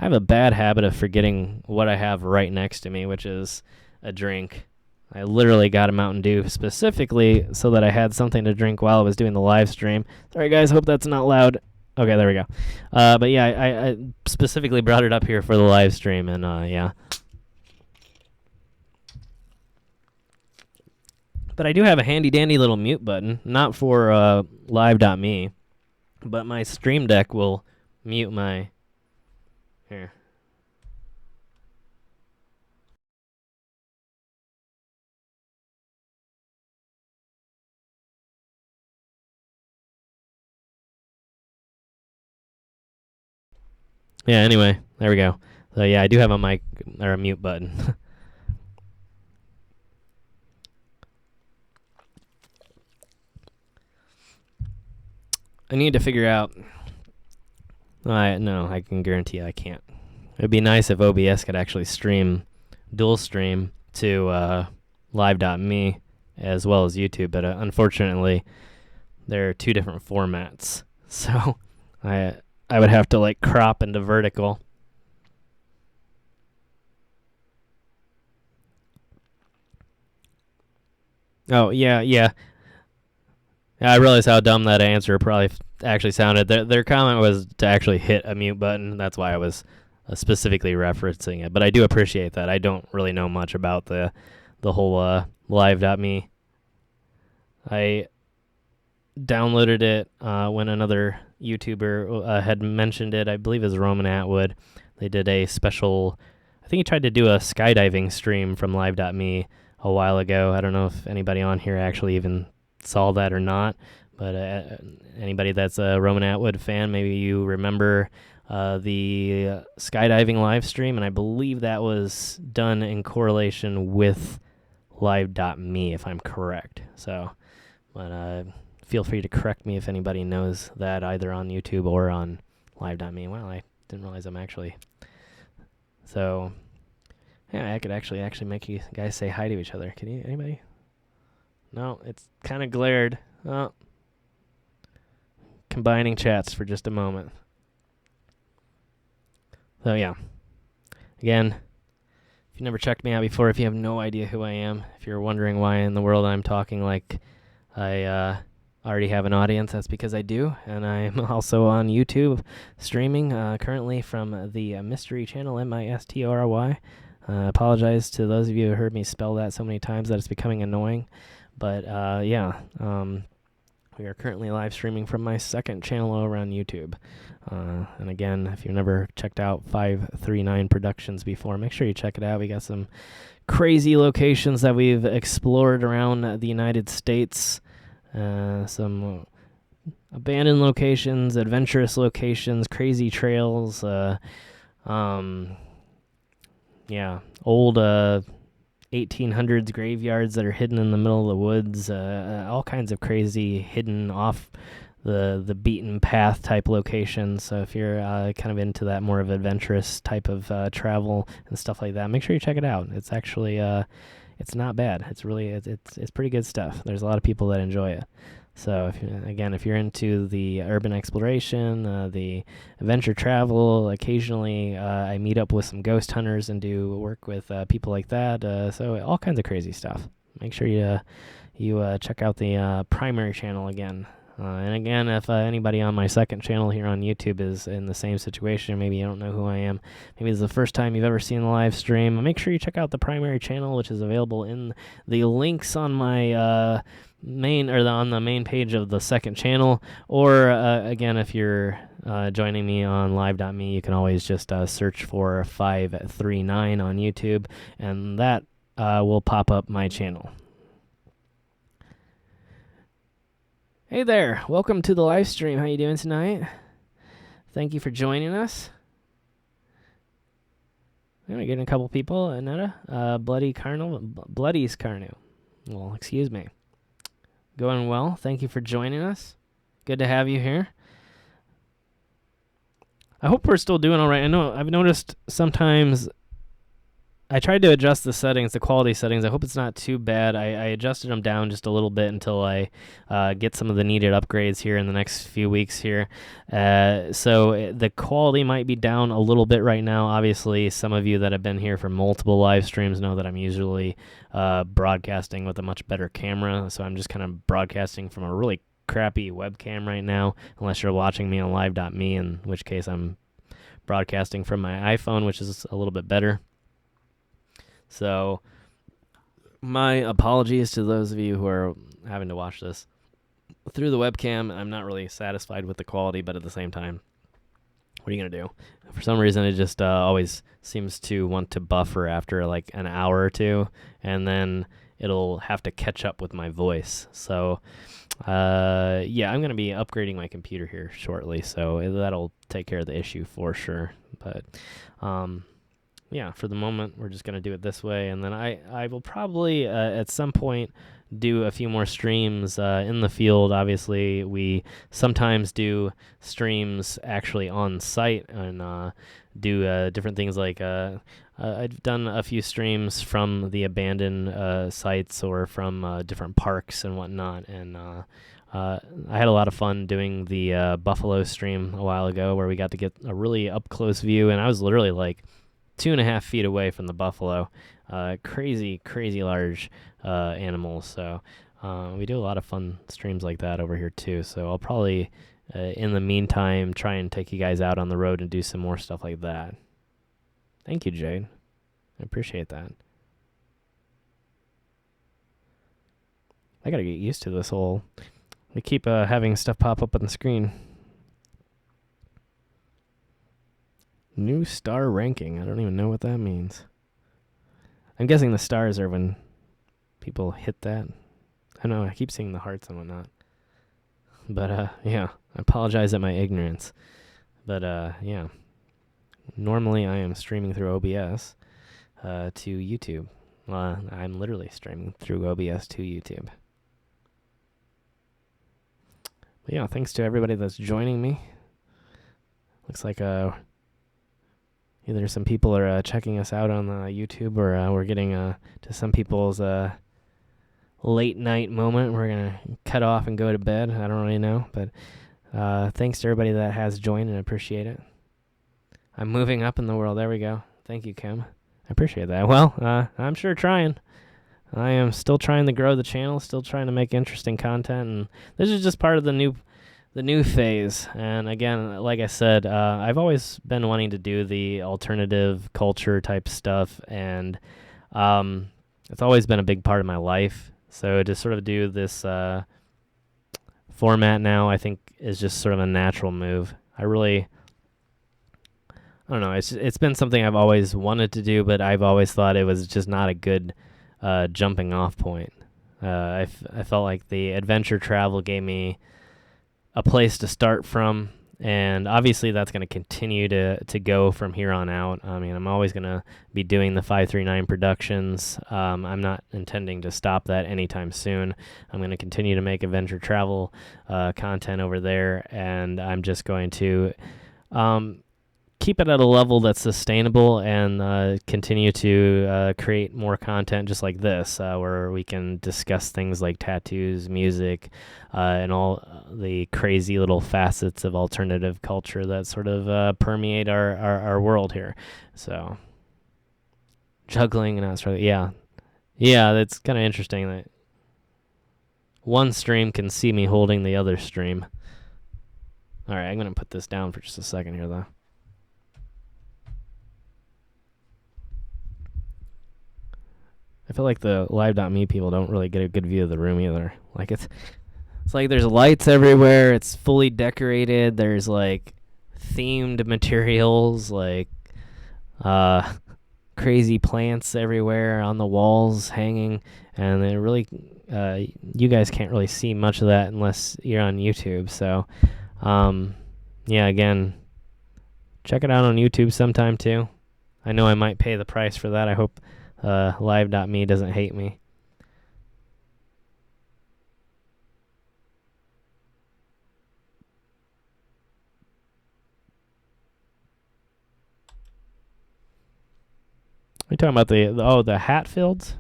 have a bad habit of forgetting what I have right next to me, which is a drink. I literally got a Mountain Dew specifically so that I had something to drink while I was doing the live stream. Sorry, guys. Hope that's not loud. Okay, there we go. But yeah, I specifically brought it up here for the live stream, and yeah. But I do have a handy-dandy little mute button, not for live.me, but my Stream Deck will mute my... Here. Yeah, anyway, there we go. So yeah, I do have a mic or a mute button. I need to figure out. No, I can guarantee I can't. It'd be nice if OBS could actually dual stream to live.me as well as YouTube, but unfortunately, there are two different formats. So I would have to like crop into vertical. Oh yeah. I realize how dumb that answer probably actually sounded. Their comment was to actually hit a mute button. That's why I was specifically referencing it. But I do appreciate that. I don't really know much about the whole live.me. I downloaded it when another YouTuber had mentioned it. I believe it was Roman Atwood. They did a special, I think he tried to do a skydiving stream from live.me a while ago. I don't know if anybody on here actually even saw that or not, but anybody that's a Roman Atwood fan, maybe you remember the skydiving live stream, and I believe that was done in correlation with live.me, if I'm correct. So, but feel free to correct me if anybody knows that either on YouTube or on live.me. Well, I didn't realize I'm actually. So, yeah, I could actually make you guys say hi to each other. Can you? Anybody? No, it's kind of glared. Oh. Combining chats for just a moment. So, yeah. Again, if you never checked me out before, if you have no idea who I am, if you're wondering why in the world I'm talking like I already have an audience, that's because I do. And I'm also on YouTube streaming currently from the MIstory channel, MIstory. Apologize to those of you who heard me spell that so many times that it's becoming annoying. But we are currently live streaming from my second channel over on YouTube. And again, if you've never checked out 539 Productions before, make sure you check it out. We got some crazy locations that we've explored around the United States. Some abandoned locations, adventurous locations, crazy trails. Old 1800s graveyards that are hidden in the middle of the woods, all kinds of crazy hidden off the beaten path type locations. So if you're kind of into that more of adventurous type of travel and stuff like that, make sure you check it out. It's actually it's not bad. It's really it's pretty good stuff. There's a lot of people that enjoy it. So if you're into the urban exploration, the adventure travel, occasionally I meet up with some ghost hunters and do work with people like that. So all kinds of crazy stuff. Make sure you check out the primary channel again. And again, if anybody on my second channel here on YouTube is in the same situation, maybe you don't know who I am, maybe it's the first time you've ever seen the live stream, make sure you check out the primary channel, which is available in the links on my on the main page of the second channel. Or again, if you're joining me on live.me, you can always just search for 539 on YouTube, and that will pop up my channel. Hey there, welcome to the live stream. How you doing tonight? Thank you for joining us. I'm getting a couple people. Anetta, Bloody's Carnu. Well, excuse me. Going well. Thank you for joining us. Good to have you here. I hope we're still doing all right. I know I've noticed sometimes I tried to adjust the settings, the quality settings. I hope it's not too bad. I adjusted them down just a little bit until I get some of the needed upgrades here in the next few weeks here. So the quality might be down a little bit right now. Obviously, some of you that have been here for multiple live streams know that I'm usually broadcasting with a much better camera. So I'm just kind of broadcasting from a really crappy webcam right now, unless you're watching me on live.me, in which case I'm broadcasting from my iPhone, which is a little bit better. So, my apologies to those of you who are having to watch this through the webcam. I'm not really satisfied with the quality, but at the same time, what are you going to do? For some reason, it just always seems to want to buffer after like an hour or two, and then it'll have to catch up with my voice. So, I'm going to be upgrading my computer here shortly, so that'll take care of the issue for sure. But yeah, for the moment, we're just going to do it this way. And then I will probably, at some point, do a few more streams in the field. Obviously, we sometimes do streams actually on site and do different things like I've done a few streams from the abandoned sites or from different parks and whatnot. And I had a lot of fun doing the buffalo stream a while ago where we got to get a really up-close view. And I was literally like 2.5 feet away from the buffalo. Crazy large animals. So we do a lot of fun streams like that over here too. So I'll probably, in the meantime, try and take you guys out on the road and do some more stuff like that. Thank you, Jade. I appreciate that. I gotta get used to this whole... We keep having stuff pop up on the screen. New star ranking. I don't even know what that means. I'm guessing the stars are when people hit that. I know, I keep seeing the hearts and whatnot. But, yeah, I apologize at my ignorance. But, yeah. Normally I am streaming through OBS to YouTube. I'm literally streaming through OBS to YouTube. But yeah, thanks to everybody that's joining me. Looks like either some people are checking us out on YouTube or we're getting to some people's late night moment. We're going to cut off and go to bed. I don't really know. But thanks to everybody that has joined, and I appreciate it. I'm moving up in the world. There we go. Thank you, Kim. I appreciate that. Well, I'm sure trying. I am still trying to grow the channel, still trying to make interesting content, and this is just part of the new phase. And again, like I said, I've always been wanting to do the alternative culture type stuff, and it's always been a big part of my life. So to sort of do this format now, I think is just sort of a natural move. I don't know. It's been something I've always wanted to do, but I've always thought it was just not a good jumping off point. I felt like the adventure travel gave me a place to start from, and obviously that's going to continue to go from here on out. I mean, I'm always going to be doing the 539 productions. I'm not intending to stop that anytime soon. I'm going to continue to make adventure travel content over there, and I'm just going to keep it at a level that's sustainable and continue to create more content just like this, where we can discuss things like tattoos, music, and all the crazy little facets of alternative culture that sort of permeate our world here. So, juggling and Australia, yeah, that's kind of interesting that one stream can see me holding the other stream. All right, I'm going to put this down for just a second here, though. I feel like the live.me people don't really get a good view of the room either. Like it's like there's lights everywhere. It's fully decorated. There's like themed materials, like crazy plants everywhere on the walls hanging, and it really you guys can't really see much of that unless you're on YouTube. So yeah, again, check it out on YouTube sometime too. I know I might pay the price for that. I hope live.me doesn't hate me. Are you talking about the Hatfields?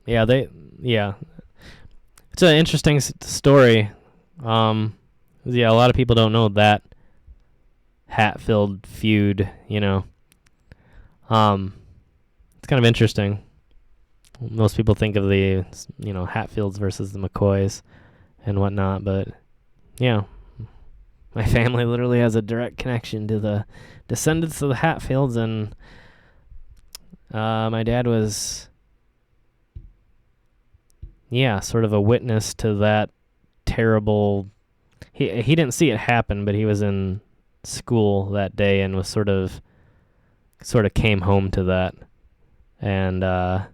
Yeah, it's an interesting story. Yeah, a lot of people don't know that Hatfield feud, you know. It's kind of interesting. Most people think of the, Hatfields versus the McCoys and whatnot, but yeah, my family literally has a direct connection to the descendants of the Hatfields, and my dad was, sort of a witness to that terrible. He didn't see it happen, but he was in school that day and was sort of came home to that, and and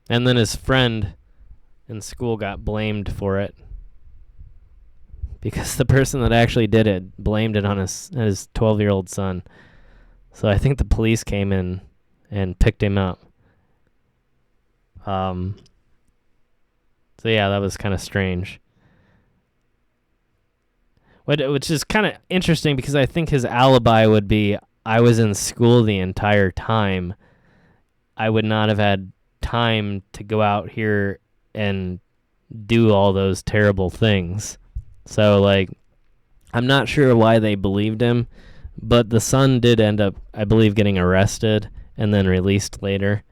then his friend in school got blamed for it because the person that actually did it blamed it on his 12-year-old son. So I think the police came in and picked him up. So yeah, that was kind of strange. Which is kind of interesting because I think his alibi would be, I was in school the entire time. I would not have had time to go out here and do all those terrible things. So, like, I'm not sure why they believed him, but the son did end up, I believe, getting arrested and then released later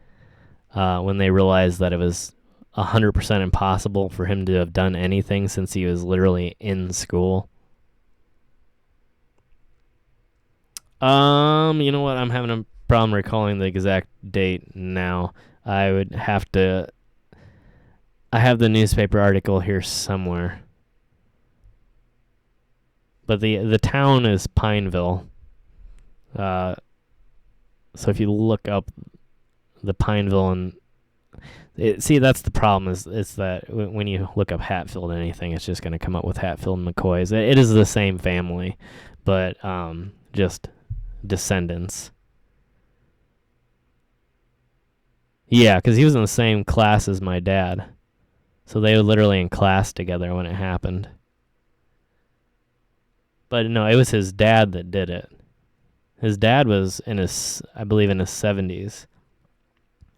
when they realized that it was 100% impossible for him to have done anything since he was literally in school. You know what? I'm having a problem recalling the exact date now. I have the newspaper article here somewhere. But the town is Pineville. So if you look up the Pineville and that's the problem is that when you look up Hatfield anything, it's just going to come up with Hatfield and McCoys. It is the same family, but just descendants. Yeah, because he was in the same class as my dad. So they were literally in class together when it happened. But no, it was his dad that did it. His dad was I believe in his 70s.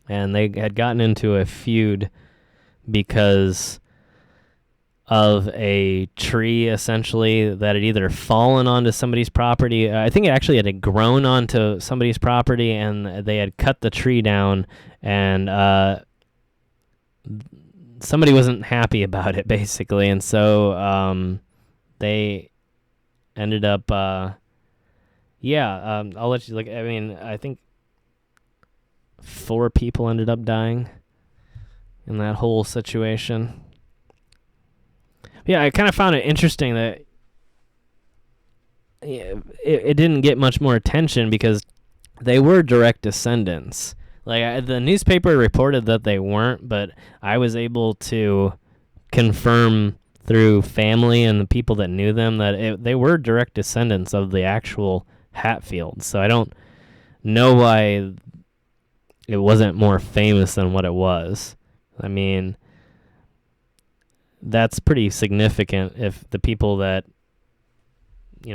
And they had gotten into a feud because of a tree, essentially, that had either fallen onto somebody's property. I think it actually had grown onto somebody's property, and they had cut the tree down, and somebody wasn't happy about it, basically. And so they ended up, I'll let you look. I mean, I think 4 people ended up dying in that whole situation. Yeah, I kind of found it interesting that it didn't get much more attention because they were direct descendants. Like, the newspaper reported that they weren't, but I was able to confirm through family and the people that knew them that they were direct descendants of the actual Hatfields. So I don't know why it wasn't more famous than what it was. I mean, that's pretty significant if the people that,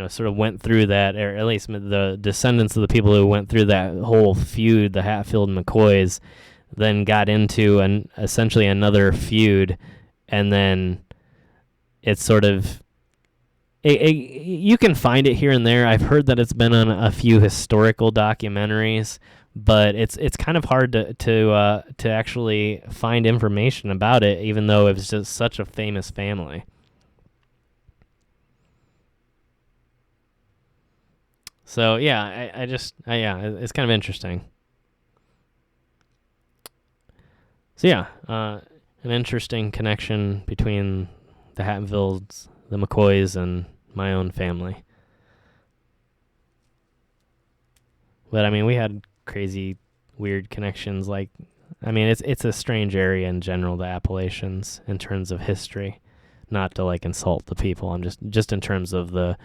sort of went through that, or at least the descendants of the people who went through that whole feud, the Hatfield and McCoys, then got into essentially another feud, and then it's sort of, you can find it here and there. I've heard that it's been on a few historical documentaries, but it's kind of hard to actually find information about it, even though it was just such a famous family. So yeah, it's kind of interesting. So yeah, an interesting connection between the Hatfields, the McCoys, and my own family. But I mean, we had crazy, weird connections. Like, I mean, it's a strange area in general, the Appalachians, in terms of history. Not to like insult the people. I'm just in terms of the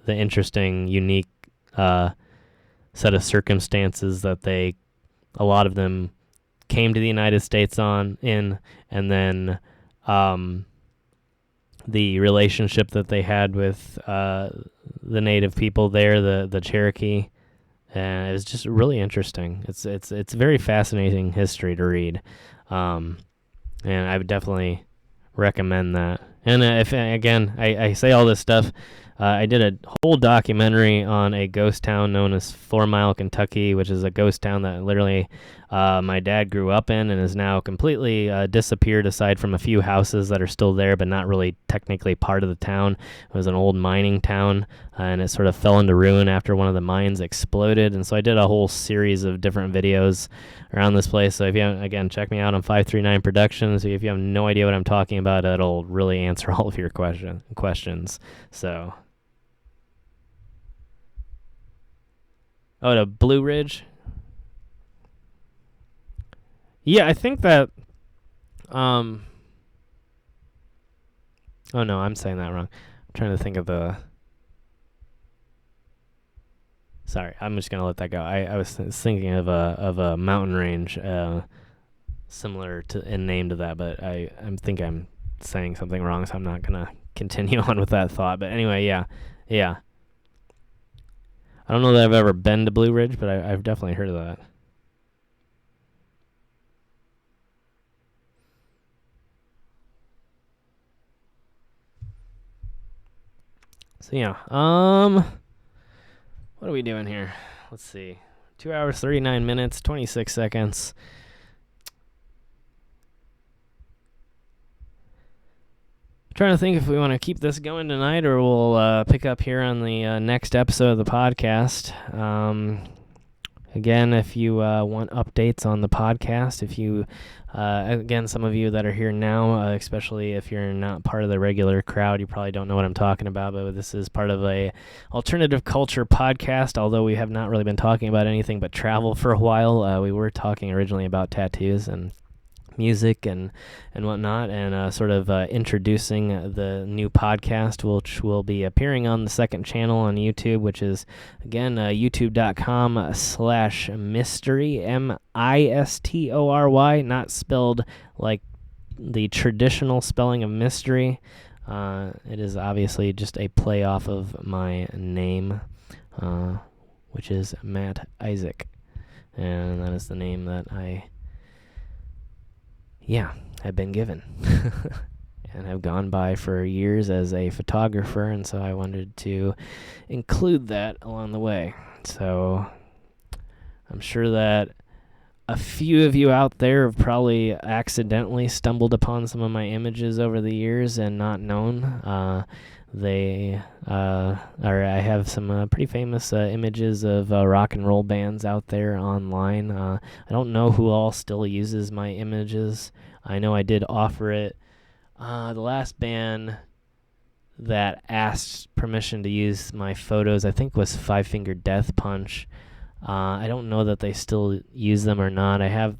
interesting, unique set of circumstances that a lot of them came to the United States in, and then the relationship that they had with the native people there, the Cherokee. And it was just really interesting. It's very fascinating history to read, and I would definitely recommend that. And if again, I say all this stuff, I did a whole documentary on a ghost town known as 4 Mile, Kentucky, which is a ghost town that literally my dad grew up in and is now completely disappeared, aside from a few houses that are still there, but not really technically part of the town. It was an old mining town, and it sort of fell into ruin after one of the mines exploded. And so I did a whole series of different videos around this place. So if you haven't, again, check me out on 539 Productions. If you have no idea what I'm talking about, it'll really answer all of your questions. So. Oh, to Blue Ridge? Yeah, I think that Oh no, I'm saying that wrong. I'm trying to think of the. Sorry, I'm just gonna let that go. I was thinking of a mountain range, similar to in name to that, but I think I'm saying something wrong, so I'm not gonna continue on with that thought. But anyway, yeah. I don't know that I've ever been to Blue Ridge, but I've definitely heard of that. So yeah, what are we doing here? Let's see. 2 hours, 39 minutes, 26 seconds. I'm trying to think if we want to keep this going tonight or we'll pick up here on the next episode of the podcast. Again, if you want updates on the podcast, if you, again, some of you that are here now, especially if you're not part of the regular crowd, you probably don't know what I'm talking about, but this is part of a alternative culture podcast, although we have not really been talking about anything but travel for a while. We were talking originally about tattoos and music and whatnot, and sort of introducing the new podcast, which will be appearing on the second channel on YouTube, which is, again, youtube.com/MIstory, MIstory, not spelled like the traditional spelling of mystery. It is obviously just a play off of my name, which is Matt Isaac, and that is the name that I've been given and have gone by for years as a photographer, and so I wanted to include that along the way. So I'm sure that a few of you out there have probably accidentally stumbled upon some of my images over the years and not known. I have some pretty famous images of rock and roll bands out there online. I don't know who all still uses my images. I know I did offer it. The last band that asked permission to use my photos, I think, was Five Finger Death Punch. I don't know that they still use them or not. I have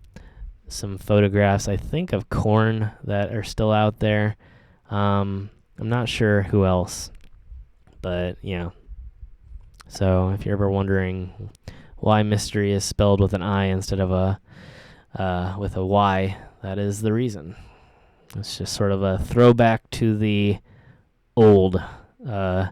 some photographs, I think, of Korn that are still out there. I'm not sure who else, but yeah. So if you're ever wondering why mystery is spelled with an I instead of with a Y, that is the reason. It's just sort of a throwback to the old. I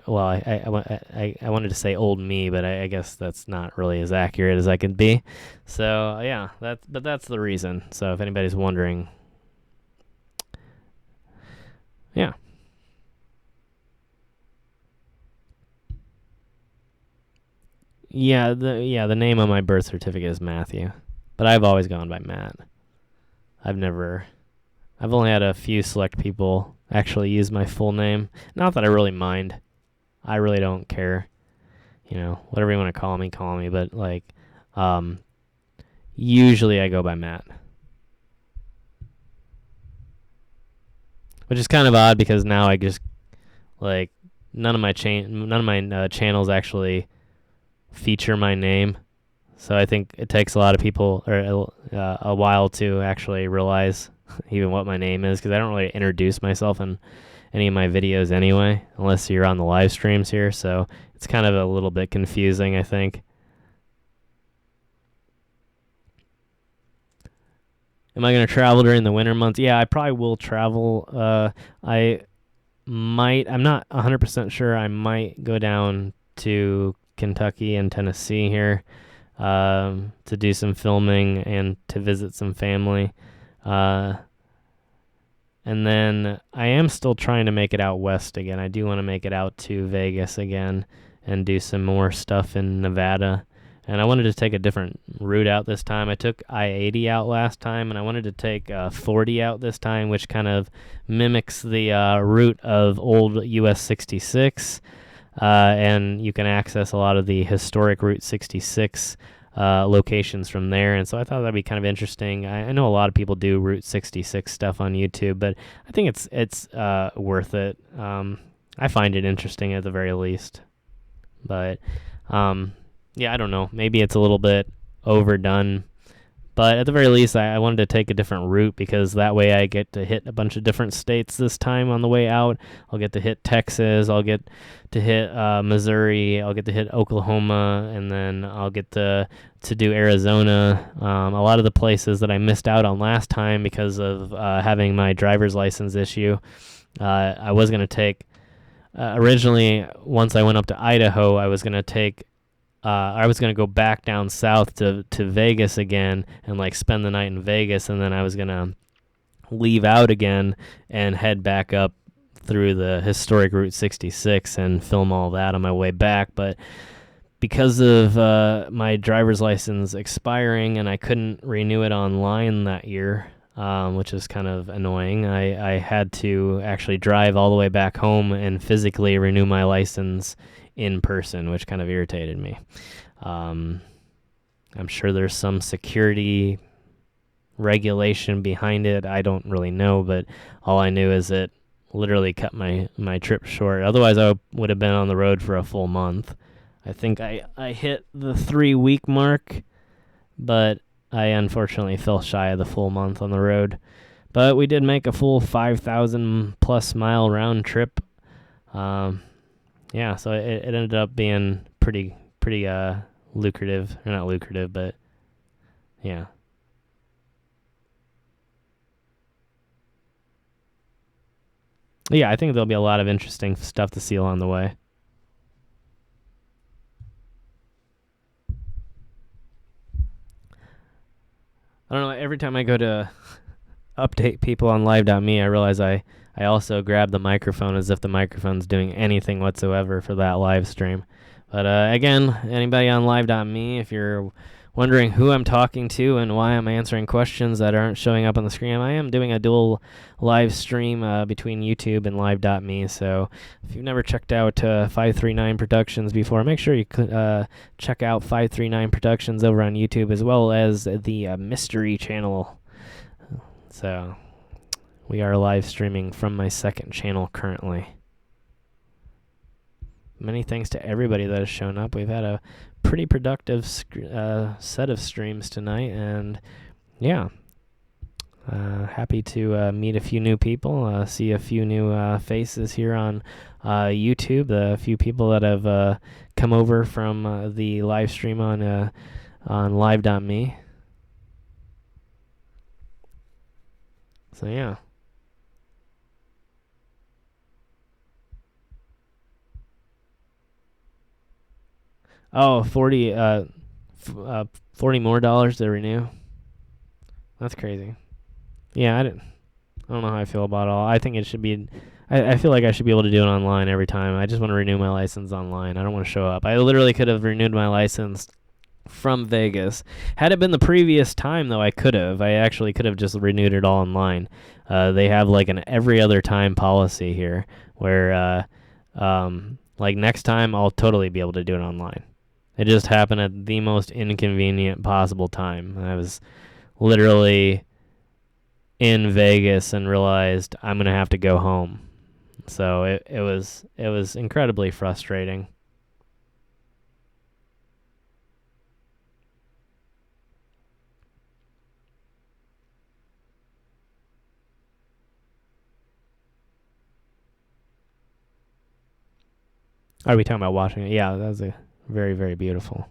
wanted to say old me, but I guess that's not really as accurate as I could be. So yeah, that's the reason. So if anybody's wondering. Yeah. The name on my birth certificate is Matthew, but I've always gone by Matt. I've only had a few select people actually use my full name. Not that I really mind. I really don't care. Whatever you want to call me, but usually I go by Matt. Which is kind of odd because now I just none of my channels actually feature my name, so I think it takes a lot of people or a while to actually realize even what my name is, because I don't really introduce myself in any of my videos anyway, unless you're on the live streams here. So it's kind of a little bit confusing, I think. Am I going to travel during the winter months? Yeah, I probably will travel. I'm not 100% sure. I might go down to Kentucky and Tennessee here to do some filming and to visit some family. And then I am still trying to make it out west again. I do want to make it out to Vegas again and do some more stuff in Nevada. And I wanted to take a different route out this time. I took I-80 out last time, and I wanted to take 40 out this time, which kind of mimics the route of old US 66. And you can access a lot of the historic Route 66 locations from there. And so I thought that'd be kind of interesting. I know a lot of people do Route 66 stuff on YouTube, but I think it's worth it. I find it interesting at the very least. But yeah, I don't know. Maybe it's a little bit overdone, But at the very least, I wanted to take a different route because that way I get to hit a bunch of different states this time on the way out. I'll get to hit Texas. I'll get to hit Missouri. I'll get to hit Oklahoma, and then I'll get to do Arizona. A lot of the places that I missed out on last time because of having my driver's license issue. I was going to take, originally, once I went up to Idaho, I was going to go back down south to Vegas again and like spend the night in Vegas, and then I was going to leave out again and head back up through the historic Route 66 and film all that on my way back. But because of my driver's license expiring and I couldn't renew it online that year, which is kind of annoying, I had to actually drive all the way back home and physically renew my license in person, which kind of irritated me. I'm sure there's some security regulation behind it. I don't really know, but all I knew is it literally cut my trip short. Otherwise, I would have been on the road for a full month. I think I hit the 3-week mark, but I unfortunately fell shy of the full month on the road. But we did make a full 5,000 plus mile round trip. Yeah, so it ended up being pretty lucrative. Or not lucrative, but yeah. Yeah, I think there'll be a lot of interesting stuff to see along the way. I don't know, every time I go to update people on live.me, I realize I also grab the microphone as if the microphone's doing anything whatsoever for that live stream. But again, anybody on live.me, if you're wondering who I'm talking to and why I'm answering questions that aren't showing up on the screen, I am doing a dual live stream between YouTube and live.me. So if you've never checked out 539 Productions before, make sure you check out 539 Productions over on YouTube, as well as the MIstory channel. So we are live streaming from my second channel currently. Many thanks to everybody that has shown up. We've had a pretty productive set of streams tonight, and yeah, happy to meet a few new people, see a few new faces here on YouTube, the few people that have come over from the live stream on live.me. So yeah. Oh, $40 more to renew. That's crazy. Yeah, I don't know how I feel about it all. I think it should be. I feel like I should be able to do it online every time. I just want to renew my license online. I don't want to show up. I literally could have renewed my license from Vegas. Had it been the previous time, though, I could have. I actually could have just renewed it all online. They have like an every other time policy here, where like next time I'll totally be able to do it online. It just happened at the most inconvenient possible time. I was literally in Vegas and realized I'm going to have to go home. So it was incredibly frustrating. Are we talking about Washington? Yeah, that was a very, very beautiful.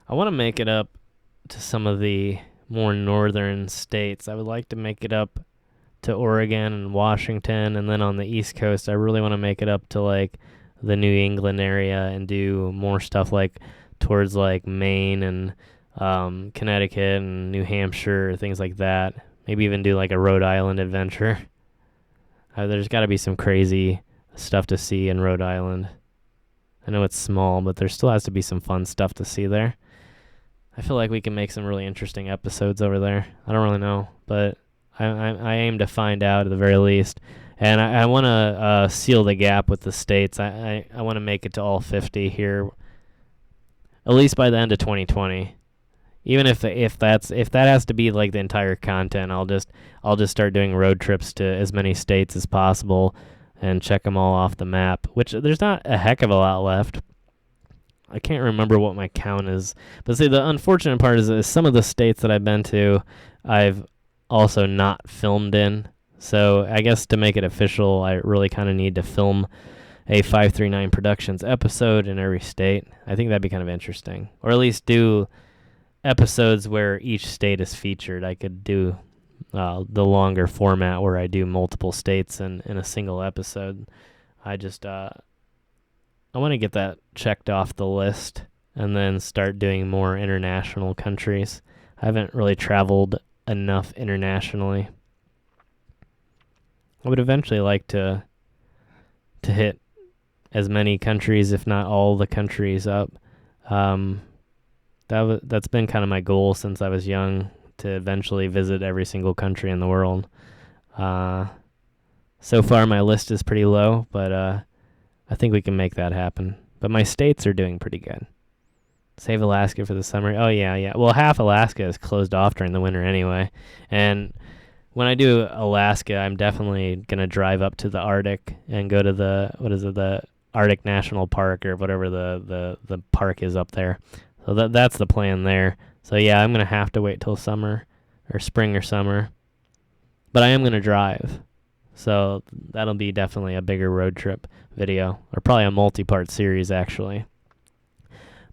I want to make it up to some of the more northern states. I would like to make it up to Oregon and Washington, and then on the East Coast, I really want to make it up to like the New England area and do more stuff like towards like Maine and Connecticut and New Hampshire, things like that. Maybe even do like a Rhode Island adventure. There's got to be some crazy stuff to see in Rhode Island. I know it's small, but there still has to be some fun stuff to see there. I feel like we can make some really interesting episodes over there. I don't really know, but I aim to find out at the very least. And I want to seal the gap with the states. I want to make it to all 50 here, at least by the end of 2020. Even if that has to be like the entire content, I'll just start doing road trips to as many states as possible and check them all off the map. Which there's not a heck of a lot left. I can't remember what my count is. But see, the unfortunate part is some of the states that I've been to, I've also not filmed in. So I guess to make it official, I really kind of need to film a 539 Productions episode in every state. I think that'd be kind of interesting. Or at least do episodes where each state is featured. I could do the longer format where I do multiple states in a single episode. I just I want to get that checked off the list and then start doing more international countries. I haven't really traveled enough internationally. I would eventually like to hit as many countries, if not all the countries, up. That's been kind of my goal since I was young, to eventually visit every single country in the world. So far, my list is pretty low, but I think we can make that happen. But my states are doing pretty good. Save Alaska for the summer. Oh, yeah. Well, half Alaska is closed off during the winter anyway. And when I do Alaska, I'm definitely going to drive up to the Arctic and go to the Arctic National Park or whatever the park is up there. So that's the plan there. So yeah, I'm going to have to wait till summer or spring or summer. But I am going to drive. So that'll be definitely a bigger road trip video, or probably a multi-part series actually.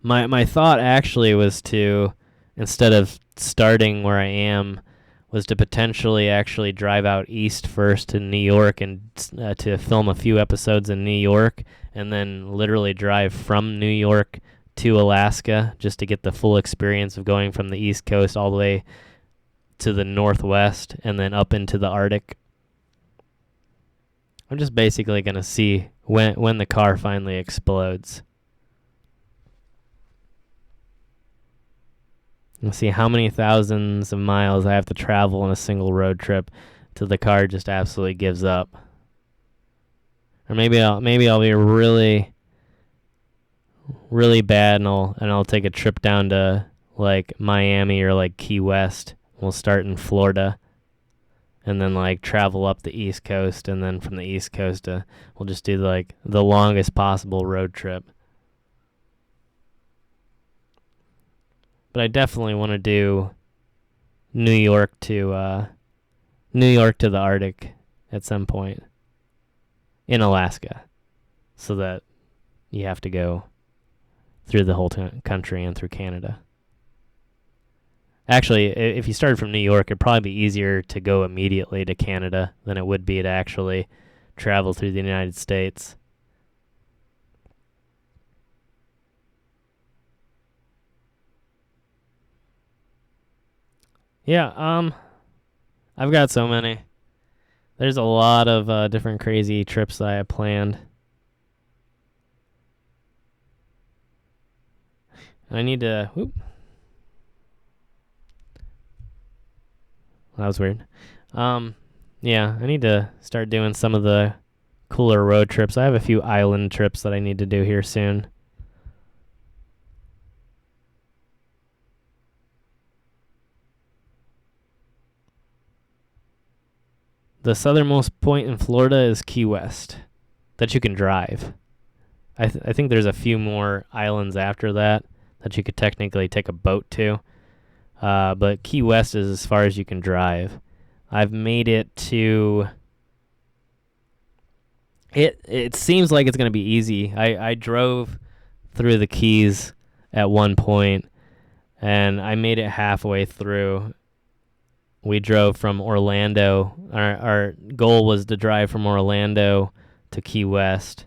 My thought actually was to, instead of starting where I am, was to potentially actually drive out east first to New York and to film a few episodes in New York, and then literally drive from New York to Alaska just to get the full experience of going from the East Coast all the way to the Northwest and then up into the Arctic. I'm just basically going to see when the car finally explodes. And see how many thousands of miles I have to travel on a single road trip till the car just absolutely gives up. Or maybe I'll be really bad and I'll take a trip down to like Miami or like Key West. We'll start in Florida and then like travel up the East Coast, and then from the East Coast we'll just do like the longest possible road trip. But I definitely want to do New York to the Arctic at some point in Alaska, so that you have to go through the whole country and through Canada. Actually, if you started from New York, it'd probably be easier to go immediately to Canada than it would be to actually travel through the United States. Yeah, I've got so many. There's a lot of different crazy trips that I have planned. I need to... Whoop. That was weird. Yeah, I need to start doing some of the cooler road trips. I have a few island trips that I need to do here soon. The southernmost point in Florida is Key West that you can drive. I think there's a few more islands after that you could technically take a boat to. But Key West is as far as you can drive. I've made it to... It seems like it's going to be easy. I drove through the Keys at one point, and I made it halfway through. We drove from Orlando. Our goal was to drive from Orlando to Key West,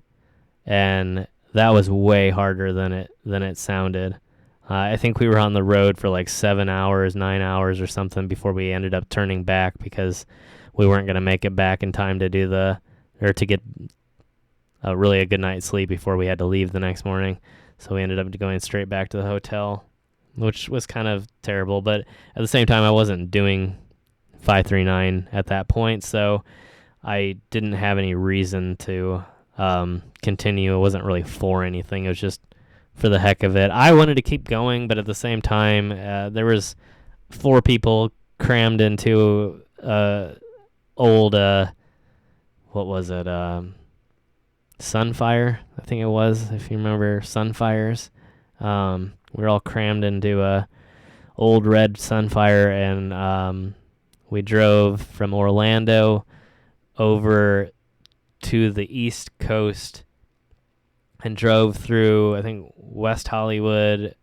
and that was way harder than it sounded. I think we were on the road for like 7 hours, 9 hours or something before we ended up turning back because we weren't going to make it back in time to to get really a good night's sleep before we had to leave the next morning. So we ended up going straight back to the hotel, which was kind of terrible. But at the same time, I wasn't doing 539 at that point, so I didn't have any reason to continue. It wasn't really for anything. It was just for the heck of it. I wanted to keep going, but at the same time, there was 4 people crammed into old, what was it, Sunfire, I think it was, if you remember Sunfires. We were all crammed into a old red Sunfire, and we drove from Orlando over to the East Coast and drove through, I think, West Hollywood.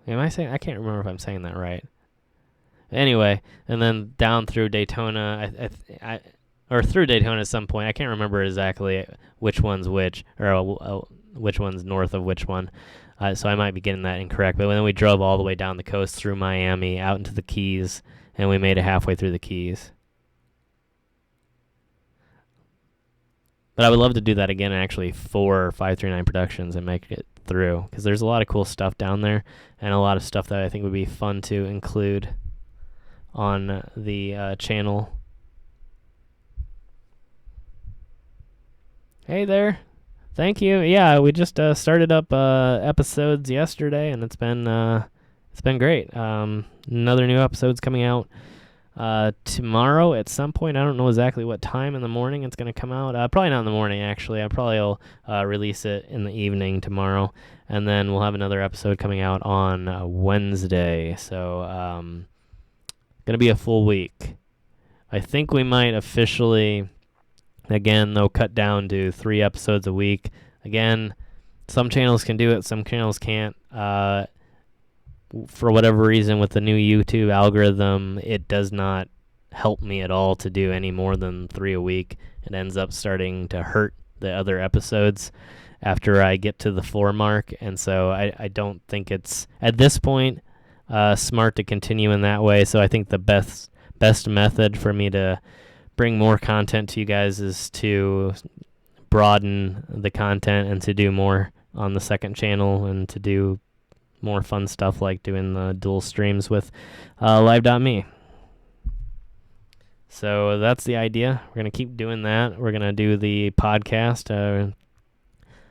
Am I saying? I can't remember if I'm saying that right. Anyway, and then down through Daytona, or through Daytona at some point. I can't remember exactly which one's which, or which one's north of which one. So I might be getting that incorrect. But then we drove all the way down the coast through Miami, out into the Keys, and we made it halfway through the Keys. But I would love to do that again, actually, for 539 Productions and make it through, because there's a lot of cool stuff down there, and a lot of stuff that I think would be fun to include on the channel. Hey there. Thank you. Yeah, we just started up episodes yesterday, and it's been great. Another new episode's coming out tomorrow at some point. I don't know exactly what time in the morning it's going to come out. Probably not in the morning, actually. I probably will release it in the evening tomorrow, and then we'll have another episode coming out on Wednesday. So going to be a full week. I think we might officially, again, though, cut down to 3 episodes a week. Again, some channels can do it, some channels can't. For whatever reason, with the new YouTube algorithm, it does not help me at all to do any more than 3 a week. It ends up starting to hurt the other episodes after I get to the 4 mark, and so I don't think it's, at this point, smart to continue in that way. So I think the best method for me to bring more content to you guys is to broaden the content and to do more on the second channel, and to do more fun stuff like doing the dual streams with Live.me. So that's the idea. We're going to keep doing that. We're going to do the podcast.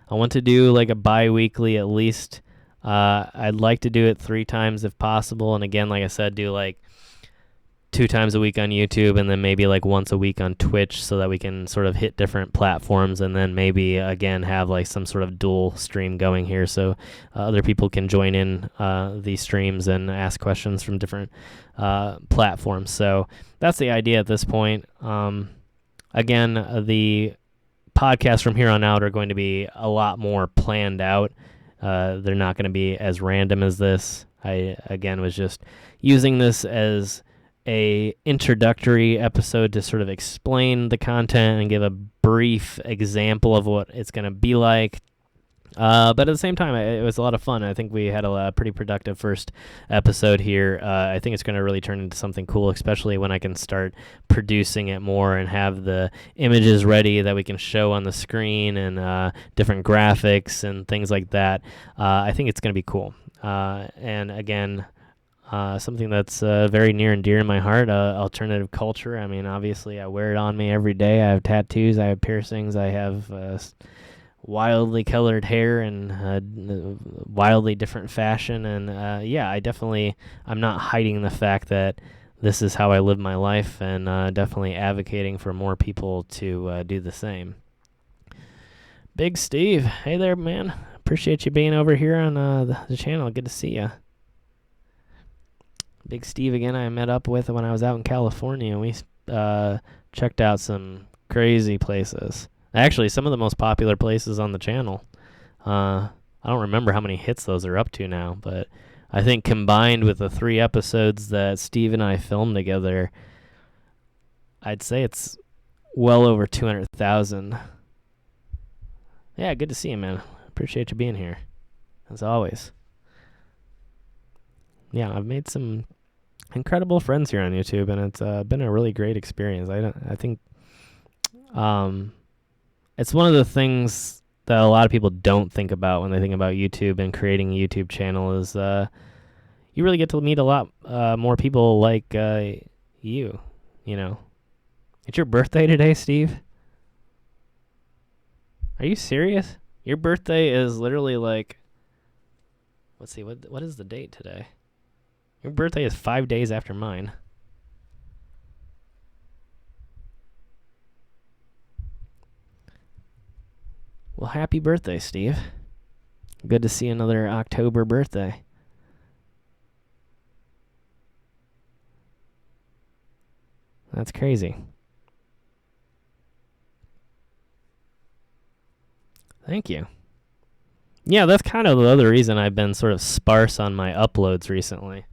I want to do like a bi-weekly at least. I'd like to do it 3 times if possible. And again, like I said, do like 2 times a week on YouTube, and then maybe like once a week on Twitch, so that we can sort of hit different platforms, and then maybe again have like some sort of dual stream going here, so other people can join in these streams and ask questions from different platforms. So that's the idea at this point. Again, the podcasts from here on out are going to be a lot more planned out. They're not going to be as random as this. I, again, was just using this as a introductory episode to sort of explain the content and give a brief example of what it's going to be like. But at the same time, it was a lot of fun. I think we had a pretty productive first episode here. I think it's going to really turn into something cool, especially when I can start producing it more and have the images ready that we can show on the screen, and different graphics and things like that. I think it's going to be cool. And again, something that's very near and dear in my heart, alternative culture. I mean, obviously, I wear it on me every day. I have tattoos, I have piercings, I have wildly colored hair and wildly different fashion. And yeah, I'm not hiding the fact that this is how I live my life, and definitely advocating for more people to do the same. Big Steve, hey there, man. Appreciate you being over here on the channel. Good to see you. Big Steve again, I met up with when I was out in California. We checked out some crazy places. Actually, some of the most popular places on the channel. I don't remember how many hits those are up to now, but I think combined with the 3 episodes that Steve and I filmed together, I'd say it's well over 200,000. Yeah, good to see you, man. Appreciate you being here, as always. Yeah, I've made some incredible friends here on YouTube, and it's been a really great experience. I think it's one of the things that a lot of people don't think about when they think about YouTube and creating a YouTube channel is you really get to meet a lot more people like you know. It's your birthday today, Steve? Are you serious? Your birthday is literally like, let's see, what is the date today? Your birthday is 5 days after mine. Well, happy birthday, Steve. Good to see another October birthday. That's crazy. Thank you. Yeah, that's kind of the other reason I've been sort of sparse on my uploads recently.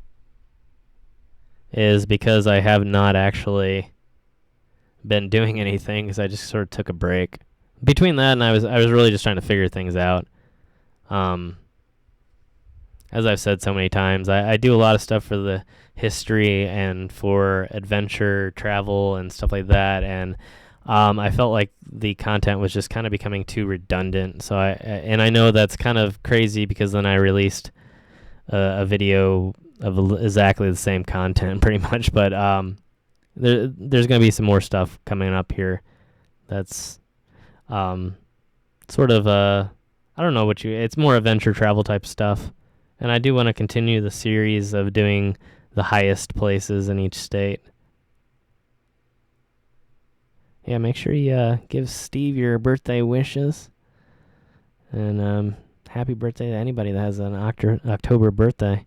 Is because I have not actually been doing anything, because I just sort of took a break. Between that and I was really just trying to figure things out. As I've said so many times, I do a lot of stuff for the history and for adventure travel and stuff like that, and I felt like the content was just kind of becoming too redundant. So I know that's kind of crazy, because then I released a video of exactly the same content pretty much, but there's going to be some more stuff coming up here that's sort of I don't know it's more adventure travel type stuff. And I do want to continue the series of doing the highest places in each state. Yeah, make sure you give Steve your birthday wishes. And happy birthday to anybody that has an October birthday.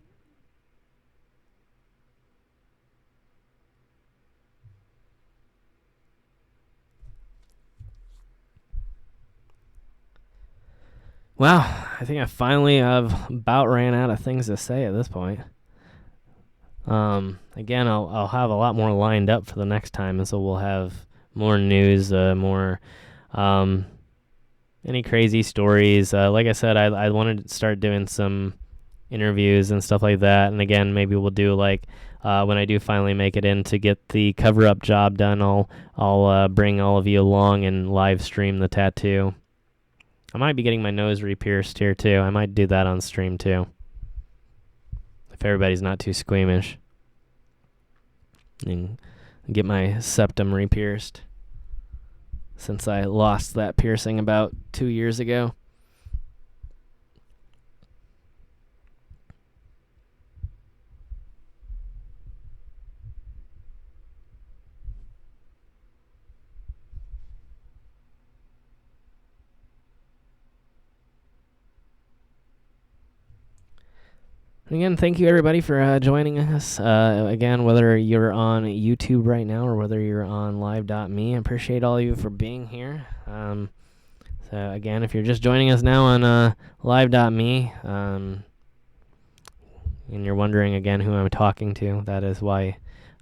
Wow, I think I finally have about ran out of things to say at this point. Again, I'll have a lot more lined up for the next time, and so we'll have more news, more any crazy stories. Like I said, I wanted to start doing some interviews and stuff like that, and again, maybe we'll do like when I do finally make it in to get the cover-up job done, I'll bring all of you along and live stream the tattoo. I might be getting my nose re-pierced here too. I might do that on stream too, if everybody's not too squeamish. And get my septum re-pierced, since I lost that piercing about 2 years ago. Again, thank you everybody for joining us. Again, whether you're on YouTube right now or whether you're on live.me, I appreciate all of you for being here. So again, if you're just joining us now on live.me, and you're wondering again who I'm talking to, that is why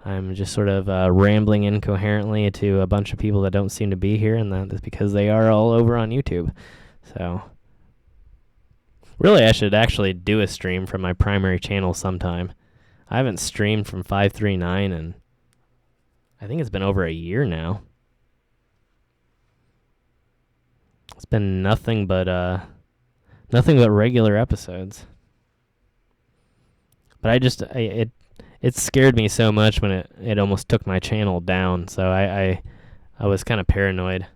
I'm just sort of rambling incoherently to a bunch of people that don't seem to be here, and that is because they are all over on YouTube. So really, I should actually do a stream from my primary channel sometime. I haven't streamed from 539, and I think it's been over a year now. It's been nothing but regular episodes. But it scared me so much when it almost took my channel down. So I was kind of paranoid.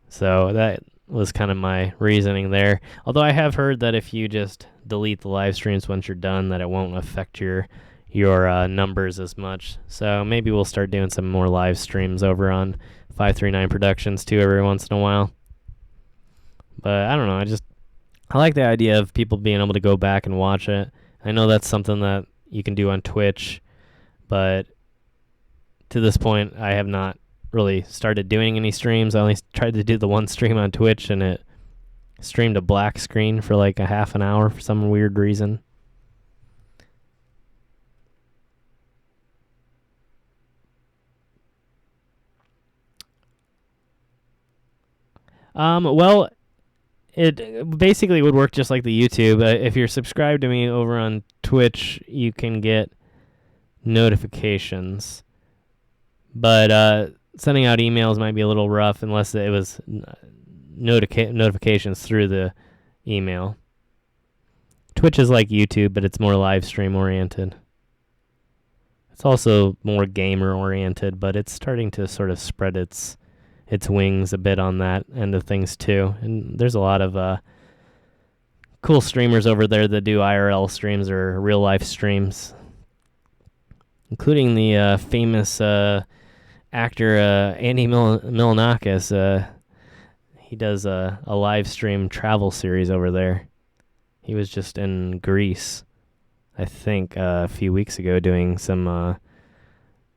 So that was kind of my reasoning there. Although I have heard that if you just delete the live streams once you're done, that it won't affect your numbers as much. So maybe we'll start doing some more live streams over on 539 Productions too every once in a while. But I don't know, I like the idea of people being able to go back and watch it. I know that's something that you can do on Twitch, but to this point I have not really started doing any streams. I only tried to do the one stream on Twitch, and it streamed a black screen for like a half an hour for some weird reason. Well, it basically would work just like the YouTube. If you're subscribed to me over on Twitch, you can get notifications. But sending out emails might be a little rough unless it was notifications through the email. Twitch is like YouTube, but it's more live stream oriented. It's also more gamer oriented, but it's starting to sort of spread its wings a bit on that end of things too. And there's a lot of cool streamers over there that do IRL streams or real life streams, including the famous actor Andy Milonakis. he does a live stream travel series over there. He was just in Greece, I think, a few weeks ago doing some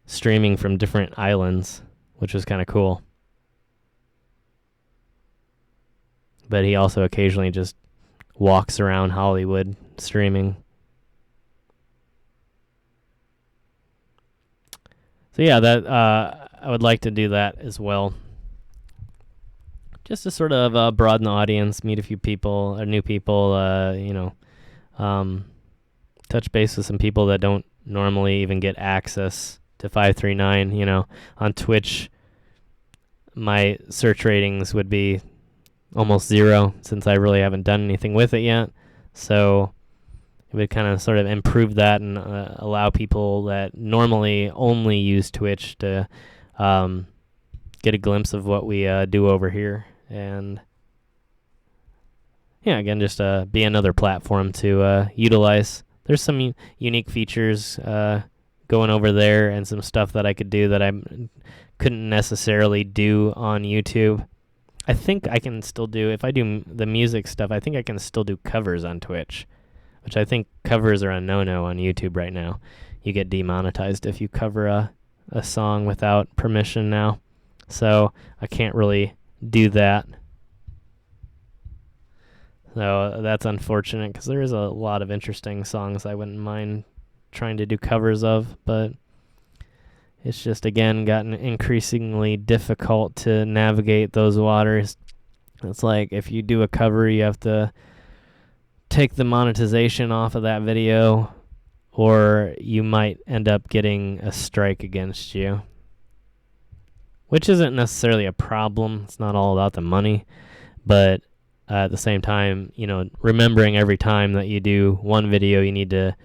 streaming from different islands, which was kind of cool. But he also occasionally just walks around Hollywood streaming. So yeah, that I would like to do that as well. Just to sort of broaden the audience, meet a few people, or new people, touch base with some people that don't normally even get access to 539. On Twitch, my search ratings would be almost 0 since I really haven't done anything with it yet. So it would kind of sort of improve that and allow people that normally only use Twitch to get a glimpse of what we do over here. And yeah, again, just be another platform to utilize. There's some unique features going over there and some stuff that I could do that I couldn't necessarily do on YouTube. I think I can still do, if I do the music stuff, I think I can still do covers on Twitch, which I think covers are a no-no on YouTube right now. You get demonetized if you cover a song without permission now. So I can't really do that. So that's unfortunate because there is a lot of interesting songs I wouldn't mind trying to do covers of, but it's just, again, gotten increasingly difficult to navigate those waters. It's like if you do a cover, you have to take the monetization off of that video, or you might end up getting a strike against you, which isn't necessarily a problem. It's not all about the money, but at the same time, remembering every time that you do one video, you need to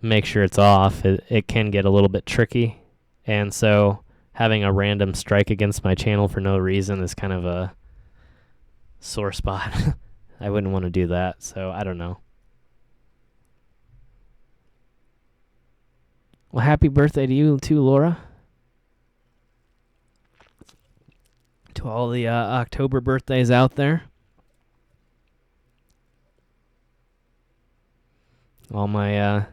make sure it's off. It can get a little bit tricky. And so having a random strike against my channel for no reason is kind of a sore spot. I wouldn't want to do that, so I don't know. Well, happy birthday to you too, Laura. To all the October birthdays out there. All my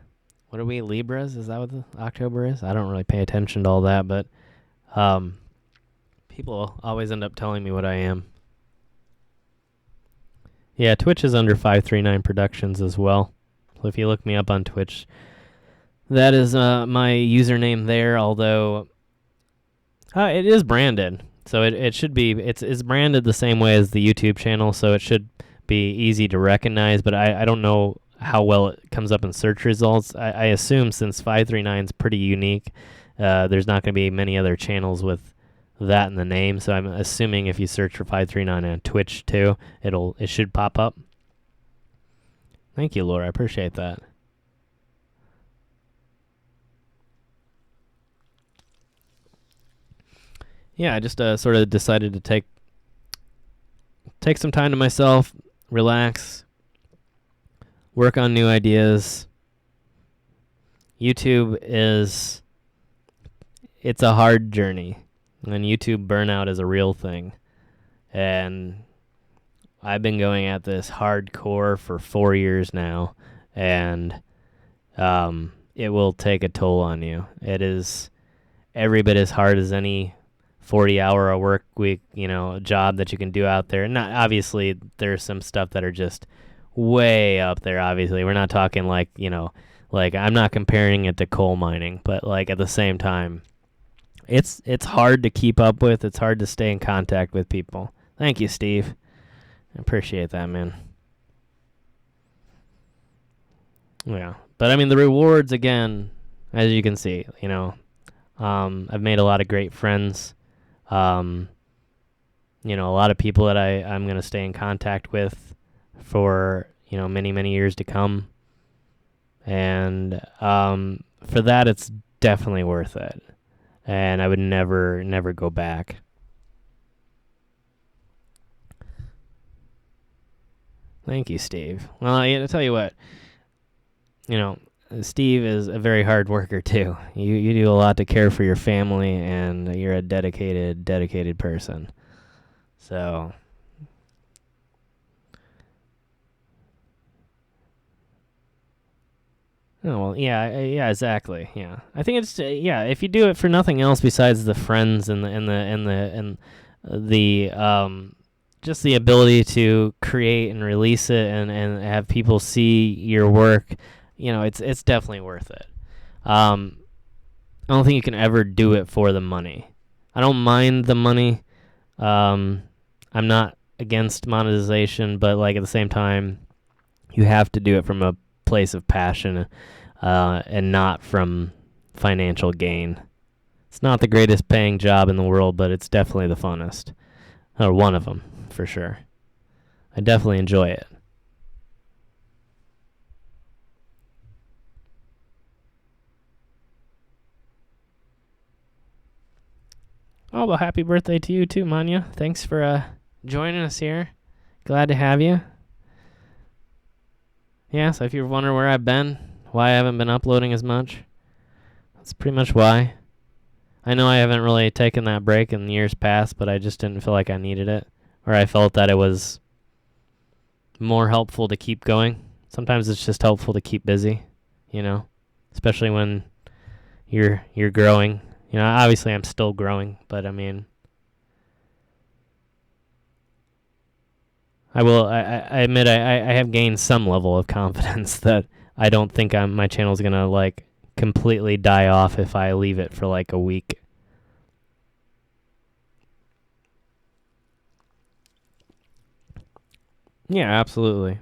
what are we, Libras? Is that what the October is? I don't really pay attention to all that, but people always end up telling me what I am. Yeah, Twitch is under 539 Productions as well. So if you look me up on Twitch, that is my username there, although it is branded. So it should be, it's branded the same way as the YouTube channel, so it should be easy to recognize, but I don't know how well it comes up in search results. I assume since 539 is pretty unique, there's not going to be many other channels with that in the name. So I'm assuming if you search for 539 on Twitch too, it should pop up. Thank you, Laura. I appreciate that. Yeah, I just sort of decided to take some time to myself, relax, work on new ideas. YouTube it's a hard journey, and YouTube burnout is a real thing. And I've been going at this hardcore for 4 years now, and it will take a toll on you. It is every bit as hard as any 40-hour a work week, job that you can do out there. Not obviously, there's some stuff that are just way up there. Obviously, we're not talking like I'm not comparing it to coal mining, but like at the same time, it's hard to keep up with. It's hard to stay in contact with people. Thank you, Steve. I appreciate that, man. Yeah, but I mean the rewards, again, as you can see, I've made a lot of great friends. A lot of people that I'm going to stay in contact with for, many, many years to come. And for that, it's definitely worth it. And I would never go back. Thank you, Steve. Well, I'll tell you what, Steve is a very hard worker too. You do a lot to care for your family, and you're a dedicated person. So Oh, well, yeah, exactly. Yeah, I think it's if you do it for nothing else besides the friends and the just the ability to create and release it and have people see your work, it's definitely worth it. I don't think you can ever do it for the money. I don't mind the money. I'm not against monetization, but like at the same time, you have to do it from a place of passion, and not from financial gain. It's not the greatest paying job in the world, but it's definitely the funnest, or one of them for sure. I definitely enjoy it. Oh, well, happy birthday to you too, Manya. Thanks for joining us here. Glad to have you. Yeah, so if you're wondering where I've been, why I haven't been uploading as much, that's pretty much why. I know I haven't really taken that break in years past, but I just didn't feel like I needed it, or I felt that it was more helpful to keep going. Sometimes it's just helpful to keep busy, especially when you're growing. Obviously I'm still growing, but I mean, I admit I have gained some level of confidence that I don't think my channel's gonna like completely die off if I leave it for like a week. Yeah, absolutely.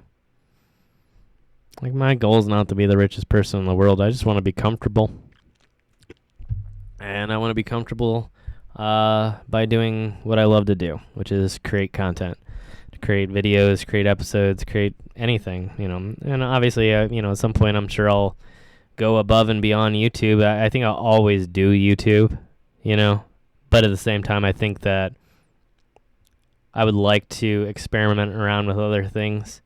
Like, my goal is not to be the richest person in the world. I just want to be comfortable. And I want to be comfortable by doing what I love to do, which is create content, to create videos, create episodes, create anything, And obviously, at some point, I'm sure I'll go above and beyond YouTube. I think I'll always do YouTube, But at the same time, I think that I would like to experiment around with other things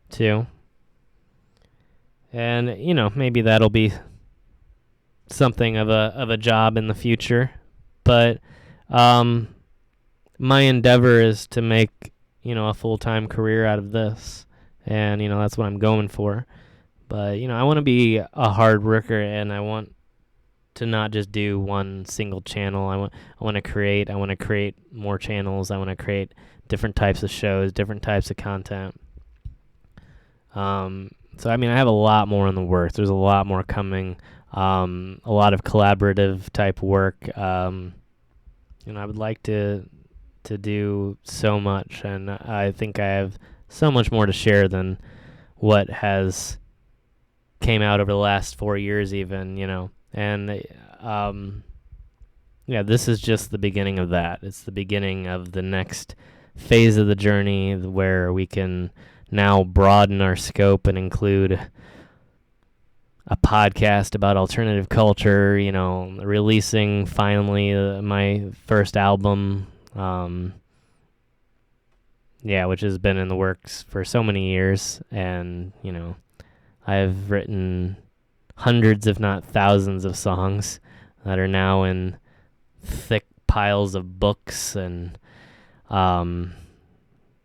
too. And, maybe that'll be something of a job in the future. But my endeavor is to make, a full-time career out of this. And, that's what I'm going for. But, I want to be a hard worker, and I want to not just do one single channel. I want to create more channels. I want to create different types of shows, different types of content. So I mean, I have a lot more in the works. There's a lot more coming. A lot of collaborative type work. I would like to do so much, and I think I have so much more to share than what has came out over the last 4 years even, And this is just the beginning of that. It's the beginning of the next phase of the journey where we can now broaden our scope and include a podcast about alternative culture, releasing finally my first album, which has been in the works for so many years. And, I've written hundreds, if not thousands, of songs that are now in thick piles of books, and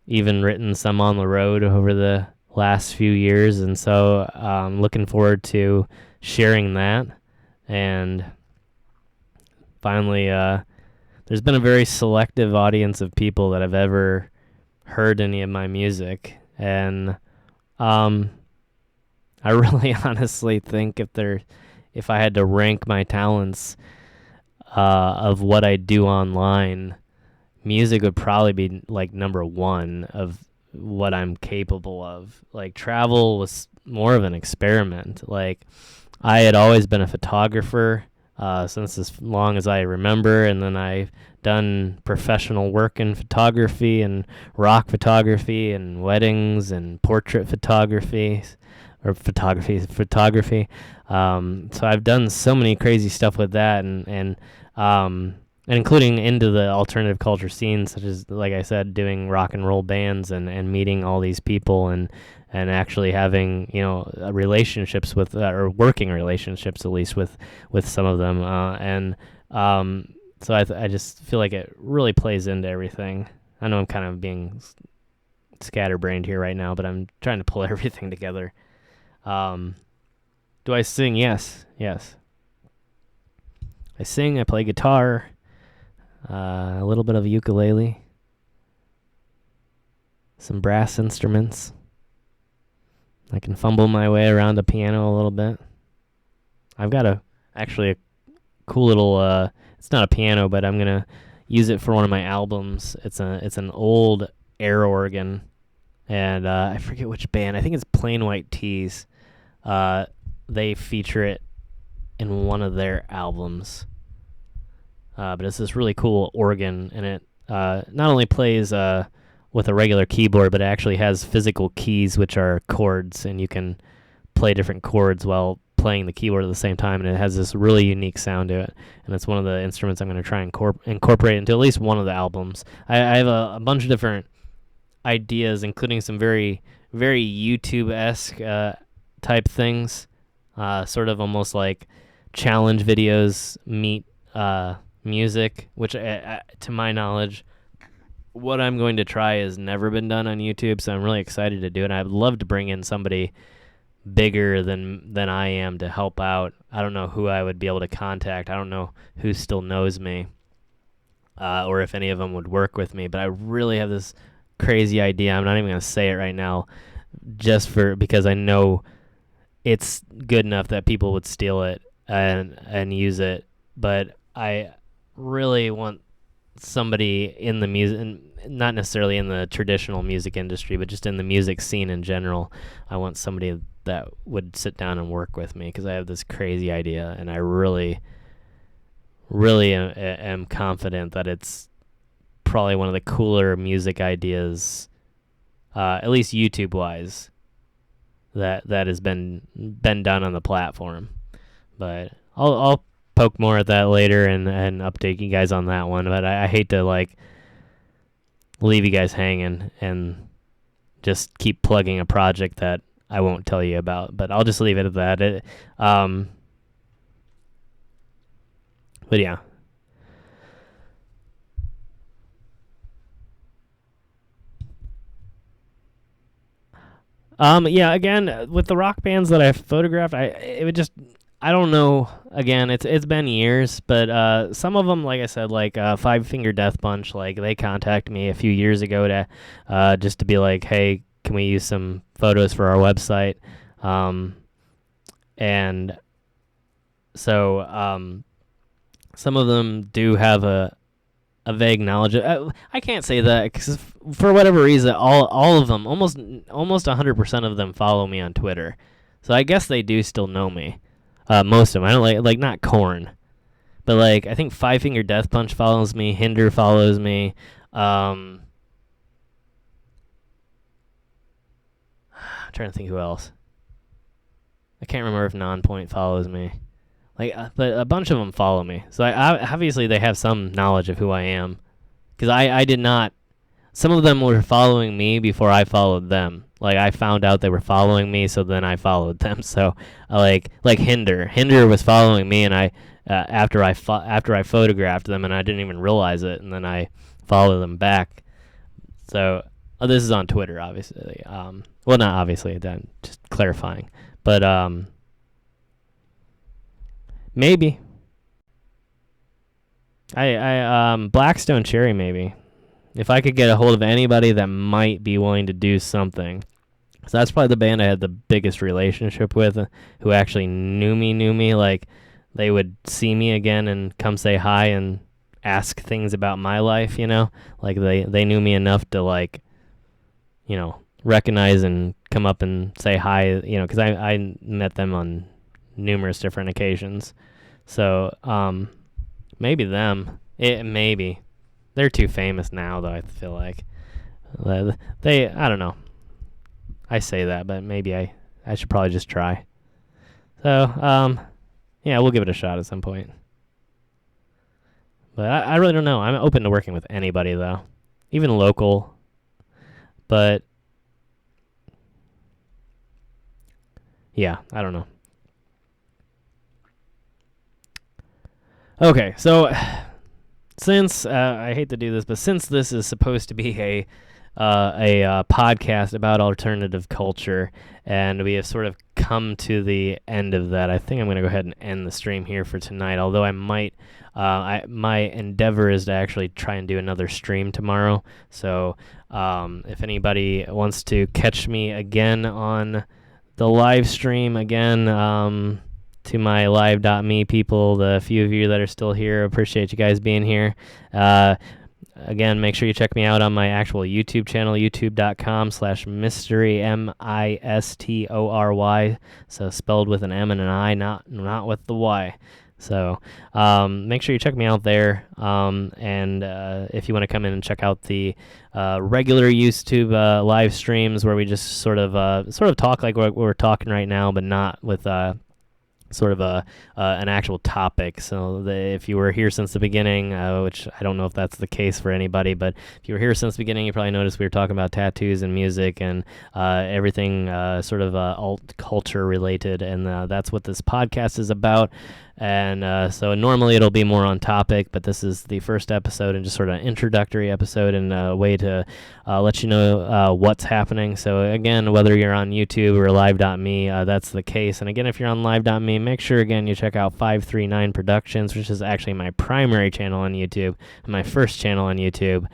even written some on the road over the last few years. And so I'm looking forward to sharing that. And finally, there's been a very selective audience of people that have ever heard any of my music. And I really honestly think if I had to rank my talents of what I do online, music would probably be like number one of what I'm capable of. Like, travel was more of an experiment. Like, I had always been a photographer since as long as I remember, and then I've done professional work in photography and rock photography and weddings and portrait photography. So I've done so many crazy stuff with that, and including into the alternative culture scene, such as, like I said, doing rock and roll bands and meeting all these people and actually having, relationships with, or working relationships at least with some of them. So I just feel like it really plays into everything. I know I'm kind of being scatterbrained here right now, but I'm trying to pull everything together. Do I sing? Yes. Yes. I sing, I play guitar, a little bit of ukulele, some brass instruments. I can fumble my way around the piano a little bit. I've got actually a cool little, it's not a piano, but I'm going to use it for one of my albums. It's an old air organ, and I forget which band. I think it's Plain White Tees. They feature it in one of their albums. But it's this really cool organ, and it not only plays with a regular keyboard, but it actually has physical keys, which are chords, and you can play different chords while playing the keyboard at the same time, and it has this really unique sound to it. And it's one of the instruments I'm going to try and incorporate into at least one of the albums. I have a bunch of different ideas, including some very, very YouTube-esque type things, sort of almost like challenge videos meet music, which to my knowledge, what I'm going to try has never been done on YouTube, so I'm really excited to do it. I'd love to bring in somebody bigger than I am to help out. I don't know who I would be able to contact. I don't know who still knows me, or if any of them would work with me, but I really have this crazy idea. I'm not even going to say it right now, just because I know it's good enough that people would steal it and use it, but I really want somebody in the music, not necessarily in the traditional music industry, but just in the music scene in general. I want somebody that would sit down and work with me, because I have this crazy idea, and I really, really am confident that it's probably one of the cooler music ideas, at least YouTube-wise, that has been done on the platform. But I'll poke more at that later and update you guys on that one. But I hate to leave you guys hanging and just keep plugging a project that I won't tell you about. But I'll just leave it at that. But yeah. Yeah, again, with the rock bands that I photographed, I don't know. Again, it's been years, but some of them, like I said, like Five Finger Death Punch, like they contacted me a few years ago to just to be like, hey, can we use some photos for our website? And so some of them do have a vague knowledge. I can't say that because for whatever reason, all of them, almost 100% of them follow me on Twitter. So I guess they do still know me. Most of them. I don't like not Korn, but like I think Five Finger Death Punch follows me. Hinder follows me. I'm trying to think who else. I can't remember if Nonpoint follows me. But a bunch of them follow me. So I obviously they have some knowledge of who I am, because I did not. Some of them were following me before I followed them. Like I found out they were following me, so then I followed them. So like Hinder was following me, and I after I photographed them, and I didn't even realize it, and then I followed them back. So this is on Twitter, obviously. Well, not obviously, then just clarifying, but maybe I Blackstone Cherry, maybe. If I could get a hold of anybody that might be willing to do something. So that's probably the band I had the biggest relationship with, who actually knew me. Like, they would see me again and come say hi and ask things about my life, you know? Like, they knew me enough to, like, you know, recognize and come up and say hi, you know, because I met them on numerous different occasions. So, maybe them. Maybe. They're too famous now, though, I feel like. I don't know. I say that, but maybe I should probably just try. So, yeah, we'll give it a shot at some point. But I really don't know. I'm open to working with anybody, though. Even local. But, yeah, I don't know. Okay, so since I hate to do this, but since this is supposed to be a podcast about alternative culture, and we have sort of come to the end of that. I think I'm going to go ahead and end the stream here for tonight, although I might. My endeavor is to actually try and do another stream tomorrow. So if anybody wants to catch me again on the live stream again, to my live.me people, the few of you that are still here, appreciate you guys being here. Again, make sure you check me out on my actual YouTube channel, youtube.com/MIstory, MIstory, so spelled with an M and an I, not with the Y. So make sure you check me out there, and if you want to come in and check out the regular YouTube live streams where we just sort of talk like we're talking right now, but not with sort of an actual topic. So if you were here since the beginning, which I don't know if that's the case for anybody, but if you were here since the beginning, you probably noticed we were talking about tattoos and music and everything sort of alt culture related, and that's what this podcast is about. And so normally it'll be more on topic, but this is the first episode and just sort of an introductory episode and a way to let you know what's happening. So again, whether you're on YouTube or live.me, that's the case. And again, if you're on live.me, make sure again you check out 539 Productions, which is actually my primary channel on YouTube, my first channel on YouTube.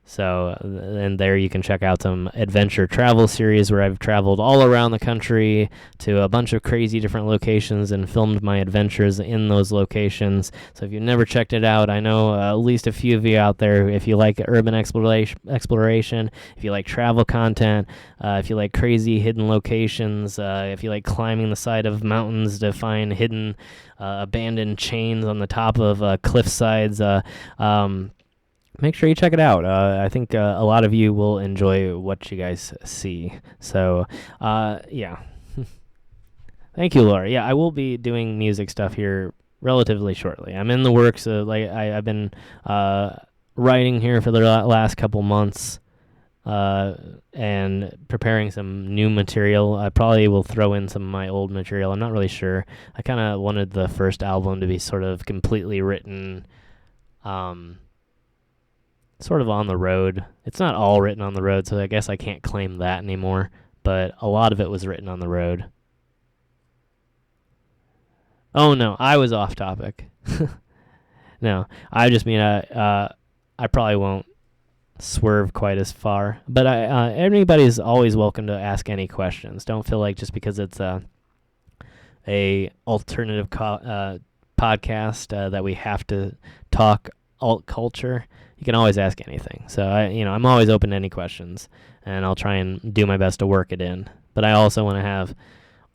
So, and there you can check out some adventure travel series where I've traveled all around the country to a bunch of crazy different locations and filmed my adventures in those locations. So if you've never checked it out, I know at least a few of you out there, if you like urban exploration, if you like travel content, if you like crazy hidden locations, if you like climbing the side of mountains to find hidden abandoned chains on the top of cliff sides, make sure you check it out. I think a lot of you will enjoy what you guys see. So, yeah. Thank you, Laura. Yeah, I will be doing music stuff here relatively shortly. I'm in the works. I've been writing here for the last couple months and preparing some new material. I probably will throw in some of my old material. I'm not really sure. I kind of wanted the first album to be sort of completely written sort of on the road. It's not all written on the road, so I guess I can't claim that anymore, but a lot of it was written on the road. Oh no, I was off topic. No, I just mean I probably won't swerve quite as far, but anybody's always welcome to ask any questions. Don't feel like just because it's a alternative podcast that we have to talk alt culture. You can always ask anything. So I'm always open to any questions, and I'll try and do my best to work it in. But I also want to have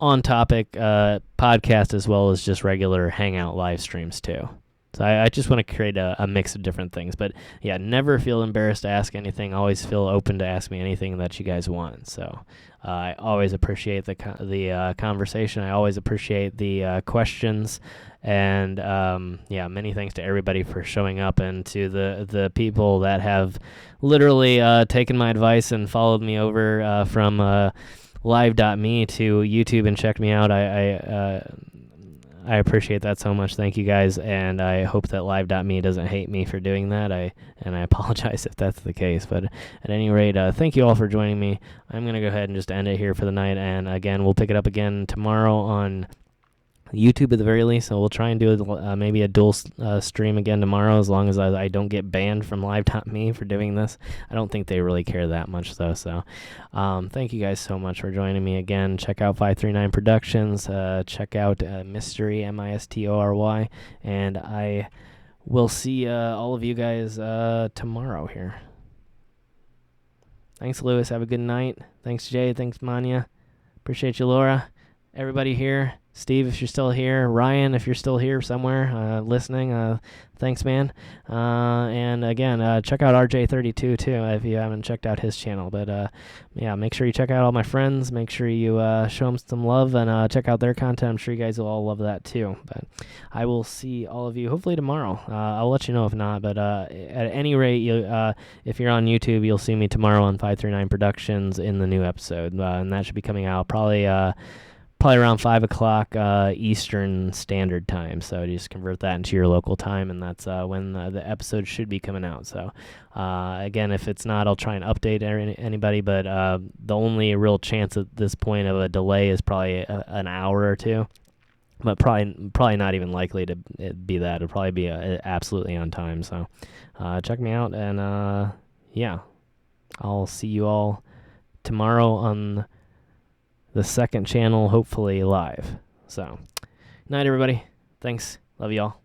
on-topic podcast as well as just regular hangout live streams too. So I just want to create a mix of different things. But yeah, never feel embarrassed to ask anything. Always feel open to ask me anything that you guys want. So I always appreciate the conversation. I always appreciate the questions. And yeah, many thanks to everybody for showing up, and to the people that have literally taken my advice and followed me over from live.me to YouTube and checked me out. I appreciate that so much. Thank you guys, and I hope that live.me doesn't hate me for doing that. I apologize if that's the case. But at any rate, thank you all for joining me. I'm going to go ahead and just end it here for the night, and again, we'll pick it up again tomorrow on YouTube at the very least. So we'll try and do maybe a dual stream again tomorrow, as long as I don't get banned from live.me for doing this. I don't think they really care that much though. So thank you guys so much for joining me again. Check out 539 Productions. Check out MIstory, MIstory, and I will see all of you guys tomorrow here. Thanks, Lewis. Have a good night. Thanks, Jay. Thanks, Manya. Appreciate you, Laura. Everybody here. Steve, if you're still here. Ryan, if you're still here somewhere listening, thanks, man. And again, check out RJ32 too if you haven't checked out his channel. But yeah, make sure you check out all my friends. Make sure you show them some love and check out their content. I'm sure you guys will all love that too. But I will see all of you hopefully tomorrow. I'll let you know if not. But at any rate, if you're on YouTube, you'll see me tomorrow on 539 Productions in the new episode, and that should be coming out probably probably around 5 o'clock Eastern Standard Time. So you just convert that into your local time, and that's when the episode should be coming out. So again, if it's not, I'll try and update anybody, but the only real chance at this point of a delay is probably an hour or two. But probably not even likely to be that. It'll probably be absolutely on time. So check me out, and yeah, I'll see you all tomorrow on the second channel, hopefully live. So, night, everybody. Thanks. Love you all.